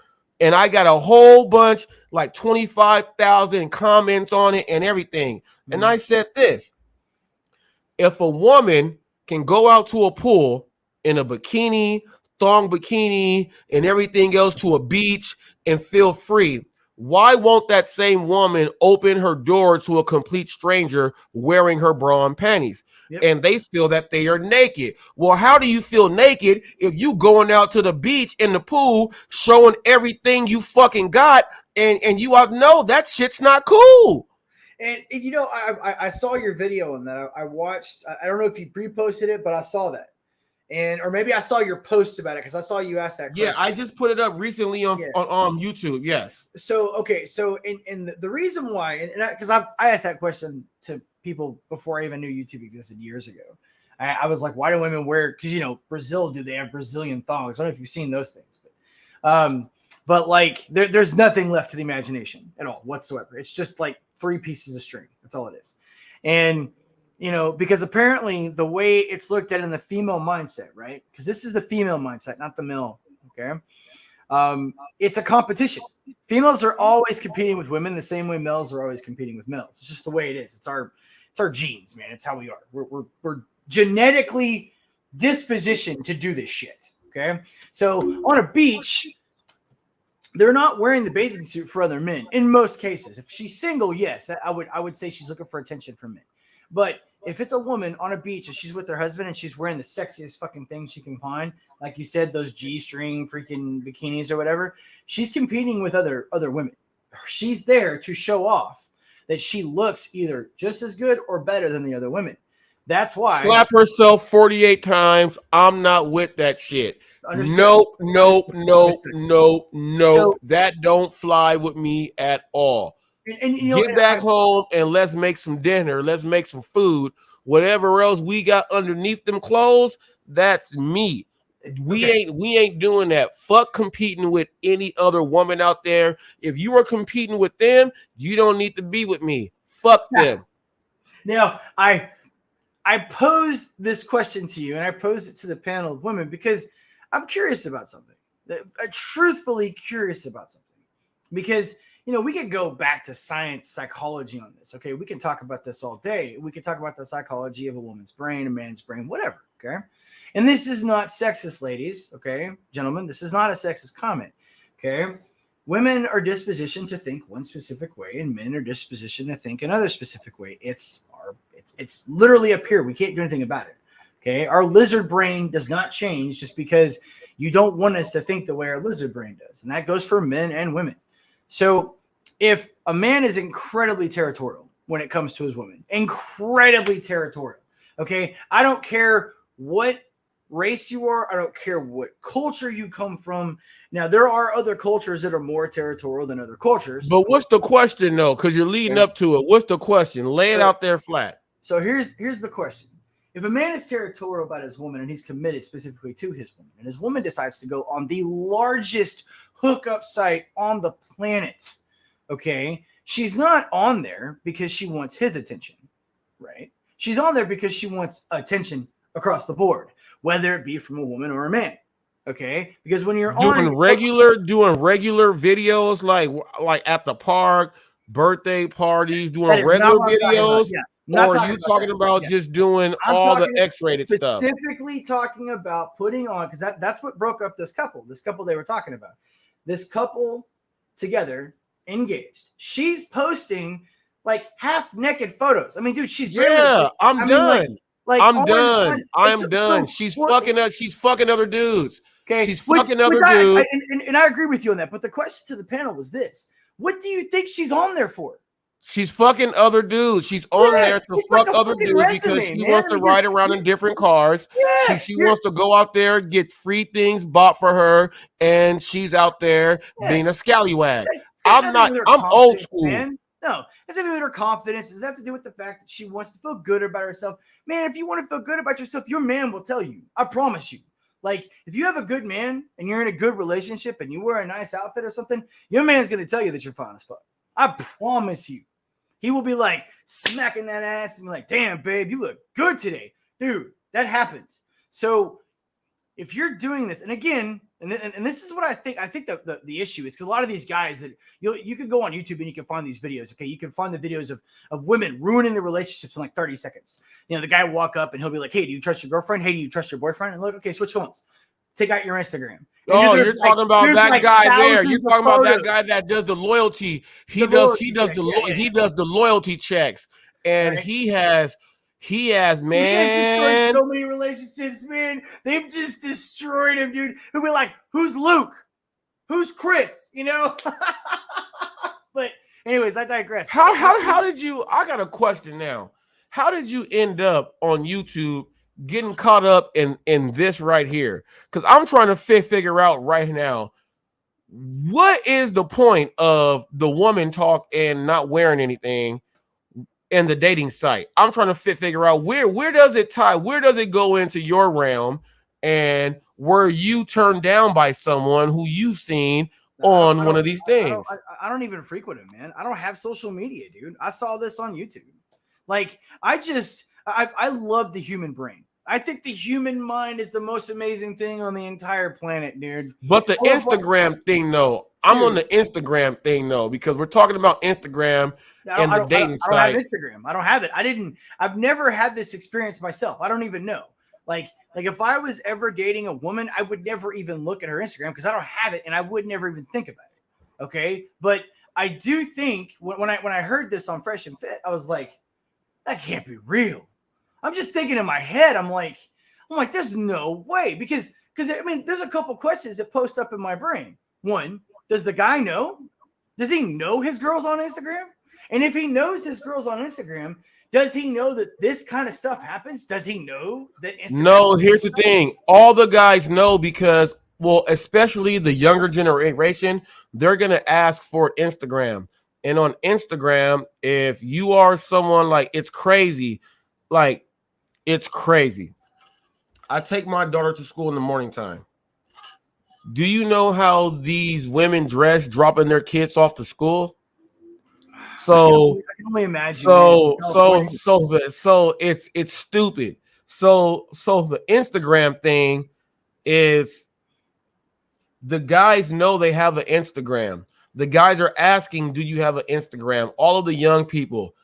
and I got a whole bunch, like 25,000 comments on it and everything. Mm-hmm. And I said this: if a woman can go out to a pool in a bikini, thong bikini, and everything else, to a beach and feel free, why won't that same woman open her door to a complete stranger wearing her bra and panties? Yep. And they feel that they are naked. Well, how do you feel naked if you going out to the beach in the pool showing everything you fucking got, and you all know that shit's not cool? And I saw your video on that. I watched. I don't know if you pre-posted it, but I saw that. Or maybe I saw your post about it, because I saw you ask that question. Yeah, I just put it up recently on YouTube. Yes. So okay, so in the reason why, and because I asked that question to people before I even knew YouTube existed years ago. I was like, why do women wear? Because Brazil, they have Brazilian thongs? I don't know if you've seen those things, but like there's nothing left to the imagination at all whatsoever. It's just like 3 pieces of string. That's all it is, and. Because apparently the way it's looked at in the female mindset, right? Because this is the female mindset, not the male. Okay. It's a competition. Females are always competing with women the same way males are always competing with males. It's just the way it is. It's our genes, man. It's how we are. We're genetically dispositioned to do this shit. Okay. So on a beach, they're not wearing the bathing suit for other men in most cases. If she's single, yes, I would say she's looking for attention from men. But if it's a woman on a beach and she's with her husband and she's wearing the sexiest fucking thing she can find, like you said, those G-string freaking bikinis or whatever, she's competing with other women. She's there to show off that she looks either just as good or better than the other women. That's why. Slap herself 48 times. I'm not with that shit. Understood. Nope. So, that don't fly with me at all. And get back home and let's make some dinner. Let's make some food. Whatever else we got underneath them clothes, that's me. We ain't doing that. Fuck competing with any other woman out there. If you are competing with them, you don't need to be with me. Fuck them. Now, I posed this question to you, and I posed it to the panel of women because I'm curious about something. I'm truthfully curious about something. Because we could go back to science, psychology on this. Okay, we can talk about this all day. We could talk about the psychology of a woman's brain, a man's brain, whatever. Okay, and this is not sexist, ladies. Okay, gentlemen, this is not a sexist comment. Okay, women are dispositioned to think one specific way, and men are dispositioned to think another specific way. It's literally up here. We can't do anything about it. Okay, our lizard brain does not change just because you don't want us to think the way our lizard brain does, and that goes for men and women. So if a man is incredibly territorial when it comes to his woman, incredibly territorial, okay, I don't care what race you are. I don't care what culture you come from. Now, there are other cultures that are more territorial than other cultures. But what's the question, though? Because you're leading up to it. What's the question? Lay it out there flat. So here's the question. If a man is territorial about his woman and he's committed specifically to his woman, and his woman decides to go on the largest hookup site on the planet, okay, she's not on there because she wants his attention, right? She's on there because she wants attention across the board, whether it be from a woman or a man, okay? Because when you're doing regular videos like at the park, birthday parties, doing regular videos, or are you talking about just doing all the X-rated stuff? Specifically talking about putting on, because that's what broke up this couple. This couple they were talking about. This couple together, engaged. She's posting like half-naked photos. I mean, dude, she's I'm done. I'm done. I'm done. She's fucking other dudes. Okay, she's fucking other dudes. And I agree with you on that. But the question to the panel was this: what do you think she's on there for? She's fucking other dudes. She's on there to fuck other dudes because she wants to ride around in different cars. She wants to go out there, get free things bought for her, and she's out there being a scallywag. I'm old school. Man. No, it's have to do with her confidence. Does it have to do with the fact that she wants to feel good about herself? Man, if you want to feel good about yourself, your man will tell you. I promise you. Like, if you have a good man and you're in a good relationship and you wear a nice outfit or something, your man's going to tell you that you're fine as fuck. I promise you. He will be like smacking that ass and be like, damn, babe, you look good today. Dude, that happens. So if you're doing this, and again, and this is what I think the issue is, because a lot of these guys that you can go on YouTube and you can find these videos. Okay, you can find the videos of women ruining their relationships in like 30 seconds. You know, the guy will walk up and he'll be like, hey, do you trust your girlfriend? Hey, do you trust your boyfriend? And look, okay, switch phones. Take out your Instagram. You're talking about that guy there. You're talking about that guy that does the loyalty. He does the loyalty checks, and he has man. So many relationships, man. They've just destroyed him, dude. He'll be like, "Who's Luke? Who's Chris?" You know. But anyways, I digress. How did you? I got a question now. How did you end up on YouTube getting caught up in this right here? Because I'm trying to figure out right now, what is the point of the woman talk and not wearing anything in the dating site? I'm trying to figure out where does it tie? Where does it go into your realm? And were you turned down by someone who you've seen on one of these things? I don't even frequent it, man. I don't have social media, dude. I saw this on YouTube. Like, I love the human brain. I think the human mind is the most amazing thing on the entire planet, dude. But the Instagram thing, though, I'm on the Instagram thing, though, because we're talking about Instagram and the dating site. I don't have Instagram. I don't have it. I've never had this experience myself. I don't even know. Like if I was ever dating a woman, I would never even look at her Instagram because I don't have it, and I would never even think about it. Okay, but I do think when I heard this on Fresh and Fit, I was like, that can't be real. I'm just thinking in my head, I'm like, there's no way, because I mean, there's a couple questions that post up in my brain. One, does the guy know? Does he know his girl's on Instagram? And if he knows his girl's on Instagram, does he know that this kind of stuff happens? Does he know that Instagram? No, here's the thing. All the guys know because, well, especially the younger generation, they're going to ask for Instagram. And on Instagram, if you are someone like, it's crazy. Like, it's crazy. I take my daughter to school in the morning time. Do you know how these women dress dropping their kids off to school? So I can only imagine. So it's stupid. So the Instagram thing is, the guys know they have an Instagram. The guys are asking, do you have an Instagram? All of the young people,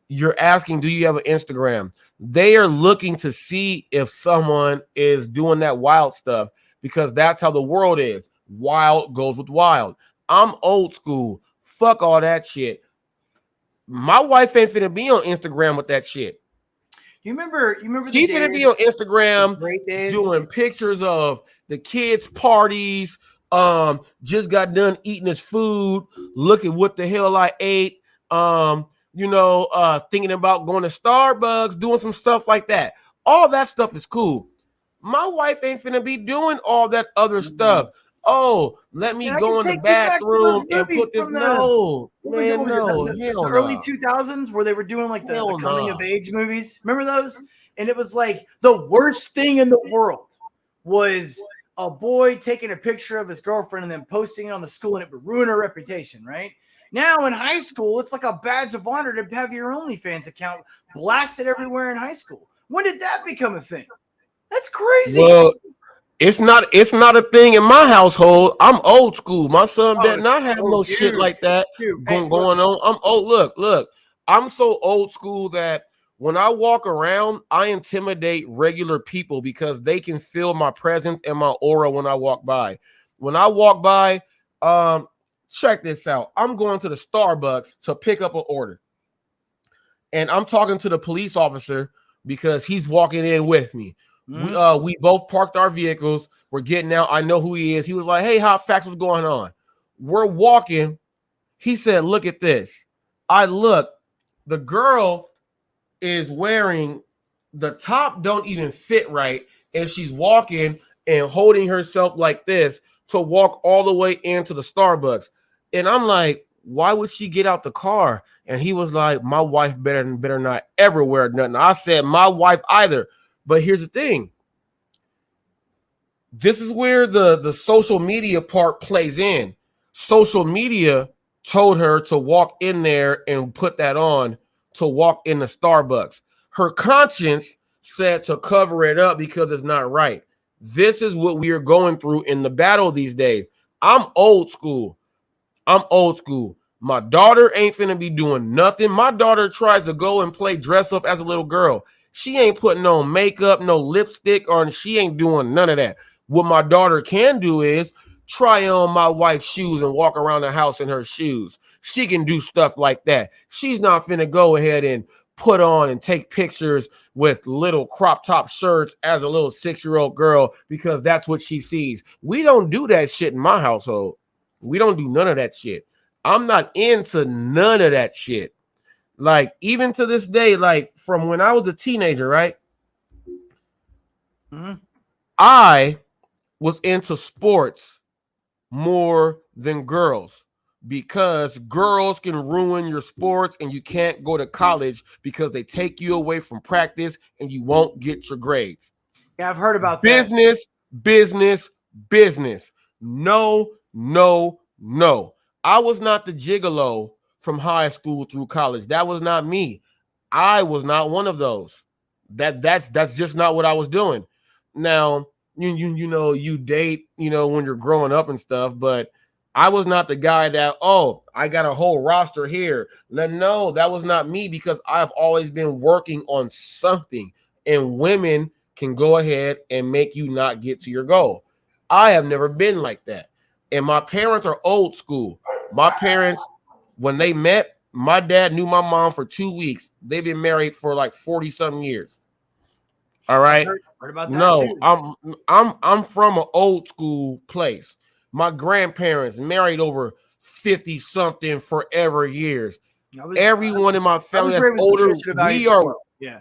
you're asking, do you have an Instagram? They are looking to see if someone is doing that wild stuff, because that's how the world is. Wild goes with wild. I'm old school. Fuck all that shit. My wife ain't finna be on Instagram with that shit. You remember She's finna be on Instagram doing pictures of the kids' parties. Just got done eating his food. Look at what the hell I ate. Thinking about going to Starbucks, doing some stuff like that. All that stuff is cool. My wife ain't finna be doing all that other stuff. Oh, let me And I go can in the take you back to those bathroom and movies put this. from No, what was it? man, no, The hell early no. 2000s where they were doing like the Hell coming of no. age movies. Remember those? And it was like the worst thing in the world was a boy taking a picture of his girlfriend and then posting it on the school, and it would ruin her reputation, right? Now in high school, it's like a badge of honor to have your OnlyFans account blasted everywhere in high school. When did that become a thing? That's crazy. Well, it's not a thing in my household. I'm old school. My son Oh, better not have no shit dude, like that Hey, going on. I'm old. Look. I'm so old school that when I walk around, I intimidate regular people because they can feel my presence and my aura when I walk by. When I walk by, check this out. I'm going to the Starbucks to pick up an order. And I'm talking to the police officer because he's walking in with me. We both parked our vehicles. We're getting out. I know who he is. He was like, "Hey, Hot Facts, what's going on?" We're walking. He said, "Look at this." I look. The girl is wearing the top don't even fit right, and she's walking and holding herself like this to walk all the way into the Starbucks. And I'm like, why would she get out the car? And he was like, my wife better not ever wear nothing. I said, my wife either. But here's the thing. This is where the social media part plays in. Social media told her to walk in there and put that on to walk in the Starbucks. Her conscience said to cover it up because it's not right. This is what we are going through in the battle these days. I'm old school. I'm old school. My daughter ain't finna be doing nothing. My daughter tries to go and play dress up as a little girl. She ain't putting on makeup, no lipstick, or she ain't doing none of that. What my daughter can do is try on my wife's shoes and walk around the house in her shoes. She can do stuff like that. She's not finna go ahead and put on and take pictures with little crop top shirts as a little 6-year-old girl because that's what she sees. We don't do that shit in my household. We don't do none of that shit. I'm not into none of that shit. Like, even to this day, like from when I was a teenager, right? I was into sports more than girls because girls can ruin your sports and you can't go to college because they take you away from practice and you won't get your grades. Yeah, I've heard about that. Business, business, business. No, no, no. I was not the gigolo from high school through college. That was not me. I was not one of those. That's just not what I was doing. Now, you date, when you're growing up and stuff, but I was not the guy that, oh, I got a whole roster here. No, that was not me because I've always been working on something, and women can go ahead and make you not get to your goal. I have never been like that. And my parents are old school. My parents, when they met, my dad knew my mom for 2 weeks. They've been married for like 40 something years. All right. Heard about that No, too. I'm from an old school place. My grandparents married over 50 something forever years. Everyone in my family that's older,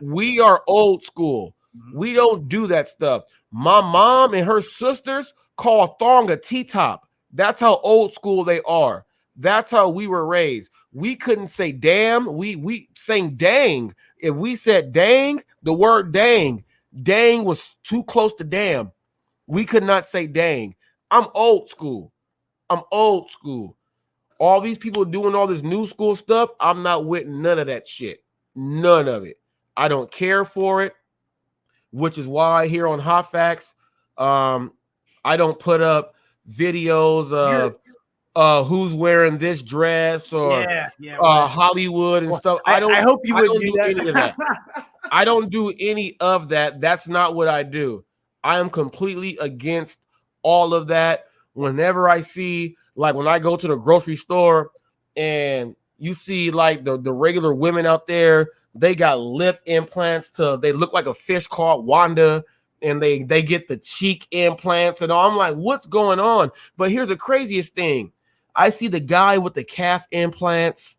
we are old school. We don't do that stuff. My mom and her sisters call thong a T-top. That's how old school they are. That's how we were raised. We couldn't say damn. We saying dang. If we said dang, the word dang was too close to damn. We could not say dang. I'm old school. I'm old school. All these people doing all this new school stuff, I'm not with none of that shit. None of it. I don't care for it, which is why here on Hot Facts, I don't put up videos of who's wearing this dress or Hollywood and stuff. I hope you wouldn't do any of that. I don't do any of that. That's not what I do. I am completely against all of that. Whenever I see, like when I go to the grocery store and you see like the regular women out there, they got lip implants they look like a fish called Wanda, and they get the cheek implants and all. I'm like, what's going on? But here's the craziest thing. I see the guy with the calf implants.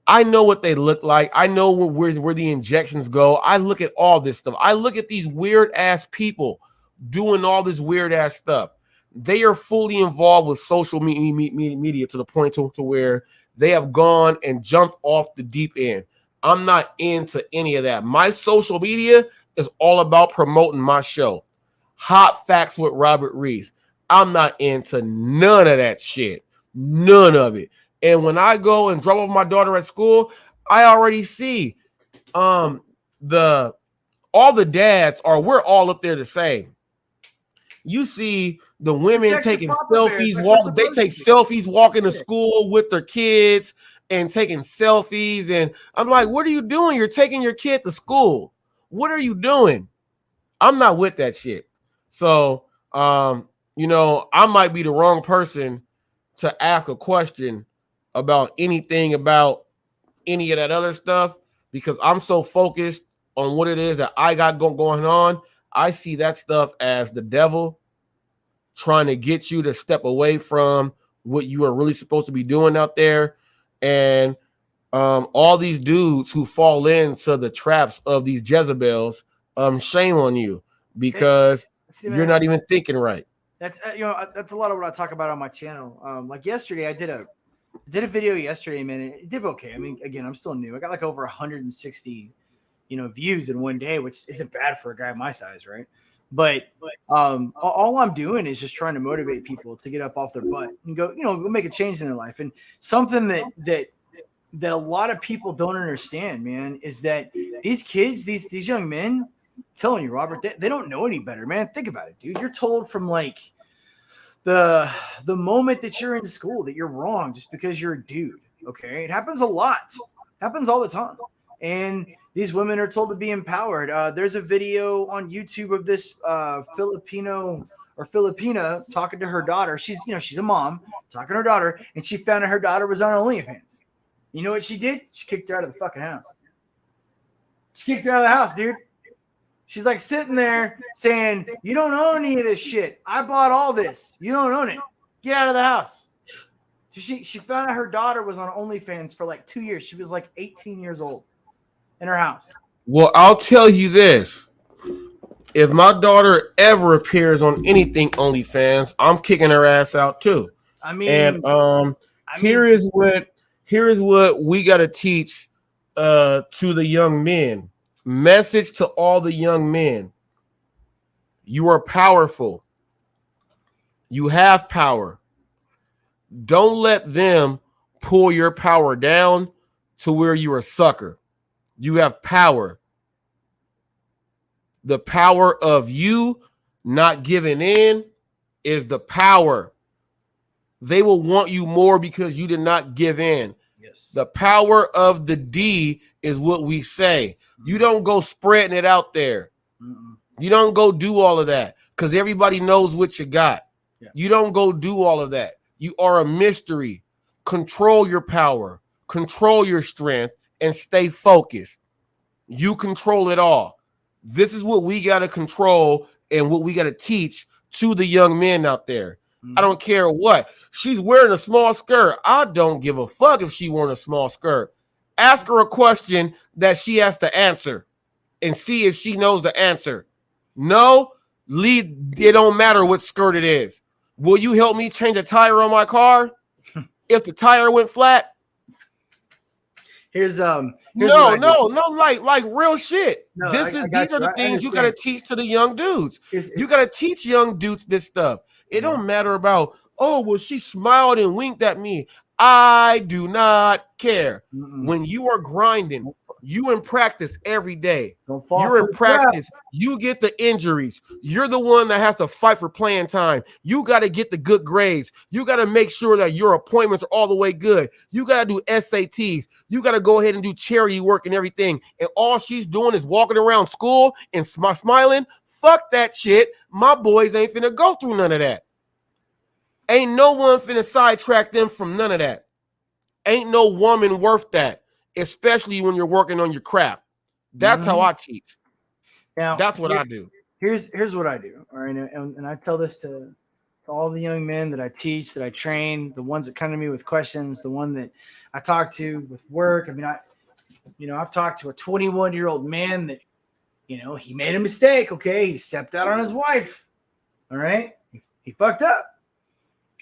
I know what they look like. I know where the injections go. I look at all this stuff. I look at these weird ass people doing all this weird ass stuff. They are fully involved with social media to the point to where they have gone and jumped off the deep end. I'm not into any of that. My social media is all about promoting my show. Hot Facts with Robert Reese. I'm not into none of that shit. None of it. And when I go and drop off my daughter at school, I already see the all the dads we're all up there the same. You see the women taking selfies, they take selfies walking to school with their kids and taking selfies. And I'm like, what are you doing? You're taking your kid to school. What are you doing? I'm not with that shit. So, you know, I might be the wrong person to ask a question about anything about any of that other stuff because I'm so focused on what it is that I got going on. I see that stuff as the devil trying to get you to step away from what you are really supposed to be doing out there. And all these dudes who fall into the traps of these Jezebels, shame on you because you're not even thinking right. That's that's a lot of what I talk about on my channel. Like yesterday, I did a video yesterday, man. It did okay. I mean, again, I'm still new. I got like over 160, views in one day, which isn't bad for a guy my size, right? But all I'm doing is just trying to motivate people to get up off their butt and go make a change in their life. And something that a lot of people don't understand, man, is that these kids, these young men, I'm telling you, Robert, they don't know any better, man. Think about it, dude. You're told from like the moment that you're in school that you're wrong just because you're a dude. Okay, it happens a lot. It happens all the time. And these women are told to be empowered. There's a video on YouTube of this Filipina talking to her daughter. She's a mom talking to her daughter, and she found out her daughter was on OnlyFans. You know what she did? She kicked her out of the fucking house. She kicked her out of the house, dude. She's like sitting there saying, "You don't own any of this shit. I bought all this. You don't own it. Get out of the house." She found out her daughter was on OnlyFans for like 2 years. She was like 18 years old in her house. Well, I'll tell you this. If my daughter ever appears on anything OnlyFans, I'm kicking her ass out too. I mean, and here is what we got to teach to the young men. Message to all the young men. You are powerful. You have power. Don't let them pull your power down to where you're a sucker. You have power. The power of you not giving in is the power. They will want you more because you did not give in. Yes. The power of the D is what we say. You don't go spreading it out there. Mm-mm. You don't go do all of that because everybody knows what you got. Yeah. You don't go do all of that. You are a mystery. Control your power. Control your strength and stay focused. You control it all. This is what we got to control and what we got to teach to the young men out there. Mm-hmm. I don't care what. She's wearing a small skirt. I don't give a fuck if she wearing a small skirt. Ask her a question that she has to answer and see if she knows the answer. No, it don't matter what skirt it is. Will you help me change a tire on my car if the tire went flat? Here's like real shit. No, these are the things you gotta teach to the young dudes. You gotta teach young dudes this stuff. It don't matter about, oh, well, she smiled and winked at me. I do not care. Mm-mm. When you are grinding, you in practice every day. You're in practice. You get the injuries. You're the one that has to fight for playing time. You got to get the good grades. You got to make sure that your appointments are all the way good. You got to do SATs. You got to go ahead and do charity work and everything. And all she's doing is walking around school and smiling. Fuck that shit. My boys ain't finna go through none of that. Ain't no one finna sidetrack them from none of that. Ain't no woman worth that, especially when you're working on your craft. That's how I teach. Now, that's what I do. Here's what I do. All right. And I tell this to to all the young men that I teach, that I train, the ones that come to me with questions, the one that I talk to with work. I mean, I've talked to a 21-year-old man that, he made a mistake. Okay. He stepped out on his wife. All right. He fucked up.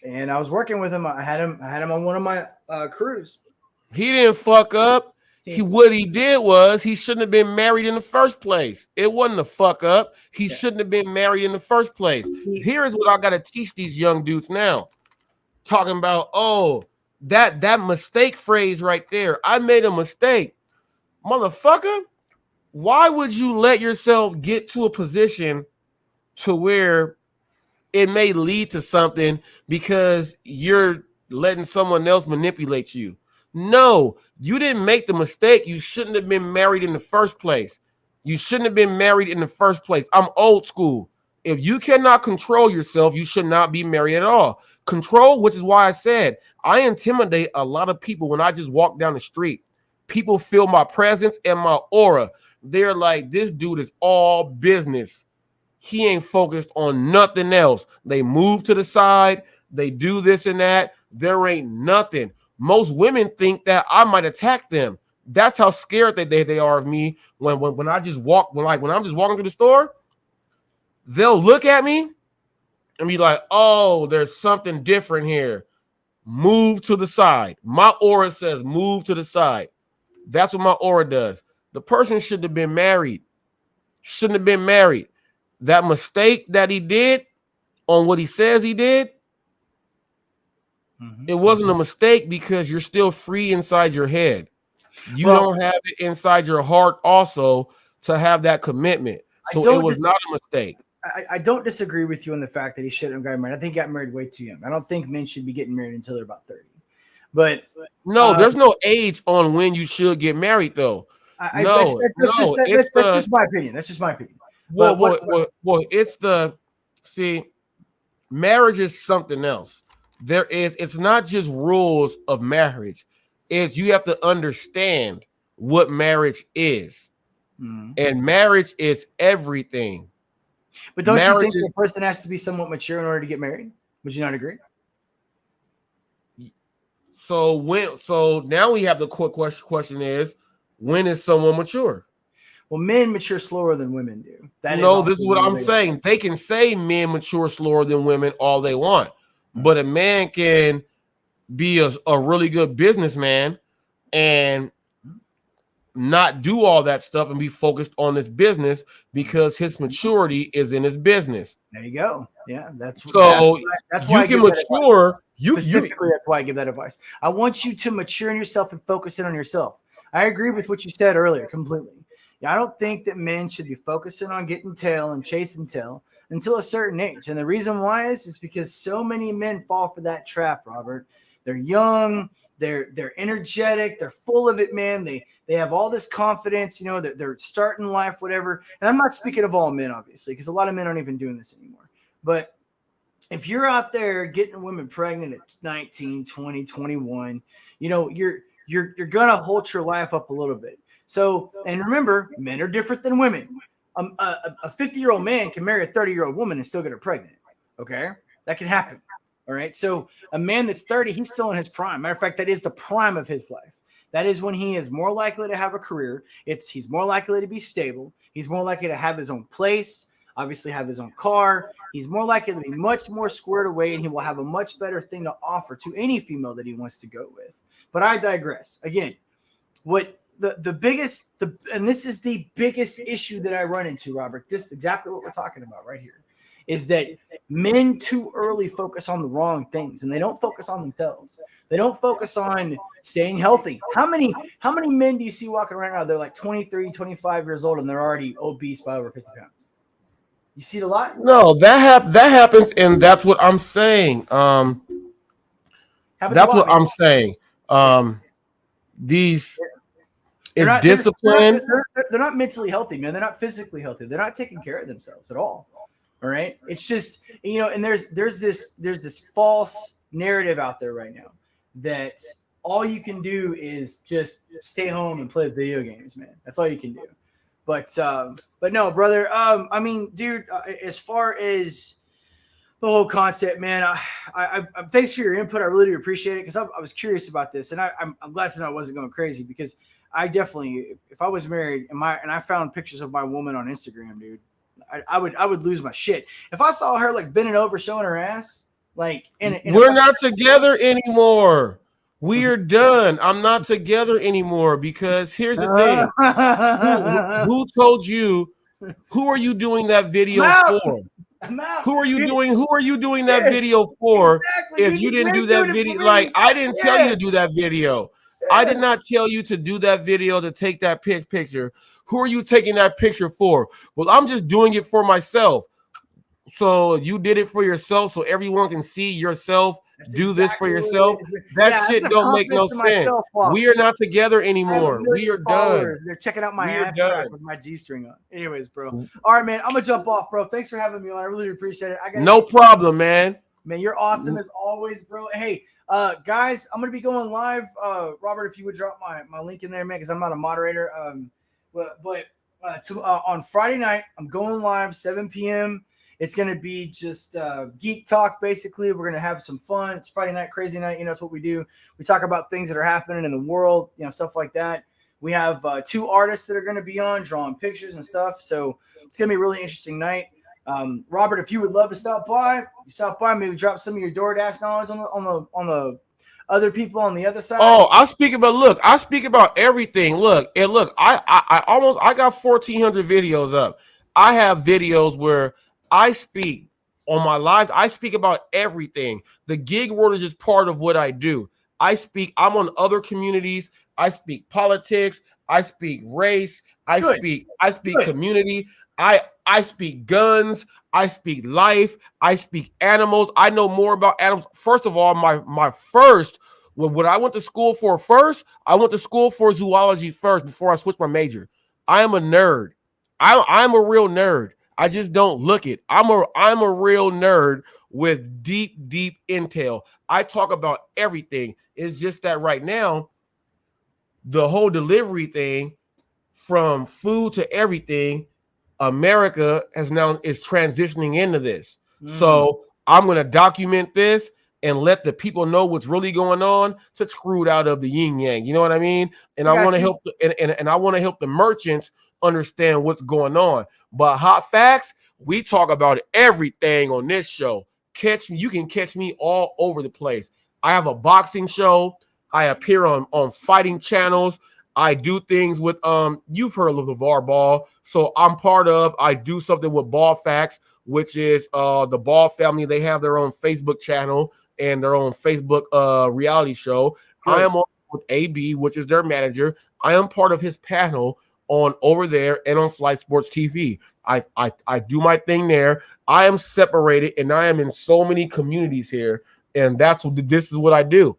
And I was working with him. I had him on one of my crews. He didn't fuck up. What he did was he shouldn't have been married in the first place. It wasn't a fuck up. He shouldn't have been married in the first place. Here's what I got to teach these young dudes now. Talking about, that mistake phrase right there. I made a mistake. Motherfucker, why would you let yourself get to a position to where it may lead to something because you're letting someone else manipulate you? No, you didn't make the mistake. You shouldn't have been married in the first place. You shouldn't have been married in the first place. I'm old school. If you cannot control yourself, you should not be married at all. Control, which is why I said I intimidate a lot of people when I just walk down the street. People feel my presence and my aura. They're like, this dude is all business. He ain't focused on nothing else. They move to the side. They do this and that. There ain't nothing. Most women think that I might attack them. That's how scared they are of me. When I just walk, when I'm just walking through the store, they'll look at me and be like, oh, there's something different here. Move to the side. My aura says move to the side. That's what my aura does. The person should have been married. Shouldn't have been married. That mistake that he did on what he says he did, it wasn't a mistake because you're still free inside your head. You don't have it inside your heart also to have that commitment. So it was not a mistake. I don't disagree with you on the fact that he shouldn't have gotten married. I think he got married way too young. I don't think men should be getting married until they're about 30. But no, there's no age on when you should get married, though. That's just my opinion. That's just my opinion. Well, marriage is something else. It's not just rules of marriage. You have to understand what marriage is. And marriage is everything. But don't you think the person has to be somewhat mature in order to get married? Would you not agree? So now we have the quick question is, when is someone mature? Well, men mature slower than women do. This is what I'm saying. They can say men mature slower than women all they want, but a man can be a really good businessman and not do all that stuff and be focused on his business because his maturity is in his business. There you go. Yeah, that's why you can mature. Specifically, that's why I give that advice. I want you to mature in yourself and focus in on yourself. I agree with what you said earlier completely. I don't think that men should be focusing on getting tail and chasing tail until a certain age. And the reason why is because so many men fall for that trap, Robert. They're young, they're energetic, they're full of it, man. They have all this confidence, they're starting life, whatever. And I'm not speaking of all men, obviously, because a lot of men aren't even doing this anymore. But if you're out there getting women pregnant at 19, 20, 21, you're going to hold your life up a little bit. So, and remember, men are different than women. A 50-year-old man can marry a 30-year-old woman and still get her pregnant. Okay? That can happen. All right? So a man that's 30, he's still in his prime. Matter of fact, that is the prime of his life. That is when he is more likely to have a career. He's more likely to be stable. He's more likely to have his own place, obviously have his own car. He's more likely to be much more squared away, and he will have a much better thing to offer to any female that he wants to go with. But I digress. Again, what the biggest, and this is the biggest issue that I run into, Robert, this is exactly what we're talking about right here, is that men too early focus on the wrong things, and they don't focus on themselves. They don't focus on staying healthy. How many men do you see walking around now? They're like 23, 25 years old, and they're already obese by over 50 pounds. You see it a lot? No, that happens, and that's what I'm saying. I'm saying. It's discipline. They're not mentally healthy, man. They're not physically healthy. They're not taking care of themselves at all. All right. It's just, and there's this false narrative out there right now that all you can do is just stay home and play video games, man. That's all you can do. But no, brother. I mean, dude, as far as the whole concept, man. I thanks for your input. I really do appreciate it because I was curious about this, and I'm glad to know I wasn't going crazy because I definitely, if I was married and I found pictures of my woman on Instagram, dude, I would lose my shit if I saw her like bending over showing her ass. Like, we're not together anymore. We are done. I'm not together anymore because here's the thing. Who told you? Who are you doing that video for? Who are you doing that video for? Exactly, if dude, you didn't do that video, like I didn't tell you to do that video. I did not tell you to do that video to take that picture. Who are you taking that picture for? Well, I'm just doing it for myself. So you did it for yourself so everyone can see yourself. That's do exactly this for yourself. That shit don't make no sense. We are not together anymore. We are done. They're checking out my ass crack with my G-string on. Anyways, bro. All right, man. I'm gonna jump off, bro. Thanks for having me on. I really appreciate it. No problem, man. Man, you're awesome as always, bro. Hey, guys, I'm gonna be going live. Robert, if you would drop my link in there, man, because I'm not a moderator. On Friday night, I'm going live 7 p.m. It's going to be just geek talk, basically. We're going to have some fun. It's Friday night, crazy night. You know, it's what we do. We talk about things that are happening in the world, you know, stuff like that. We have 2 artists that are going to be on, drawing pictures and stuff. So it's going to be a really interesting night. Robert, if you would love to stop by, maybe drop some of your DoorDash knowledge on the other people on the other side. Oh, I speak about everything. Look, I got 1,400 videos up. I have videos where I speak on my lives. I speak about everything. The gig world is just part of what I do. I'm on other communities. I speak politics. I speak race. I speak community. I speak guns. I speak life. I speak animals. I know more about animals. First of all, what I went to school for first, I went to school for zoology first before I switched my major. I am a nerd. I'm a real nerd. I just don't look it. I'm a real nerd with deep intel. I talk about everything. It's just that right now, the whole delivery thing, from food to everything, America is transitioning into this. So I'm going to document this and let the people know what's really going on to screw it out of the yin yang. You know what I mean? And I want to help and I want to help the merchants understand what's going on. But hot facts, we talk about everything on this show. You can catch me all over the place. I have a boxing show. I appear on fighting channels. I do things with you've heard of LeVar Ball. So I do something with Ball Facts, which is the Ball family. They have their own Facebook channel and their own Facebook reality show. Good. I am on with AB, which is their manager. I am part of his panel on over there and on Flight Sports TV. I do my thing there. I am separated and I am in so many communities here. And this is what I do.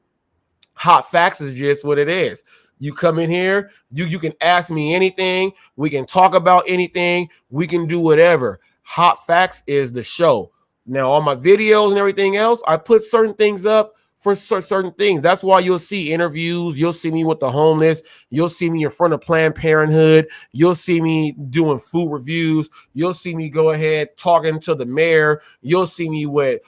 Hot Facts is just what it is. You come in here, you can ask me anything. We can talk about anything. We can do whatever. Hot Facts is the show. Now, on my videos and everything else, I put certain things up for certain things. That's why you'll see interviews. You'll see me with the homeless. You'll see me in front of Planned Parenthood. You'll see me doing food reviews. You'll see me go ahead talking to the mayor. You'll see me with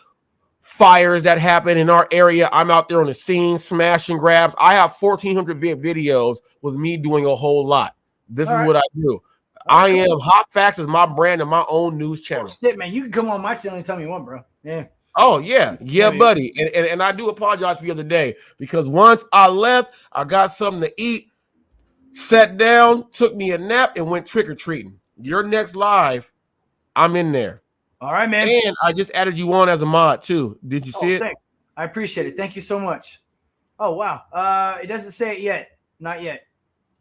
fires that happen in our area. I'm out there on the scene, smash and grabs. I have 1,400 videos with me doing a whole lot. This is what I do. I am Hot Facts is my brand and my own news channel. Shit, man, you can come on my channel and tell me one, bro. Yeah. Oh, yeah, buddy. And I do apologize for the other day because once I left, I got something to eat, sat down, took me a nap, and went trick-or-treating. Your next live, I'm in there. All right, man. And I just added you on as a mod, too. Did you see it? Thanks. I appreciate it. Thank you so much. Oh, wow. It doesn't say it yet. Not yet.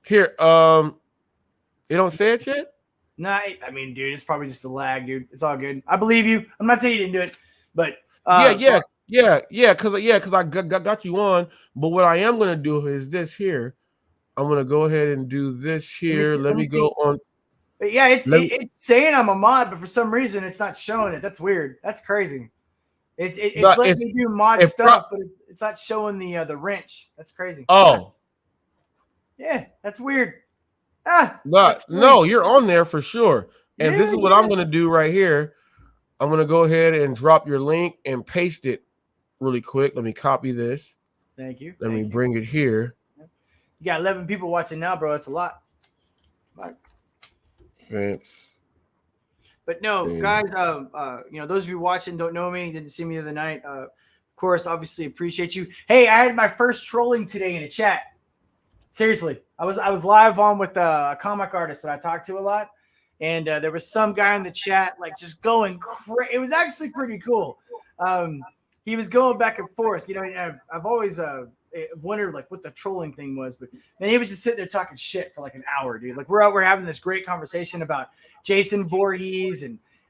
Here, it don't say it yet? Nah, I mean, dude, it's probably just a lag, dude. It's all good. I believe you. I'm not saying you didn't do it. But because I got you on. But what I am gonna do is this here. I'm gonna go ahead and do this here. Let me go on. Yeah, it's saying I'm a mod, but for some reason it's not showing it. That's weird. That's crazy. It's letting me do mod stuff, but it's not showing the wrench. That's crazy. Oh, yeah, that's weird. No, you're on there for sure. And this is what I'm gonna do right here. I'm going to go ahead and drop your link and paste it really quick. Let me copy this. Thank you. Let me bring it here. You got 11 people watching now, bro. That's a lot. Vince. But no, guys, those of you watching don't know me, didn't see me the other night. Of course, obviously appreciate you. Hey, I had my first trolling today in a chat. Seriously, I was live on with a comic artist that I talk to a lot, and there was some guy in the chat like just going crazy. It was actually pretty cool. He was going back and forth. I've always wondered like what the trolling thing was, but then he was just sitting there talking shit for like an hour, dude. Like we're having this great conversation about Jason Voorhees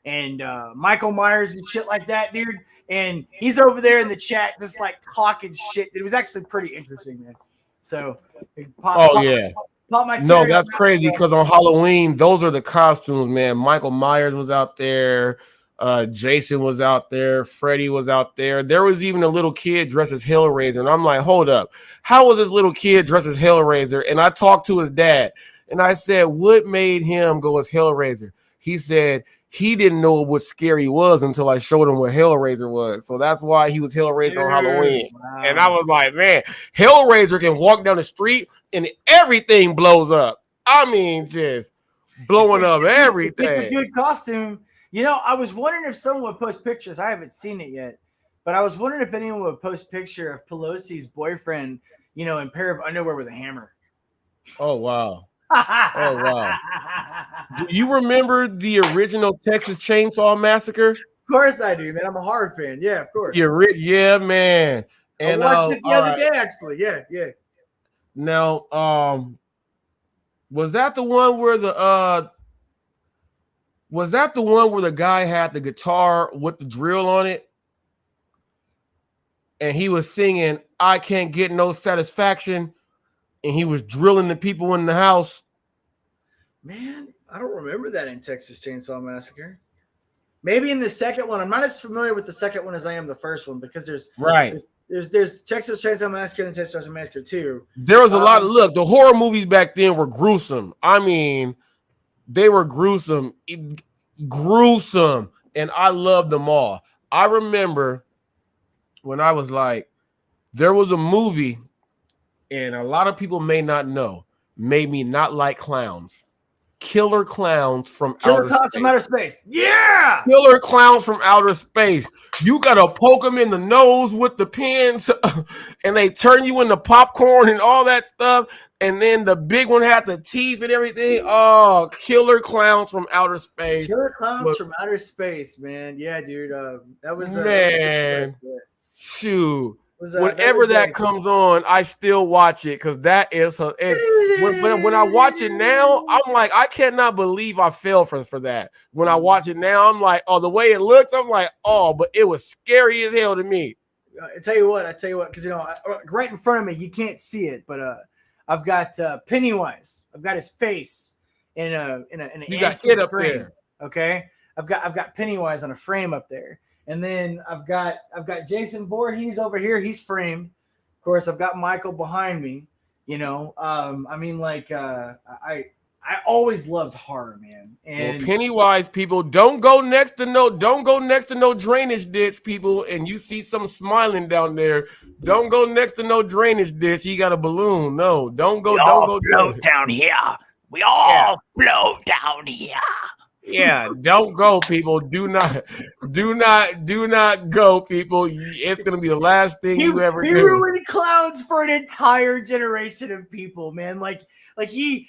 and Michael Myers and shit like that, dude. And he's over there in the chat just like talking shit. It was actually pretty interesting, man. So, pop my no, that's crazy because on Halloween, those are the costumes, man. Michael Myers was out there. Jason was out there. Freddy was out there. There was even a little kid dressed as Hellraiser. And I'm like, hold up. How was this little kid dressed as Hellraiser? And I talked to his dad and I said, what made him go as Hellraiser? He said he didn't know what scary was until I showed him what Hellraiser was. So that's why he was Hellraiser on Halloween. Wow. And I was like, man, Hellraiser can walk down the street and everything blows up. I mean, just blowing up everything. It's a good costume. I was wondering if someone would post pictures. I haven't seen it yet, but I was wondering if anyone would post a picture of Pelosi's boyfriend, in a pair of underwear with a hammer. Oh, wow. Oh, wow. Do you remember the original Texas Chainsaw Massacre? Of course I do, man. I'm a horror fan. Yeah, of course. Yeah, man. And I watched it the other day, actually. Yeah. Now, was that the one where the guy had the guitar with the drill on it? And he was singing, I Can't Get No Satisfaction. And he was drilling the people in the house. Man, I don't remember that in Texas Chainsaw Massacre. Maybe in the second one. I'm not as familiar with the second one as I am the first one because there's Texas Chainsaw Massacre and Texas Chainsaw Massacre 2. There was a lot of the horror movies back then were gruesome. I mean, they were gruesome, and I loved them all. I remember when I was like, there was a movie, and a lot of people may not know, made me not like clowns. Killer Clowns from Outer Space. Yeah! Killer Clowns from Outer Space. You got to poke them in the nose with the pins, and they turn you into popcorn and all that stuff. And then the big one had the teeth and everything. Oh, Killer Clowns from Outer Space. Killer Clowns from Outer Space, man. Yeah, dude. That was man. Shoot. Whenever that comes on, I still watch it because that is her. When I watch it now, I'm like, I cannot believe I fell for that. When I watch it now, I'm like, oh, the way it looks, I'm like, oh, but it was scary as hell to me. I tell you what, because right in front of me, you can't see it, but I've got Pennywise. I've got his face in an you got it up frame. there. Okay, I've got Pennywise on a frame up there. And then I've got Jason Voorhees over here. He's framed. Of course, I've got Michael behind me. I always loved horror, man. And Pennywise, people, don't go next to no drainage ditch, people. And you see some smiling down there. Don't go next to no drainage ditch. You got a balloon. No, don't go. Float down here. We all float down here. Yeah, don't go, people. Do not go, people. It's gonna be the last thing you ever do. He ruined clowns for an entire generation of people, man. Like he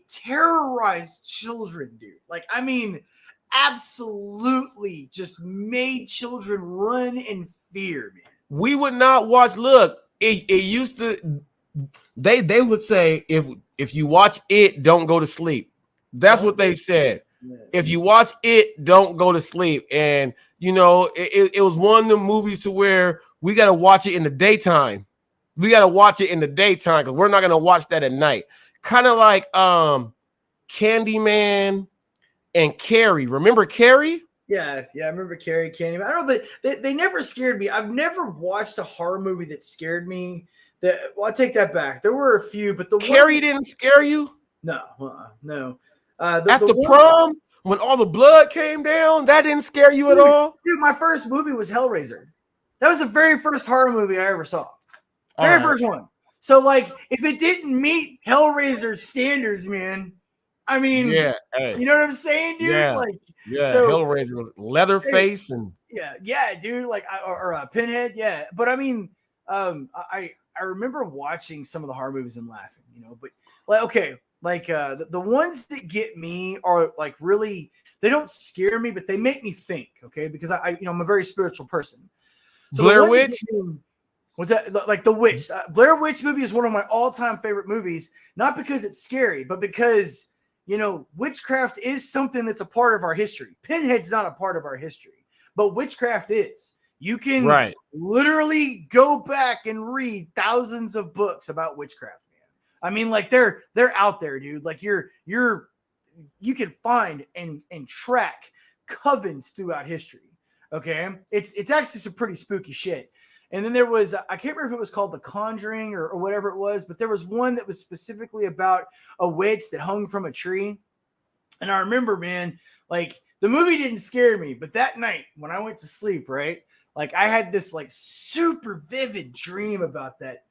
terrorized children, dude. Like, I mean, absolutely just made children run in fear, man. We would not watch. Look, it used to. They would say if you watch it, don't go to sleep. That's what they said. If you watch it, don't go to sleep. And, it was one of the movies to where we got to watch it in the daytime. We got to watch it in the daytime because we're not going to watch that at night. Kind of like Candyman and Carrie. Remember Carrie? Yeah, I remember Carrie, Candyman. I don't know, but they never scared me. I've never watched a horror movie that scared me. I take that back. There were a few, but Carrie didn't scare you? No, no. At the prom? when all the blood came down, that didn't scare you at all? Dude, my first movie was Hellraiser. That was the very first horror movie I ever saw. Very first one. So, like, if it didn't meet Hellraiser standards, man, I mean, Yeah, hey. You know what I'm saying, dude? Yeah. Like, Yeah, so, Hellraiser was Leatherface and yeah, dude, like, or Pinhead, yeah. But I mean, I remember watching some of the horror movies and laughing, you know. But like, okay, like the ones that get me are like really, they don't scare me, but they make me think, okay, because I I'm a very spiritual person. So Blair Witch. Was that like the Witch? Blair Witch movie is one of my all-time favorite movies, not because it's scary, but because witchcraft is something that's a part of our history. Pinhead's not a part of our history, but witchcraft is. You can literally go back and read thousands of books about witchcraft, man. I mean, like they're out there, dude. Like you can find and track covens throughout history. Okay, it's actually some pretty spooky shit. And then there was, I can't remember if it was called The Conjuring or whatever it was, but there was one that was specifically about a witch that hung from a tree. And I remember, man, like the movie didn't scare me, but that night when I went to sleep, right, like I had this like super vivid dream about that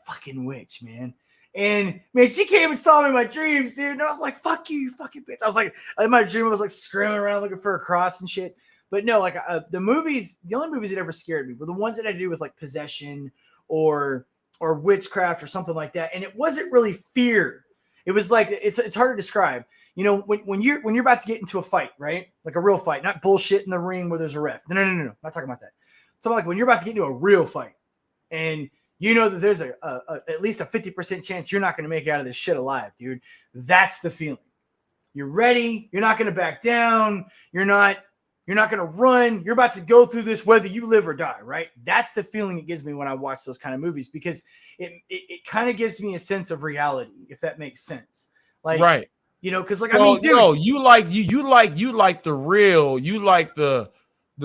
fucking witch, man. And man, she came and saw me in my dreams, dude. And I was like, fuck you, you fucking bitch. I was like, in my dream, I was like screaming around looking for a cross and shit. But no, like the only movies that ever scared me were the ones that had to do with like possession or witchcraft or something like that. And it wasn't really fear. It was like, it's hard to describe. You know, when you're about to get into a fight, right? Like a real fight, not bullshit in the ring where there's a ref. No. Not talking about that. So like when you're about to get into a real fight and you know that there's at least a 50% chance you're not going to make it out of this shit alive, dude. That's the feeling. You're ready. You're not going to back down. You're not going to run. You're about to go through this whether you live or die, right? That's the feeling it gives me when I watch those kind of movies because it kind of gives me a sense of reality, if that makes sense. Like, right. You know, because like, I mean, dude. No, you like the real, you like the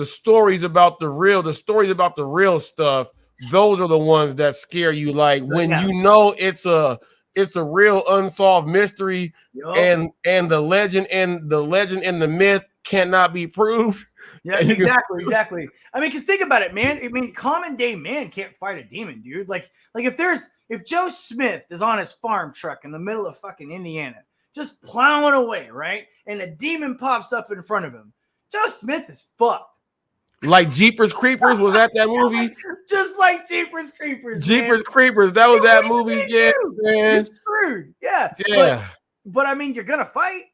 stories about the real stuff. Those are the ones that scare you. Like when you know it's a real unsolved mystery and the legend and the myth cannot be proved. Yeah, exactly. I mean, because think about it, man. I mean, common day man can't fight a demon, dude. Like if Joe Smith is on his farm truck in the middle of fucking Indiana, just plowing away, right? And a demon pops up in front of him. Joe Smith is fucked. Like Jeepers Creepers, was that movie? Just like Jeepers Creepers. Jeepers Creepers, that was that movie. Yeah, man. You're screwed. Yeah. But I mean, you're gonna fight,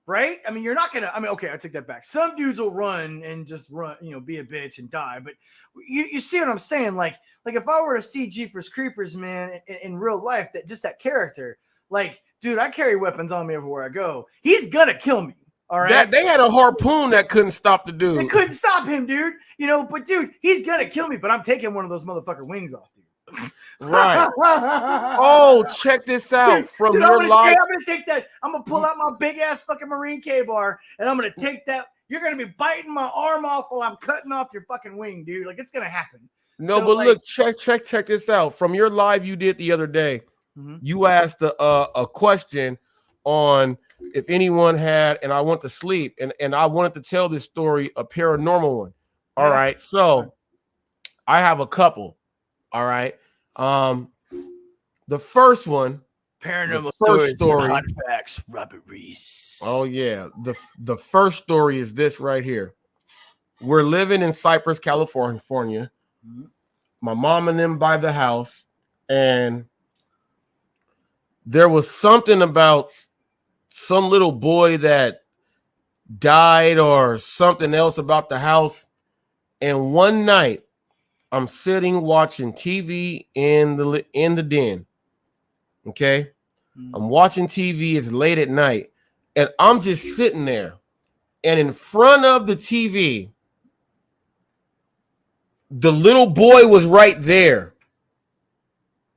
right? I mean, you're not gonna. I mean, okay, I take that back. Some dudes will run and just run, be a bitch and die. But you see what I'm saying? Like if I were to see Jeepers Creepers, man, in real life, that character, like, dude, I carry weapons on me everywhere I go. He's gonna kill me. All right. They had a harpoon that couldn't stop the dude. They couldn't stop him, dude. But dude, he's gonna kill me. But I'm taking one of those motherfucker wings off, dude. Right. Oh, check this out. From dude, your life. I'm gonna take that. I'm gonna pull out my big ass fucking Marine K-bar, and I'm gonna take that. You're gonna be biting my arm off while I'm cutting off your fucking wing, dude. Like it's gonna happen. No, but like, look, check this out. From your live you did the other day, you asked a question on if anyone had, and I went to sleep, and I wanted to tell this story, a paranormal one. All right, so I have a couple. All right, the first one, paranormal story, hot facts, Robert Reese. Oh yeah, the first story is this right here. We're living in Cypress, California. My mom and them buy the house, and there was something about some little boy that died or something else about the house. And one night I'm sitting watching TV in the den. Okay. I'm watching TV. It's late at night and I'm just sitting there, and in front of the TV, the little boy was right there.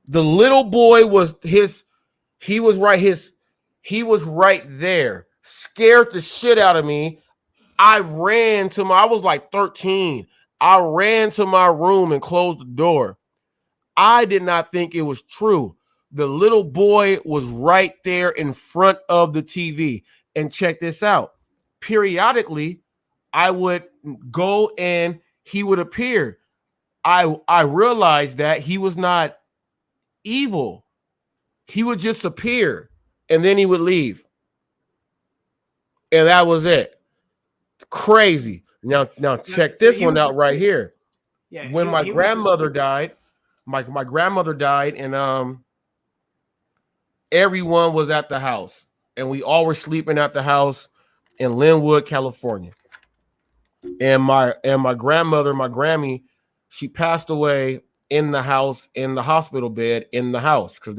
The little boy was right there, scared the shit out of me. I was like 13. I ran to my room and closed the door. I did not think it was true. The little boy was right there in front of the TV. And check this out. periodically I would go and he would appear. I realized that he was not evil. He would just appear and then he would leave. And that was it. Crazy. Now check this one out right here. Yeah, When my grandmother died, my grandmother died, and everyone was at the house, and we all were sleeping at the house in Linwood, California. And my grandmother, my Grammy, she passed away in the house, in the hospital bed, in the house, because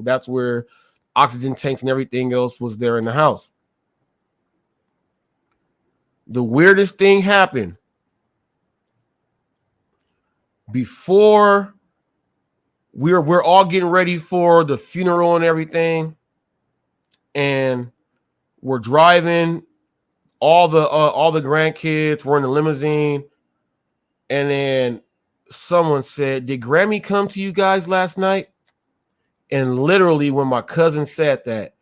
that's where oxygen tanks and everything else was there in the house. The weirdest thing happened. Before we're all getting ready for the funeral and everything, and we're driving, all the grandkids were in the limousine, and then someone said, "Did Grammy come to you guys last night?" And literally, when my cousin said that,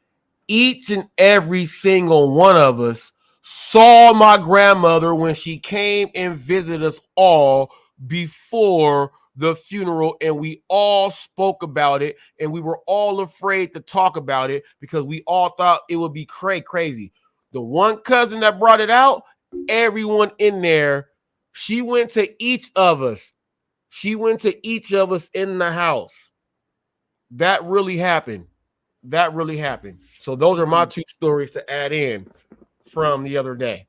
each and every single one of us saw my grandmother when she came and visited us all before the funeral, and we all spoke about it, and we were all afraid to talk about it because we all thought it would be crazy. The one cousin that brought it out, everyone in there, she went to each of us. She went to each of us in the house. That really happened. That really happened. So those are my two stories to add in from the other day.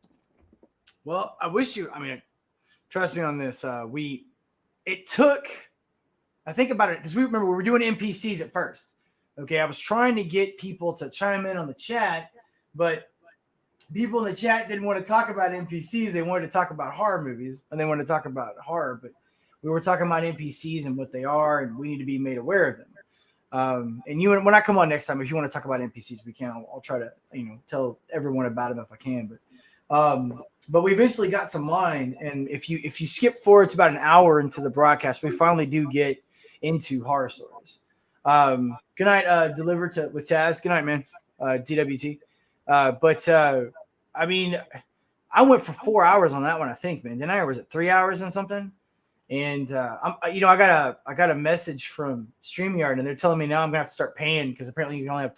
Well, I mean, trust me on this. It took, I think about it, because we were doing NPCs at first. Okay, I was trying to get people to chime in on the chat, but people in the chat didn't want to talk about NPCs. They wanted to talk about horror movies, and they wanted to talk about horror, but we were talking about NPCs and what they are, and we need to be made aware of them. And when I come on next time, if you want to talk about NPCs, we can. I'll try to, tell everyone about them if I can. But we eventually got to mine, and if you skip forward to about an hour into the broadcast, we finally do get into horror stories. Good night, delivered with Taz. Good night, man. DWT. I mean, I went for 4 hours on that one, I think, man. Then I was at 3 hours and something. And I got a message from StreamYard, and they're telling me now I'm gonna have to start paying because apparently you can only have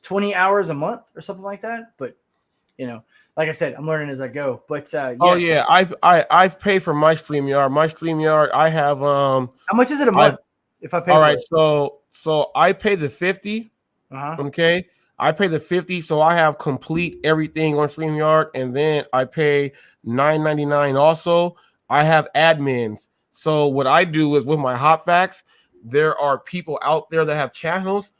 20 hours a month or something like that. But like I said, I'm learning as I go. But yes. Oh yeah, I pay for my StreamYard. My StreamYard, I have How much is it a month if I pay? All for right, it? so I pay the 50. Okay, I pay the 50, so I have complete everything on StreamYard, and then I pay $9.99 also. I have admins. So what I do is with my HotFacts, there are people out there that have channels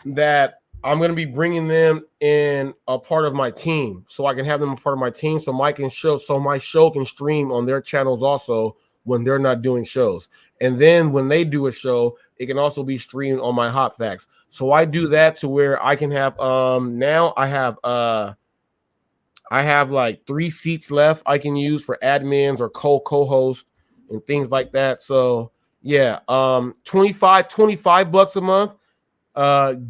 that I'm going to be bringing them in a part of my team, so I can have them a part of my team, so my show can stream on their channels also when they're not doing shows. And then when they do a show, it can also be streamed on my HotFacts. So I do that to where I can have now I have like 3 seats left I can use for admins or co-host and things like that. So yeah, $25 a month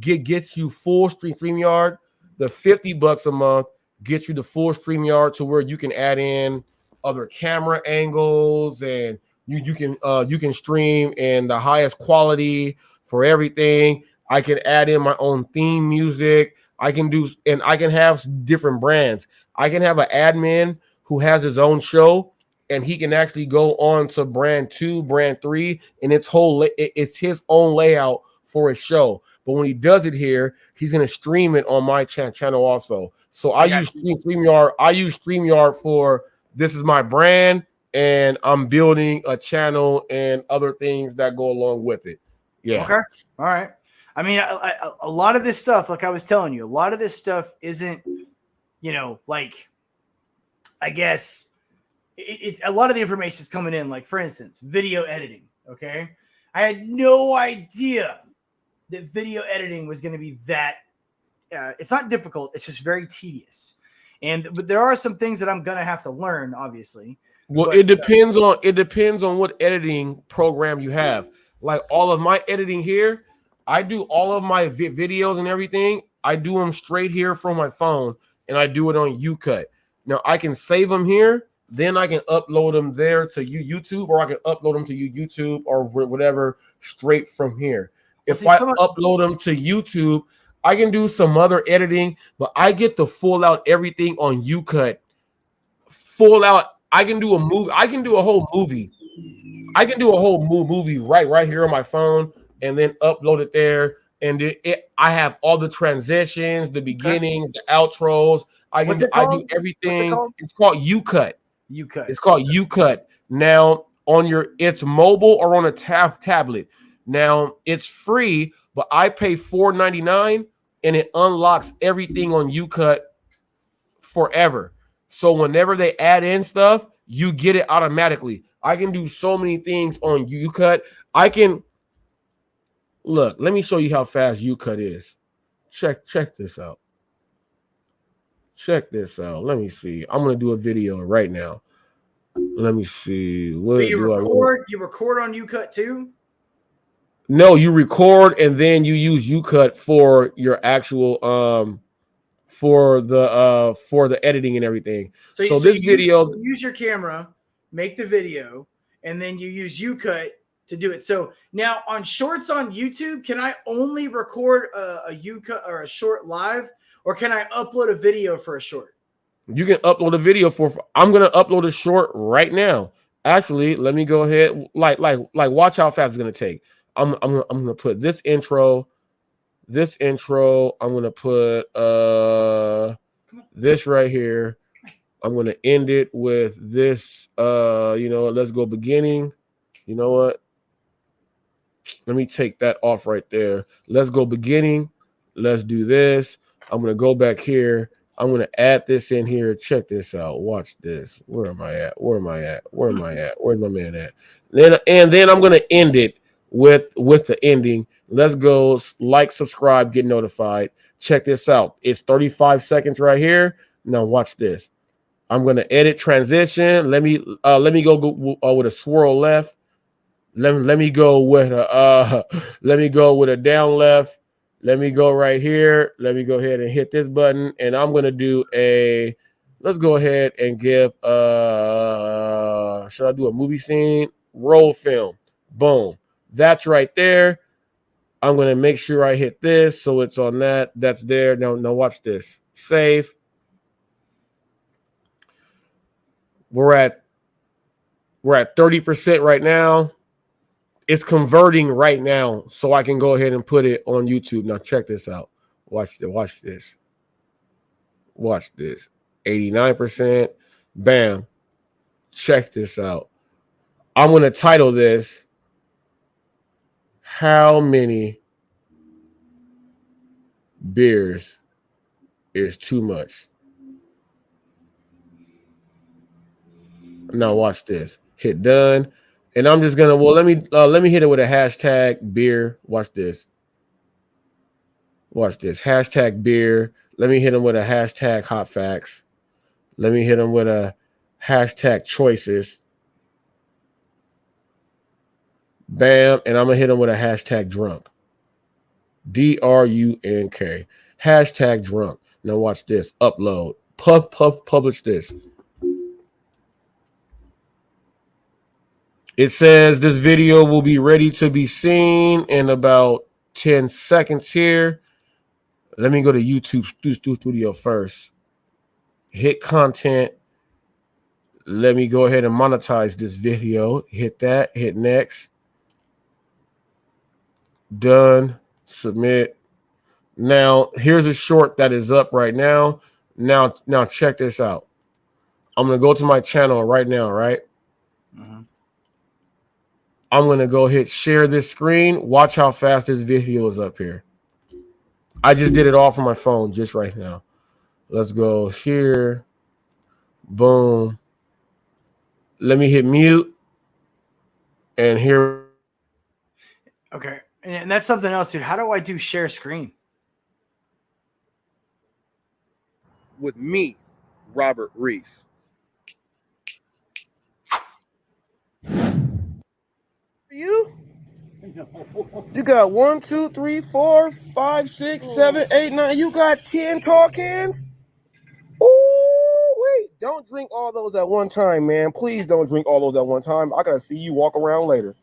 gets you full StreamYard. The $50 a month gets you the full StreamYard to where you can add in other camera angles, and you can stream in the highest quality for everything. I can add in my own theme music. I can have different brands. I can have an admin who has his own show, and he can actually go on to brand 2, brand 3, and it's his own layout for his show. But when he does it here, he's going to stream it on my channel also. So I use StreamYard. I use StreamYard for this is my brand, and I'm building a channel and other things that go along with it. Yeah. Okay. All right. I mean, a lot of this stuff, like I was telling you, a lot of this stuff isn't, like, I guess a lot of the information is coming in. Like, for instance, video editing. Okay. I had no idea that video editing was going to be that. It's not difficult. It's just very tedious. But there are some things that I'm going to have to learn, obviously. Well, it depends on what editing program you have. Like all of my editing here, I do all of my videos and everything. I do them straight here from my phone, and I do it on UCut. Now I can save them here, then I can upload them there to YouTube, or I can upload them to YouTube or whatever straight from here. If I upload them to YouTube, I can do some other editing, but I get to full out everything on UCut. Full out. I can do a movie. I can do a whole movie. I can do a whole movie right here on my phone, and then upload it there. And I have all the transitions, the beginnings, the outros. I do everything. It's called UCut. It's called UCut. Now it's mobile or on a tablet. Now it's free, but I pay $4.99 and it unlocks everything on UCut forever. So whenever they add in stuff, you get it automatically. I can do so many things on UCut. I can look. Let me show you how fast UCut is. Check this out. Check this out. Let me see. I'm gonna do a video right now. Let me see. What so you record on UCut too? No, you record and then you use UCut for your actual for the editing and everything. So this video, you use your camera, make the video, and then you use UCut to do it. So now on shorts on YouTube, can I only record a UCut or a short live, or can I upload a video for a short? You can upload a video I'm gonna upload a short right now. Actually, let me go ahead. Like watch how fast it's gonna take. I'm gonna put this intro. I'm gonna put this right here. I'm gonna end it with this. Let's go beginning. You know what? Let me take that off right there. Let's go beginning. Let's do this. I'm gonna go back here. I'm going to add this in here. Check this out. Watch this. Where am I at? Where's my man at? Then I'm going to end it with the ending. Let's go like, subscribe, get notified. Check this out. It's 35 seconds right here. Now watch this. I'm going to edit transition. Let me go with a swirl left. Let me go with a down left. Let me go right here. Let me go ahead and hit this button. And I'm going to do let's go ahead and give, should I do a movie scene? Roll film. Boom. That's right there. I'm going to make sure I hit this. So it's on that. That's there. Now watch this. Save. We're at 30% right now. It's converting right now, so I can go ahead and put it on YouTube. Now check this out. Watch this. 89%. Bam. Check this out. I'm going to title this, How Many Beers is Too Much? Now watch this. Hit done. And I'm just gonna let me hit it with a hashtag beer. Watch this. Hashtag beer. Let me hit them with a hashtag HotFacts. Let me hit them with a hashtag choices. Bam. And I'm gonna hit them with a hashtag drunk. DRUNK. Hashtag drunk. Now watch this. Upload. Publish this. It says this video will be ready to be seen in about 10 seconds here. Let me go to YouTube Studio first. Hit content. Let me go ahead and monetize this video. Hit that. Hit next. Done. Submit. Now, here's a short that is up right now. Now check this out. I'm going to go to my channel right now, right? Mm-hmm. I'm going to go hit share this screen. Watch how fast this video is up here. I just did it all from my phone just right now. Let's go here. Boom. Let me hit mute. And here. Okay. And that's something else, dude. How do I do share screen? With me, Robert Reese. You? You got 1, 2, 3, 4, 5, 6, 7, 8, 9. You got 10 tall cans? Don't drink all those at one time, man. Please don't drink all those at one time. I gotta see you walk around later.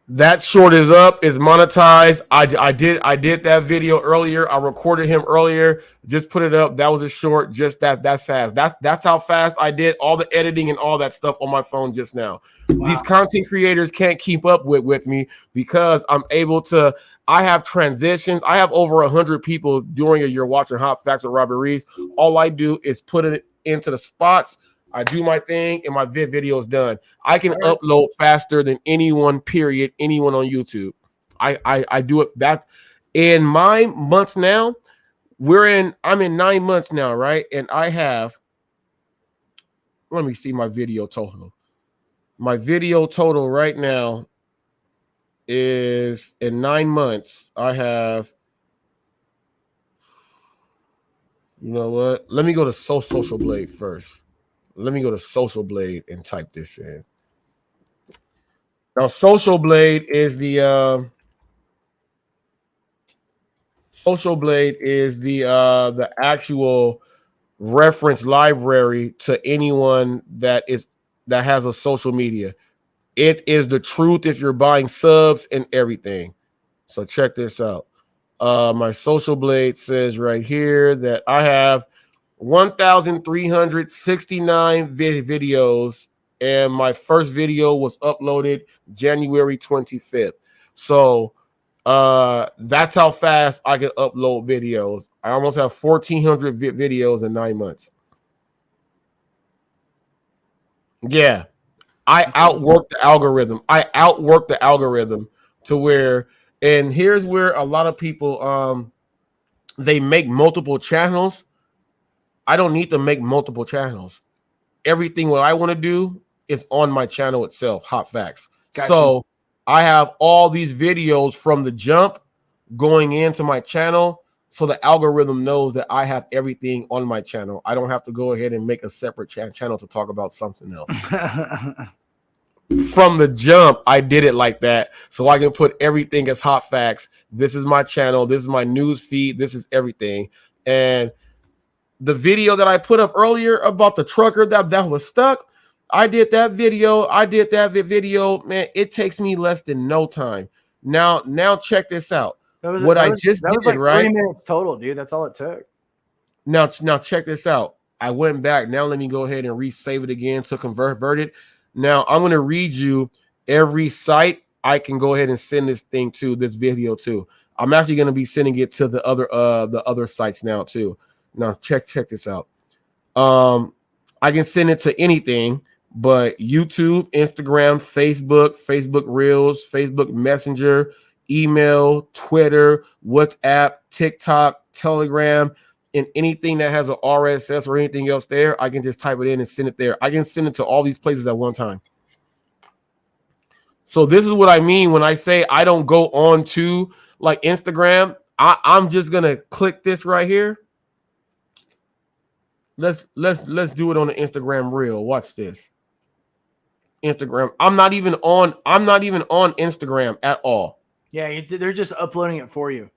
That short is up. Is monetized. I did that video earlier. I recorded him earlier. Just put it up. That was a short. Just that fast. That's how fast I did all the editing and all that stuff on my phone just now. Wow. These content creators can't keep up with me because I'm able to. I have transitions. I have over 100 people during a year watching Hot Facts with Robert Reese. All I do is put it into the spots. I do my thing and my video is done. I can upload faster than anyone, period, anyone on YouTube. I do it that in my months now. I'm in 9 months now, right? And I have, let me see my video total. My video total right now is in 9 months. I have, you know what? Let me go to Social Blade first. Let me go to Social Blade and type this in. Now, Social Blade is the actual reference library to anyone that has a social media. It is the truth if you're buying subs and everything. So check this out. My Social Blade says right here that I have 1,369 videos, and my first video was uploaded January 25th. So that's how fast I can upload videos. I almost have 1,400 videos in 9 months. Yeah, I outwork the algorithm. To where, and here's where a lot of people they make multiple channels. I don't need to make multiple channels. Everything what I want to do is on my channel itself, Hot Facts. Gotcha. So I have all these videos from the jump going into my channel, so the algorithm knows that I have everything on my channel. I don't have to go ahead and make a separate channel to talk about something else. From the jump, I did it like that, so I can put everything as Hot Facts. This is my channel. This is my news feed. This is everything. And the video that I put up earlier about the trucker that was stuck, I did that video. Man, it takes me less than no time. Now check this out. That was like 3 minutes total, dude. That's all it took. Now check this out. I went back. Now let me go ahead and resave it again to convert it. Now I'm going to read you every site I can go ahead and send this thing to, this video to. I'm actually going to be sending it to the other sites now too. Now check this out. I can send it to anything but YouTube, Instagram, Facebook Reels, Facebook Messenger, email, Twitter, WhatsApp, TikTok, Telegram, and anything that has an RSS or anything else there. I can just type it in and send it there. I can send it to all these places at one time. So this is what I mean when I say I don't go on to like Instagram. I'm just gonna click this right here. Let's do it on the Instagram reel. Watch this. Instagram. I'm not even on Instagram at all. Yeah, they're just uploading it for you.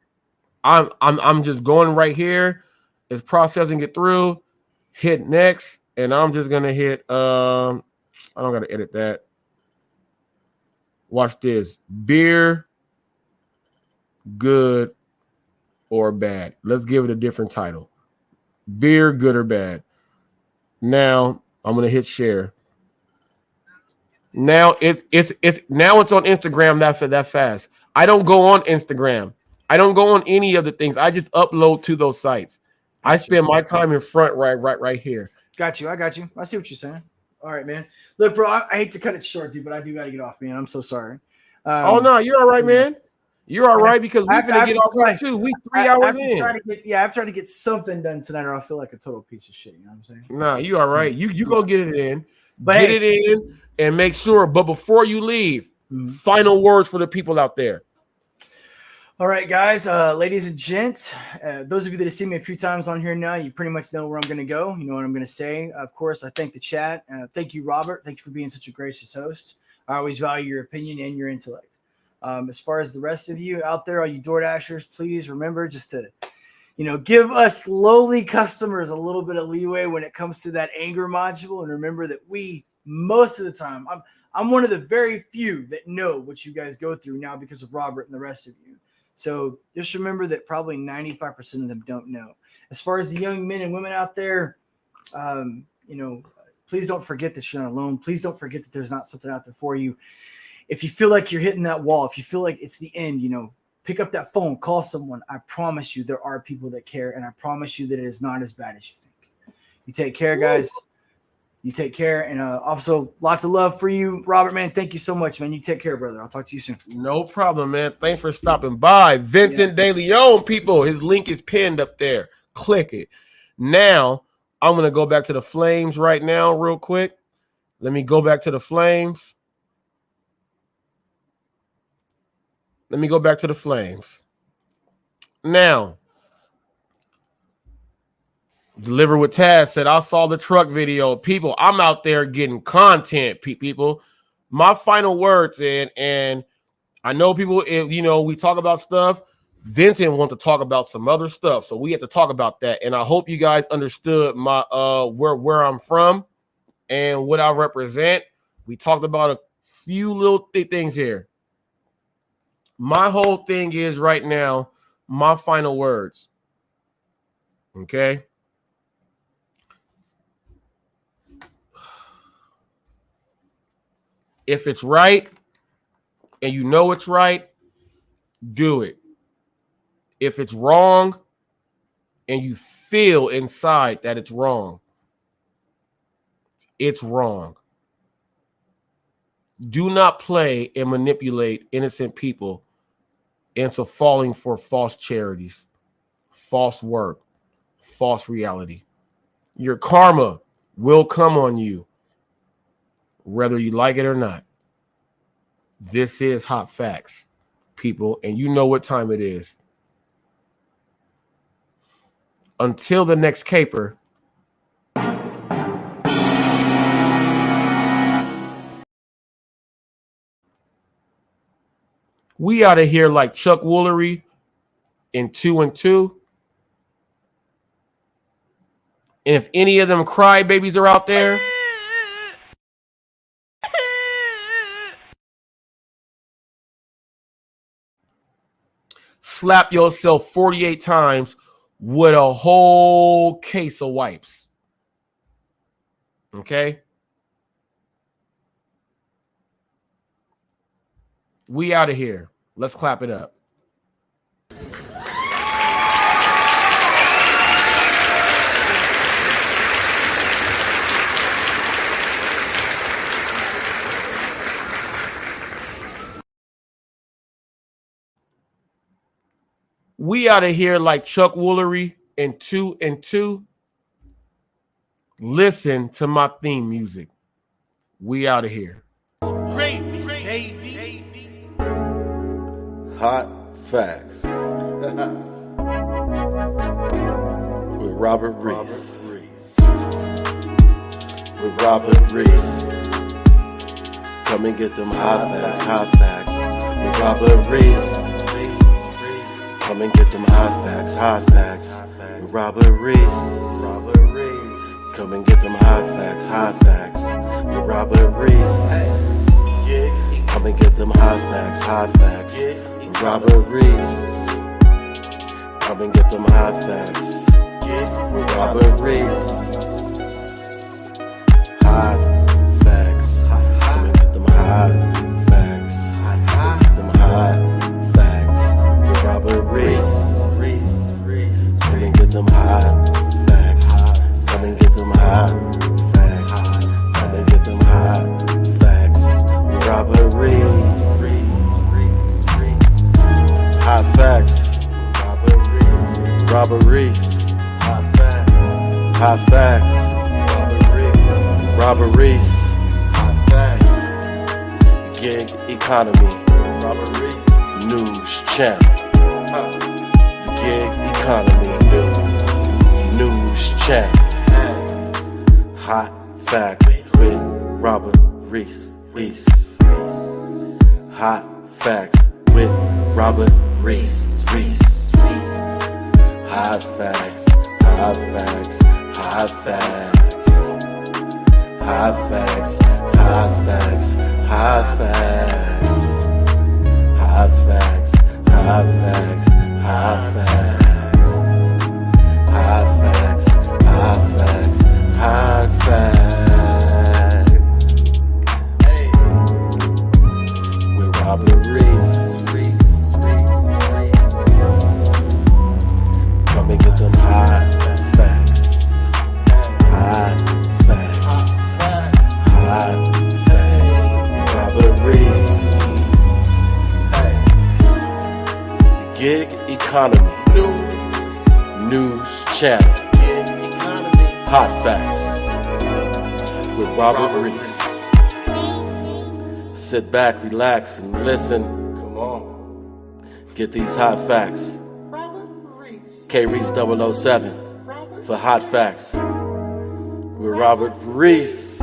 I'm just going right here. It's processing it through. Hit next, and I'm just gonna hit. I don't gotta edit that. Watch this. Beer, good or bad. Let's give it a different title. Beer, good or bad. Now I'm gonna hit share. Now it's on Instagram that fast. I don't go on Instagram. I don't go on any of the things. I just upload to those sites. I spend my time in front right here. Got you. I got you. I see what you're saying. All right, man. Look, bro, I hate to cut it short, dude, but I do got to get off, man. I'm so sorry. Oh no, you're all right, man. You're all right because we're gonna get off here too. We 3 hours in. I've tried to get something done tonight, or I'll feel like a total piece of shit. You know what I'm saying? Nah, you all right. You go get it in. Get it in and make sure. But before you leave, final words for the people out there. All right, guys, ladies and gents, those of you that have seen me a few times on here now, you pretty much know where I'm going to go. You know what I'm going to say. Of course, I thank the chat. Thank you, Robert. Thank you for being such a gracious host. I always value your opinion and your intellect. As far as the rest of you out there, all you Door Dashers, please remember just to, give us lowly customers a little bit of leeway when it comes to that anger module. And remember that most of the time, I'm one of the very few that know what you guys go through now because of Robert and the rest of you. So just remember that probably 95% of them don't know. As far as the young men and women out there, please don't forget that you're not alone. Please don't forget that there's not something out there for you. If you feel like you're hitting that wall, if you feel like it's the end, pick up that phone, call someone. I promise you there are people that care, and I promise you that it is not as bad as you think. You take care, guys. You take care, and also lots of love for you, Robert, man. Thank you so much, man. You take care, brother. I'll talk to you soon. No problem, man. Thanks for stopping by. Vincent De Leon, people. His link is pinned up there. Click it. Now, I'm going to go back to the Flames right now real quick. Let me go back to the Flames. Now, Deliver with Taz said, I saw the truck video. People, I'm out there getting content, people. My final words, and I know people, we talk about stuff. Vincent wants to talk about some other stuff, so we have to talk about that. And I hope you guys understood my where I'm from and what I represent. We talked about a few little things here. My whole thing is right now, my final words. Okay? If it's right and you know it's right, do it. If it's wrong and you feel inside that it's wrong, it's wrong. Do not play and manipulate innocent people into falling for false charities, false work, false reality. Your karma will come on you, whether you like it or not. This is Hot Facts, people, and you know what time it is. Until the next caper, we out of here like Chuck Woolery in 2 and 2. And if any of them crybabies are out there, slap yourself 48 times with a whole case of wipes. Okay? We out of here. Let's clap it up. We out of here like Chuck Woolery in 2 and 2. Listen to my theme music. We out of here. Hot Facts with Robert Reese. Come and get them hot facts with Robert Reese. Come and get them hot facts with Robert Reese. Come and get them hot facts with Robert Reese. Come and get them hot facts with Robert Reese. Come and get them hot facts with Robert Reese. Hot facts. Come and get them hot facts. Come and get them hot facts with Robert Reese. Come and get them hot facts. Come and get them hot facts. Come and get them hot facts with Robert Reese. Hot facts. Robert Reese. Hot facts. Robert Reese. Hot facts. Gig economy. Robert Reese. News channel. The gig economy. News channel. Hot facts with Robert Reese. Hot facts with Robert Reese. Hot facts, hot facts, hot facts. Hot facts, hot facts, hot facts. Hot facts, hot facts, hot facts. Hot facts, hot facts, hot facts. Hey, with Robert Reese. Come and get them hot facts. Hot facts. Hot facts. Robert Reese. Gig economy. News channel. Hot facts. With Robert Reese. Sit back, relax, and listen. Come on. Get these hot facts. K-Reese 007 for Hot Facts with Robert Reese.